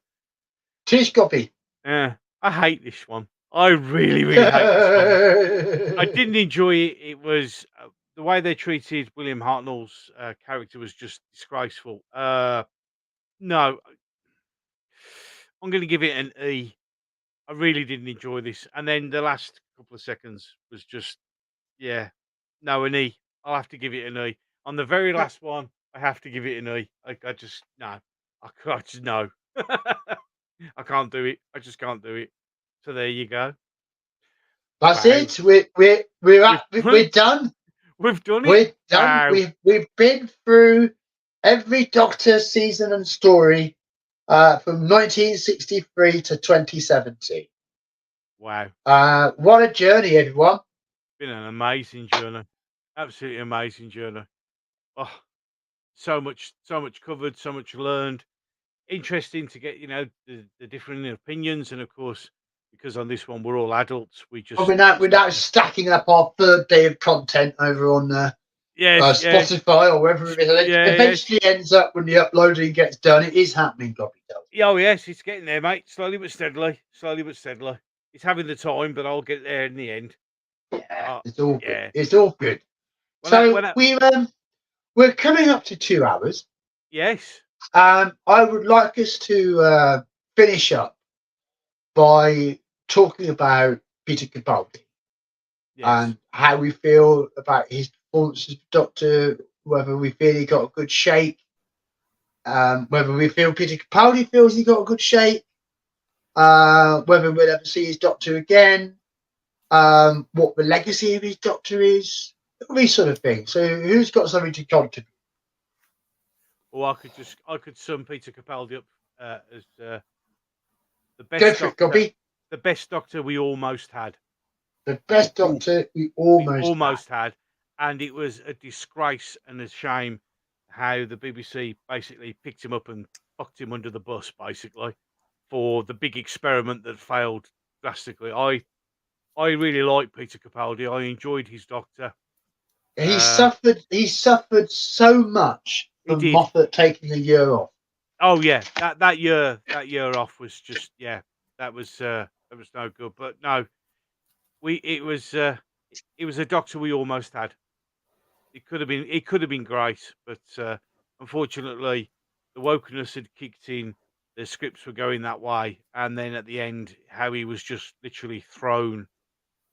Speaker 2: Cheers, copy.
Speaker 1: Yeah, I hate this one. I really, really hate this one. I didn't enjoy it. It was the way they treated William Hartnell's character was just disgraceful. No, I'm going to give it an E. I really didn't enjoy this. And then the last couple of seconds was just, no, an E. I'll have to give it an E. On the very last one, I have to give it an E. I just, no. I just, no. I can't do it. I just can't do it. So there you go.
Speaker 2: That's it. We're done.
Speaker 1: We've done it.
Speaker 2: We're done.
Speaker 1: Wow.
Speaker 2: We've been through every Doctor season and story from 1963 to 2017.
Speaker 1: Wow.
Speaker 2: What a journey, everyone.
Speaker 1: Been an amazing journey. Absolutely amazing journey. Oh, so much covered, so much learned. Interesting to get, the different opinions, and of course, because on this one we're all adults, we just
Speaker 2: we're now stacking up our third day of content over on Spotify or wherever it is. Eventually ends up when the uploading gets done. It is happening, Gobby.
Speaker 1: Oh yes, it's getting there, mate. Slowly but steadily. It's having the time, but I'll get there in the end.
Speaker 2: Yeah, it's all good. It's all good. We're coming up to 2 hours.
Speaker 1: Yes.
Speaker 2: I would like us to finish up by talking about Peter Capaldi and how we feel about his performance as Doctor, whether we feel he got a good shake, whether we feel Peter Capaldi feels he got a good shake, whether we'll ever see his Doctor again, what the legacy of his Doctor is, these sort of things. So who's got something to contribute?
Speaker 1: Or I could sum Peter Capaldi up as the best Doctor. The best Doctor we almost had.
Speaker 2: The best Doctor we almost
Speaker 1: had. And it was a disgrace and a shame how the BBC basically picked him up and fucked him under the bus, basically, for the big experiment that failed drastically. I really like Peter Capaldi. I enjoyed his Doctor.
Speaker 2: He suffered so much from Moffat taking a year off.
Speaker 1: Oh yeah, that year off was just that was no good. But no, it was a Doctor we almost had. It could have been great, but unfortunately, the wokeness had kicked in. The scripts were going that way, and then at the end, how he was just literally thrown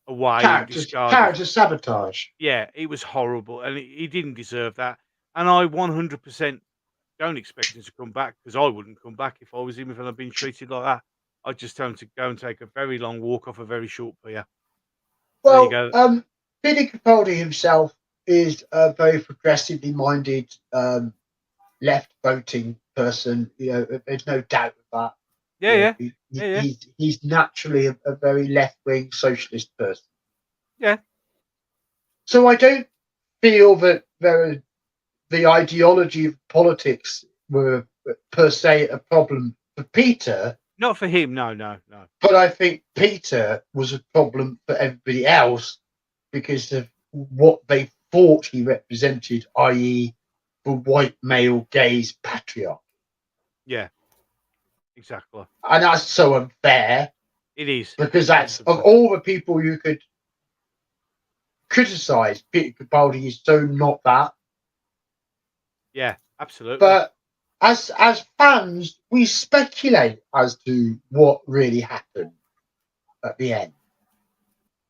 Speaker 1: away and discarded.
Speaker 2: Character sabotage.
Speaker 1: Yeah, it was horrible, and he didn't deserve that. And I 100% don't expect him to come back, because I wouldn't come back if I was him, if I'd been treated like that. I'd just tell him to go and take a very long walk off a very short pier.
Speaker 2: Well, Peter Capaldi himself is a very progressively minded, left-voting person. There's no doubt of that. He's naturally a very left-wing socialist person.
Speaker 1: Yeah.
Speaker 2: So I don't feel that the ideology of politics were per se a problem for Peter.
Speaker 1: Not for him, no.
Speaker 2: But I think Peter was a problem for everybody else because of what they thought he represented, i.e., the white male gaze patriarch.
Speaker 1: Yeah, exactly.
Speaker 2: And that's so unfair.
Speaker 1: It is.
Speaker 2: Because that's, of all the people you could criticize, Peter Capaldi is so not that.
Speaker 1: Yeah, absolutely.
Speaker 2: But as fans, we speculate as to what really happened at the end.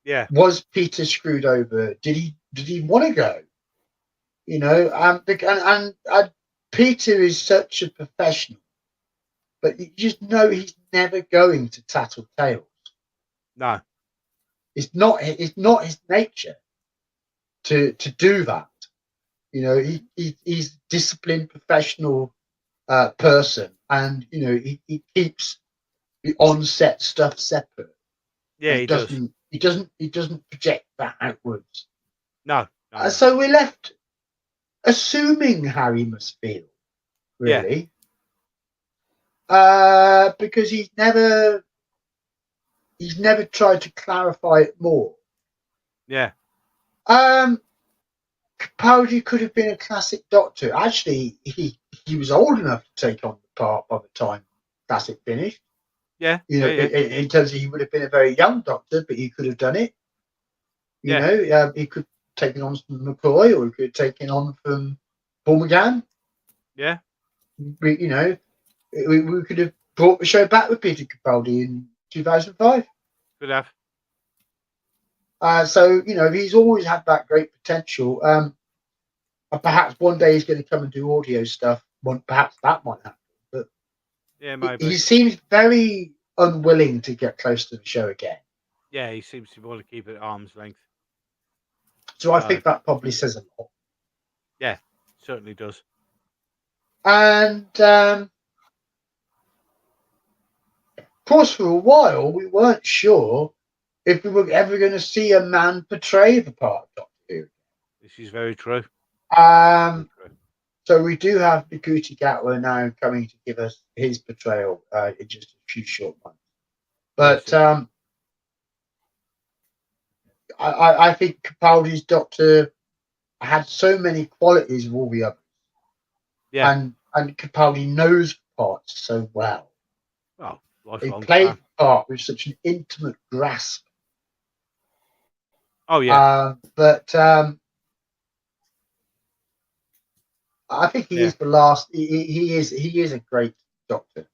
Speaker 1: Yeah.
Speaker 2: Was Peter screwed over? Did he want to go? You know, and Peter is such a professional, but you just know he's never going to tattle tales.
Speaker 1: No,
Speaker 2: it's not his nature to do that. You know, he's a disciplined, professional person, and you know he keeps the on-set stuff separate.
Speaker 1: yeah, he does.
Speaker 2: He doesn't project that outwards.
Speaker 1: No.
Speaker 2: So we're left assuming how he must feel, really, because he's never tried to clarify it more.
Speaker 1: Yeah.
Speaker 2: Capaldi could have been a classic Doctor. Actually, he was old enough to take on the part by the time Classic finished.
Speaker 1: Yeah.
Speaker 2: You know, in terms of he would have been a very young Doctor, but he could have done it. You know, he could have taken on from McCoy, or he could have taken on from Paul McGann.
Speaker 1: Yeah.
Speaker 2: We could have brought the show back with Peter Capaldi in 2005.
Speaker 1: Could have.
Speaker 2: So, you know, he's always had that great potential. Perhaps one day he's going to come and do audio stuff. Perhaps that might happen. But
Speaker 1: yeah, maybe.
Speaker 2: He seems very unwilling to get close to the show again.
Speaker 1: Yeah, he seems to want to keep it at arm's length.
Speaker 2: So I think that probably says a lot.
Speaker 1: Yeah, certainly does.
Speaker 2: And of course, for a while, we weren't sure if we were ever going to see a man portray the part of Doctor Who.
Speaker 1: This is very true.
Speaker 2: So we do have Nkuti Gatwa now coming to give us his portrayal in just a few short months. But I think Capaldi's Doctor had so many qualities of all the others.
Speaker 1: Yeah.
Speaker 2: And Capaldi knows parts so well.
Speaker 1: Well,
Speaker 2: he played the part with such an intimate grasp.
Speaker 1: Oh yeah.
Speaker 2: But I think he is the last. He is a great Doctor.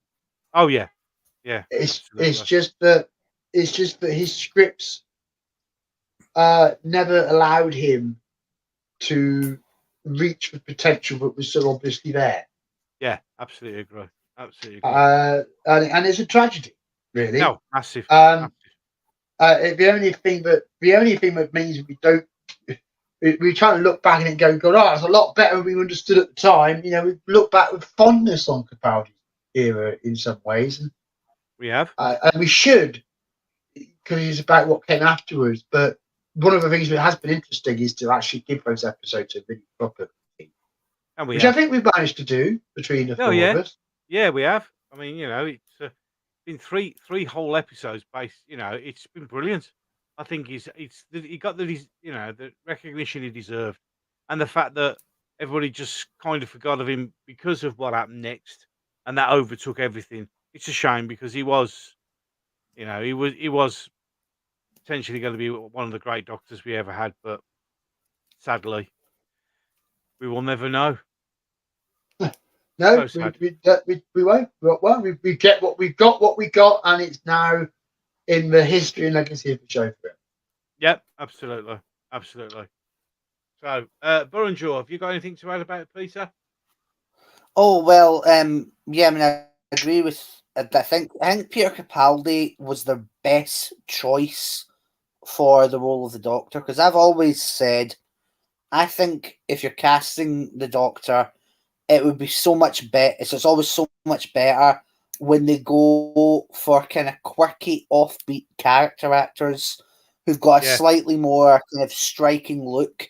Speaker 1: Oh yeah, yeah.
Speaker 2: It's just that his scripts never allowed him to reach the potential that was so obviously there.
Speaker 1: Yeah, absolutely agree. Absolutely agree.
Speaker 2: And it's a tragedy, really.
Speaker 1: No, massive.
Speaker 2: The only thing that means we're trying to look back and go, God, it's a lot better than we understood at the time. You know, we look back with fondness on Capaldi's era in some ways, and
Speaker 1: we have,
Speaker 2: and we should, because it's about what came afterwards. But one of the things that has been interesting is to actually give those episodes a really proper thing, which I think we've managed to do between the four of us.
Speaker 1: Yeah, we have. I mean, you know, it's been three whole episodes based. You know, it's been brilliant. I think he got the recognition he deserved, and the fact that everybody just kind of forgot of him because of what happened next, and that overtook everything. It's a shame because he was potentially going to be one of the great Doctors we ever had, but sadly, we will never know.
Speaker 2: No, we won't. Well, we get what we've got, and it's now in the history and legacy of the show for it.
Speaker 1: Yep, absolutely. So, Burrenjaw, have you got anything to add about it, Peter?
Speaker 3: Oh well, yeah. I mean, I agree with. I think Peter Capaldi was the best choice for the role of the Doctor, because I've always said, I think if you're casting the Doctor, it would be so much better. It's always so much better when they go for kind of quirky, offbeat character actors who've got a slightly more kind of striking look.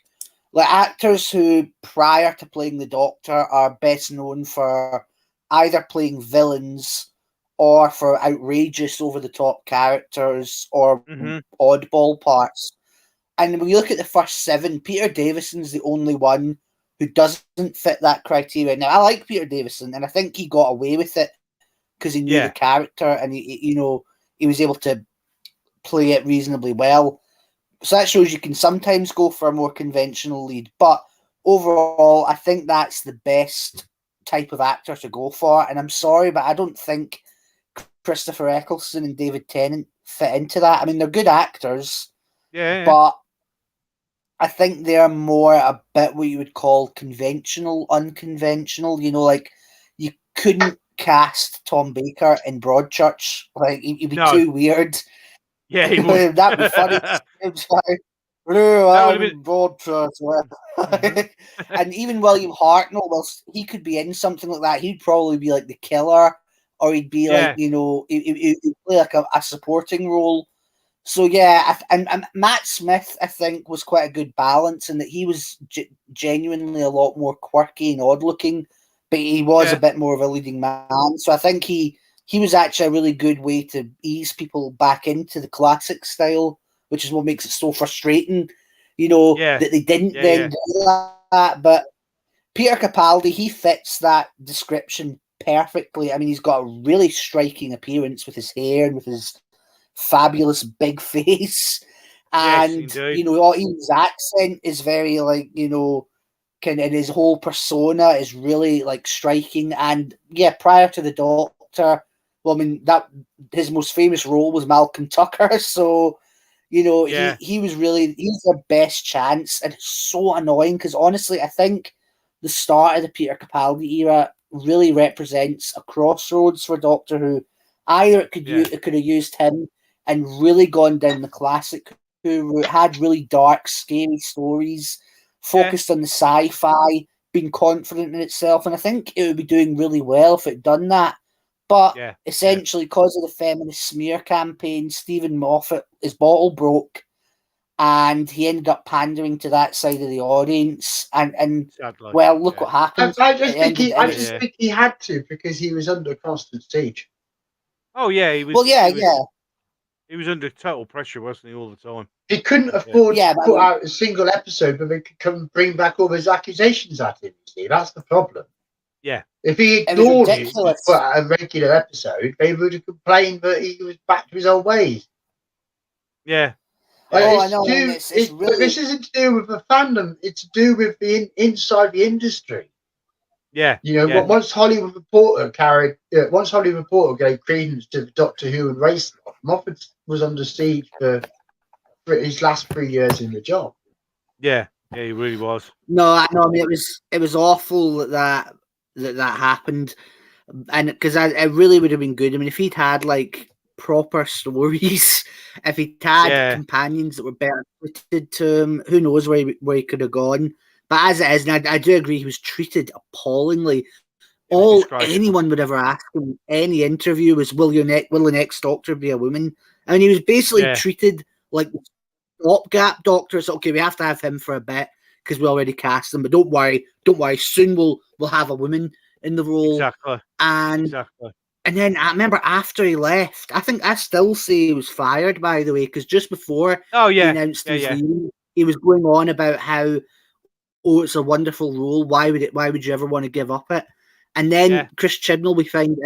Speaker 3: Like actors who, prior to playing the Doctor, are best known for either playing villains or for outrageous, over-the-top characters or oddball parts. And when you look at the first 7, Peter Davison's the only one who doesn't fit that criteria. Now, I like Peter Davison, and I think he got away with it because he knew the character, and he was able to play it reasonably well. So that shows you can sometimes go for a more conventional lead. But overall, I think that's the best type of actor to go for. And I'm sorry, but I don't think Christopher Eccleston and David Tennant fit into that. I mean, they're good actors, but I think they're more a bit what you would call conventional, unconventional. You know, like you couldn't cast Tom Baker in Broadchurch. Like he'd be too weird.
Speaker 1: Yeah, he would.
Speaker 3: That'd be funny. It's like, I'm in Broadchurch. And even William Hartnell, well, he could be in something like that. He'd probably be like the killer, or he'd be like, he'd play like a supporting role. So yeah, and Matt Smith, I think, was quite a good balance in that he was genuinely a lot more quirky and odd-looking, but he was a bit more of a leading man. So I think he was actually a really good way to ease people back into the classic style, which is what makes it so frustrating, that they didn't do that. But Peter Capaldi, he fits that description perfectly. I mean, he's got a really striking appearance with his hair and with his fabulous big face, and his accent is very and his whole persona is really striking. And prior to the Doctor, well, I mean, that his most famous role was Malcolm Tucker, so he was really, he's their best chance. And it's so annoying because honestly, I think the start of the Peter Capaldi era really represents a crossroads for Doctor Who. Either it could have used him and really gone down the classic Who route, had really dark, scary stories, focused on the sci-fi, being confident in itself, and I think it would be doing really well if it had done that. But essentially, because of the feminist smear campaign, Stephen Moffat, his bottle broke, and he ended up pandering to that side of the audience. And well, look what happened.
Speaker 2: I just think he had to, because he was under constant siege.
Speaker 1: Oh yeah, he was.
Speaker 3: Well,
Speaker 1: he was under total pressure, wasn't he, all the time?
Speaker 2: He couldn't afford to put out a single episode, but they could come and bring back all those accusations at him. You see, that's the problem.
Speaker 1: Yeah.
Speaker 2: If he ignored it and put out a regular episode, they would have complained that he was back to his old ways.
Speaker 1: Yeah.
Speaker 3: I know.
Speaker 2: But this isn't to do with the fandom; it's to do with the inside the industry.
Speaker 1: Yeah.
Speaker 2: Once Hollywood Reporter gave credence to the Doctor Who and race, Moffat was under siege for his last 3 years in the job.
Speaker 1: Yeah, he really was.
Speaker 3: No, I mean, it was awful that happened, and because it really would have been good. I mean, if he'd had proper stories, if he'd had companions that were better suited to him, who knows where he could have gone. But as it is, and I do agree, he was treated appallingly. All anyone would ever ask him, any interview, was, will the next Doctor be a woman? I mean, he was basically treated like the stopgap Doctor. So, okay, we have to have him for a bit because we already cast him, but don't worry, soon we'll have a woman in the role.
Speaker 1: Exactly.
Speaker 3: And then I remember after he left, I still say he was fired, by the way, because just before he announced his leave, he was going on about how, it's a wonderful role. Why would you ever want to give up it? And then Chris Chibnall, we find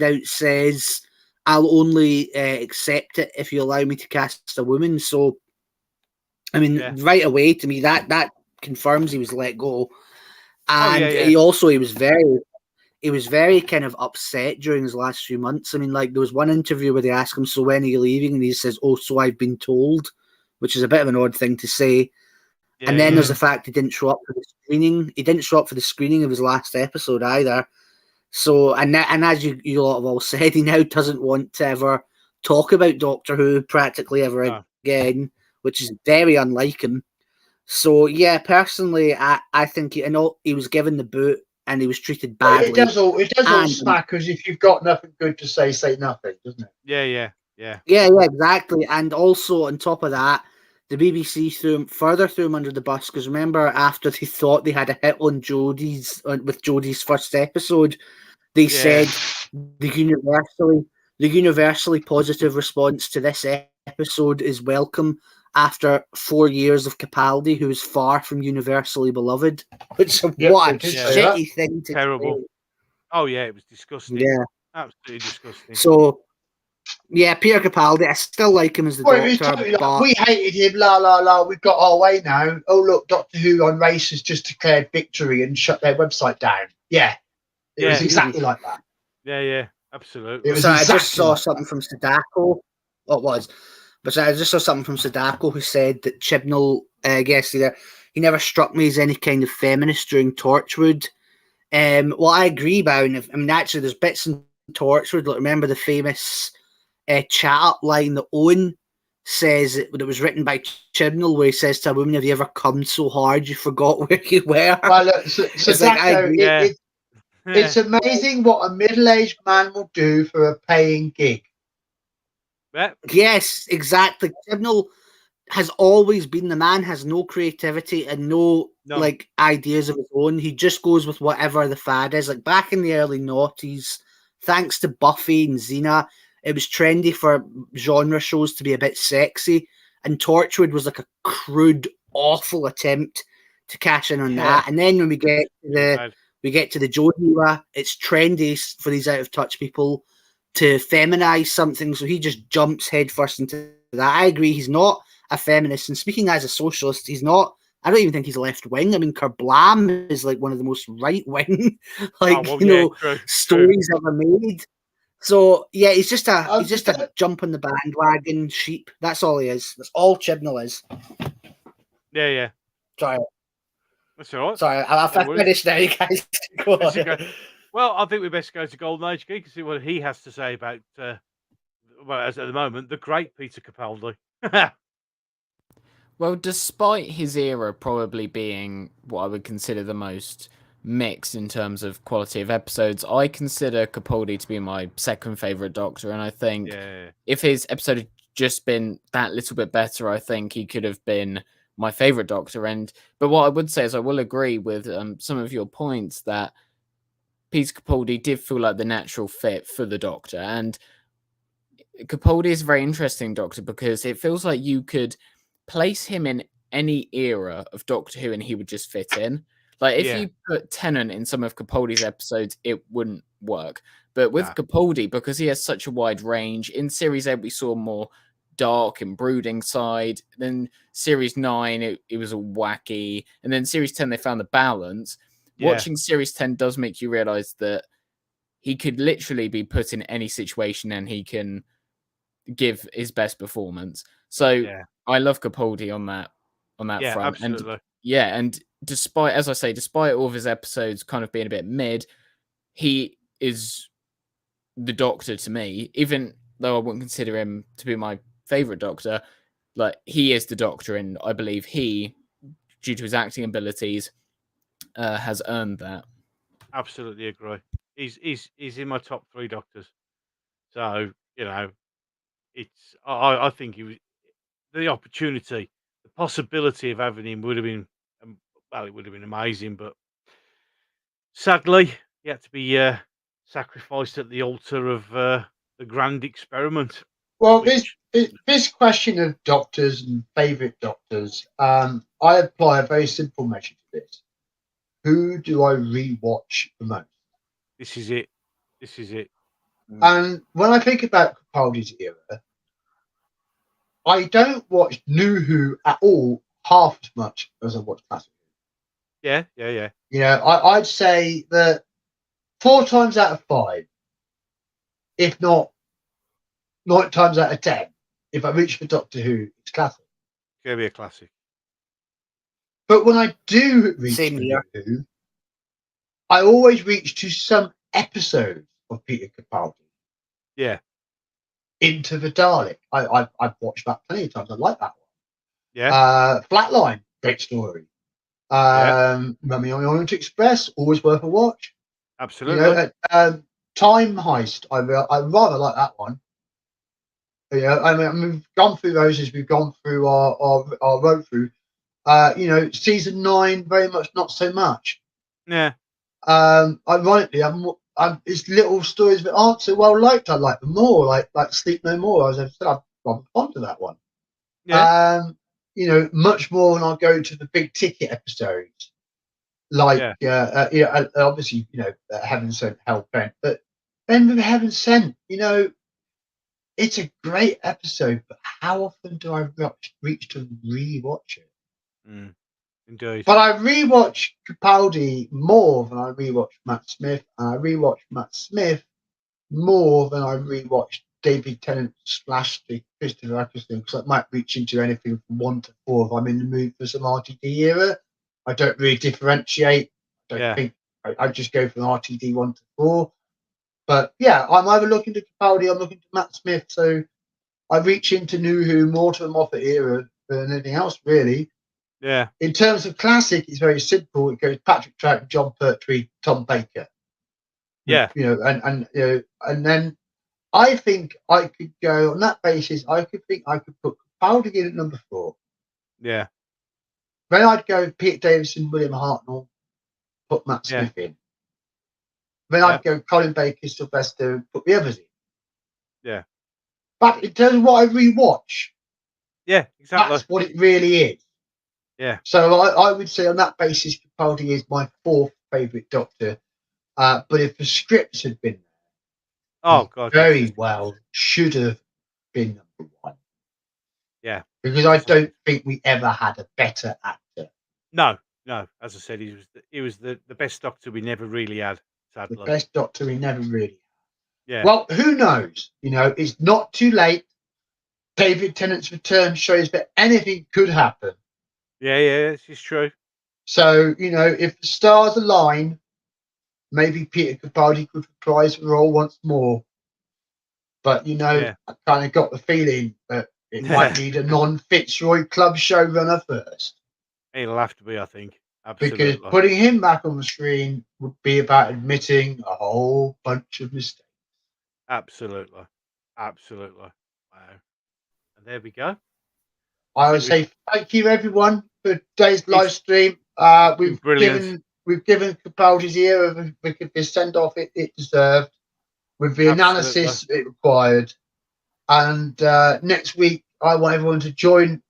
Speaker 3: out, says, I'll only accept it if you allow me to cast a woman. So, I mean, right away, to me, that confirms he was let go. And he was very kind of upset during his last few months. I mean, there was one interview where they asked him, so when are you leaving? And he says, oh, so I've been told, which is a bit of an odd thing to say. And then there's the fact he didn't show up for the screening. He didn't show up for the screening of his last episode either. So, and as you lot have all said, he now doesn't want to ever talk about Doctor Who practically ever again, which is very unlike him. So, personally, I think he was given the boot and he was treated badly.
Speaker 2: It does all smack, because if you've got nothing good to say nothing, doesn't it?
Speaker 1: Yeah,
Speaker 3: exactly. And also, on top of that, the BBC threw him under the bus, because remember, after they thought they had a hit on with Jodie's first episode, they said the universally positive response to this episode is welcome, after 4 years of Capaldi, who is far from universally beloved. Which what a shitty thing to
Speaker 1: Terrible.
Speaker 3: say.
Speaker 1: Oh yeah, it was disgusting.
Speaker 3: Yeah,
Speaker 1: absolutely disgusting.
Speaker 3: So, yeah, Peter Capaldi, I still like him as the Doctor.
Speaker 2: Totally like, we hated him, la la la. We've got our way now. Oh look, Doctor Who on Race has just declared victory and shut their website down. Yeah, it was exactly like that.
Speaker 1: Yeah, absolutely.
Speaker 2: It was
Speaker 3: I just saw something from Sadako. What it was? But I just saw something from Sadako who said that Chibnall, he never struck me as any kind of feminist during Torchwood. Well, I agree, Bowen. I mean, actually, there's bits in Torchwood. Like, remember the famous chat-up line that Owen says that it was written by Chibnall, where he says to a woman, "Have you ever come so hard you forgot where you were?"
Speaker 2: Well, look, it's amazing what a middle-aged man will do for a paying gig.
Speaker 3: Yes, exactly. Chibnall has always been, the man has no creativity and no like ideas of his own. He just goes with whatever the fad is. Like back in the early noughties, thanks to Buffy and Xena, it was trendy for genre shows to be a bit sexy, and Torchwood was like a crude, awful attempt to cash in on that. And then when we get to the Jodie era, it's trendy for these out of touch people to feminize something, so he just jumps headfirst into that. I agree, he's not a feminist, and speaking as a socialist, he's not. I don't even think he's left wing. I mean, Kerblam is like one of the most right wing, stories ever made. So yeah, he's just a jump on the bandwagon sheep. That's all he is. That's all Chibnall is.
Speaker 1: Yeah.
Speaker 3: Sorry.
Speaker 1: That's all right.
Speaker 3: Sorry, I've finished now, you guys. Go on.
Speaker 1: Well, I think we best go to Golden Age Geek and see what he has to say about, as at the moment, the great Peter Capaldi.
Speaker 4: Well, despite his era probably being what I would consider the most mixed in terms of quality of episodes, I consider Capaldi to be my second favourite Doctor, and I think if his episode had just been that little bit better, I think he could have been my favourite Doctor. But what I would say is I will agree with some of your points that Peter Capaldi did feel like the natural fit for the Doctor, and Capaldi is a very interesting Doctor because it feels like you could place him in any era of Doctor Who and he would just fit in. Like if you put Tennant in some of Capaldi's episodes, it wouldn't work. But with Capaldi, because he has such a wide range, in Series 8 we saw more dark and brooding side. Then Series 9 it was all wacky, and then Series 10 they found the balance. Watching Series 10 does make you realise that he could literally be put in any situation and he can give his best performance. So I love Capaldi on that front.
Speaker 1: Absolutely.
Speaker 4: And despite, as I say, despite all of his episodes kind of being a bit mid, he is the Doctor to me, even though I wouldn't consider him to be my favourite Doctor. Like, he is the Doctor, and I believe he, due to his acting abilities, has earned that.
Speaker 1: Absolutely agree. He's in my top 3 Doctors. So, it's I think he was the opportunity, the possibility of having him would have been it would have been amazing, but sadly he had to be sacrificed at the altar of the grand experiment.
Speaker 2: Well, this question of Doctors and favourite Doctors, I apply a very simple measure to this. Who do I rewatch the most?
Speaker 1: This is it.
Speaker 2: And when I think about Capaldi's era, I don't watch New Who at all half as much as I watch Classic Who.
Speaker 1: Yeah.
Speaker 2: I'd say that 4 times out of 5, if not 9 times out of 10, if I reach for Doctor Who, it's Classic.
Speaker 1: It's going to be a classic.
Speaker 2: But when I do reach for New Who, I always reach to some episode of Peter Capaldi.
Speaker 1: Yeah.
Speaker 2: Into the Dalek. I've watched that plenty of times. I like that one.
Speaker 1: Yeah.
Speaker 2: Flatline, great story. Mummy on the Orient Express, always worth a watch.
Speaker 1: Absolutely.
Speaker 2: Time Heist, I rather like that one. We've gone through those as we've gone through our road through. Season 9, very much not so much.
Speaker 1: Yeah.
Speaker 2: Ironically, it's little stories that aren't so well liked. I like them more, like Sleep No More. As I've said, I'm fond of that one.
Speaker 1: Yeah.
Speaker 2: much more when I go to the big ticket episodes, like obviously Heaven Sent, Hell Bent, but then with Heaven Sent, it's a great episode, but how often do I reach to rewatch it?
Speaker 1: Indeed.
Speaker 2: But I rewatch Capaldi more than I rewatch Matt Smith, and I rewatch Matt Smith more than I rewatch David Tennant / Christopher Eccleston, because I might reach into anything from 1 to 4 if I'm in the mood for some RTD era. I don't really differentiate. I don't think I just go from RTD 1 to 4. But yeah, I'm either looking to Capaldi, I'm looking to Matt Smith, so I reach into New Who more to the Moffat era than anything else, really.
Speaker 1: Yeah.
Speaker 2: In terms of classic, it's very simple. It goes Patrick Troughton, John Pertwee, Tom Baker.
Speaker 1: Yeah.
Speaker 2: And then I think I could go on that basis. I could put Capaldi in at number 4.
Speaker 1: Yeah.
Speaker 2: Then I'd go Peter Davison, William Hartnell, put Matt Smith in. Then I'd go Colin Baker, Sylvester, and put the others in.
Speaker 1: Yeah.
Speaker 2: But in terms of what I rewatch,
Speaker 1: exactly.
Speaker 2: That's what it really is.
Speaker 1: Yeah.
Speaker 2: So I would say on that basis, Capaldi is my 4th favourite Doctor. But if the scripts had been there, very well should have been number 1.
Speaker 1: Yeah.
Speaker 2: Because I don't think we ever had a better actor.
Speaker 1: No. As I said, he was the best Doctor we never really had. Sadly.
Speaker 2: The best Doctor we never really had.
Speaker 1: Yeah.
Speaker 2: Well, who knows? It's not too late. David Tennant's return shows that anything could happen.
Speaker 1: Yeah, this is true.
Speaker 2: So, if the stars align, maybe Peter Capaldi could reprise the role once more. But, I kind of got the feeling that it might need a non-Fitzroy Club showrunner first.
Speaker 1: It'll have to be, I think. Absolutely.
Speaker 2: Because putting him back on the screen would be about admitting a whole bunch of mistakes.
Speaker 1: Absolutely. Wow. And there we go.
Speaker 2: I would say thank you, everyone, for today's live stream. We've given Capaldi's ear the send off it deserved, with the analysis it required. And next week, I want everyone to join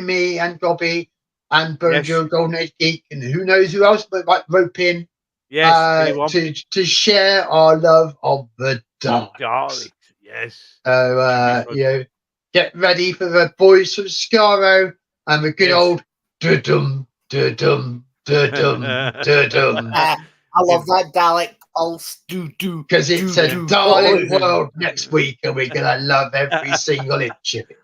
Speaker 2: me and Gobby and Berger, Golden Age Geek, and who knows who else might rope in. To share our love of the Daleks.
Speaker 1: Yes.
Speaker 2: So get ready for the boys from Skaro and the good old dum dum dum dum.
Speaker 3: I love that Dalek pulse.
Speaker 2: Because it's a Dalek world next week, and we're gonna love every single inch of it.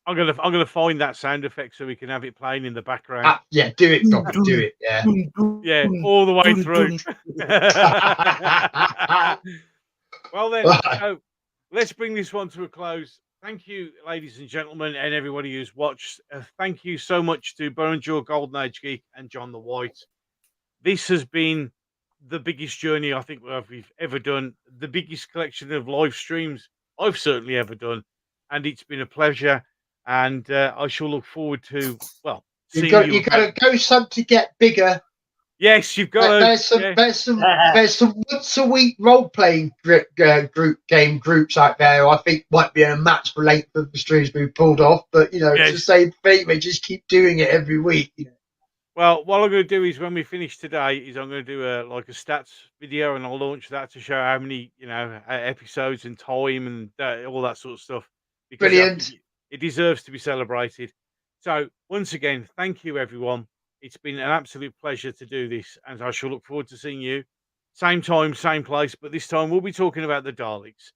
Speaker 1: I'm gonna find that sound effect so we can have it playing in the background.
Speaker 2: Do it, Dobby, do it.
Speaker 1: Yeah, all the way through. Well then, so let's bring this one to a close. Thank you, ladies and gentlemen, and everybody who's watched. Thank you so much to Berger, Golden Age Geek, and John the White. This has been the biggest journey I think we've ever done, the biggest collection of live streams I've certainly ever done, and it's been a pleasure. And I shall look forward to
Speaker 2: you've got to go some to get bigger.
Speaker 1: Yes, you've got.
Speaker 2: There's some once a week role playing groups out there. I think might be a match for length of the streams we pulled off, but it's the same thing. We just keep doing it every week.
Speaker 1: Well, what I'm going to do is when we finish today, I'm going to do a stats video, and I'll launch that to show how many episodes and time and all that sort of stuff. Because
Speaker 2: brilliant.
Speaker 1: It deserves to be celebrated. So once again, thank you everyone. It's been an absolute pleasure to do this, and I shall look forward to seeing you. Same time, same place, but this time we'll be talking about the Daleks.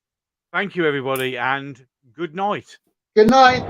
Speaker 1: Thank you, everybody, and good night.
Speaker 2: Good night.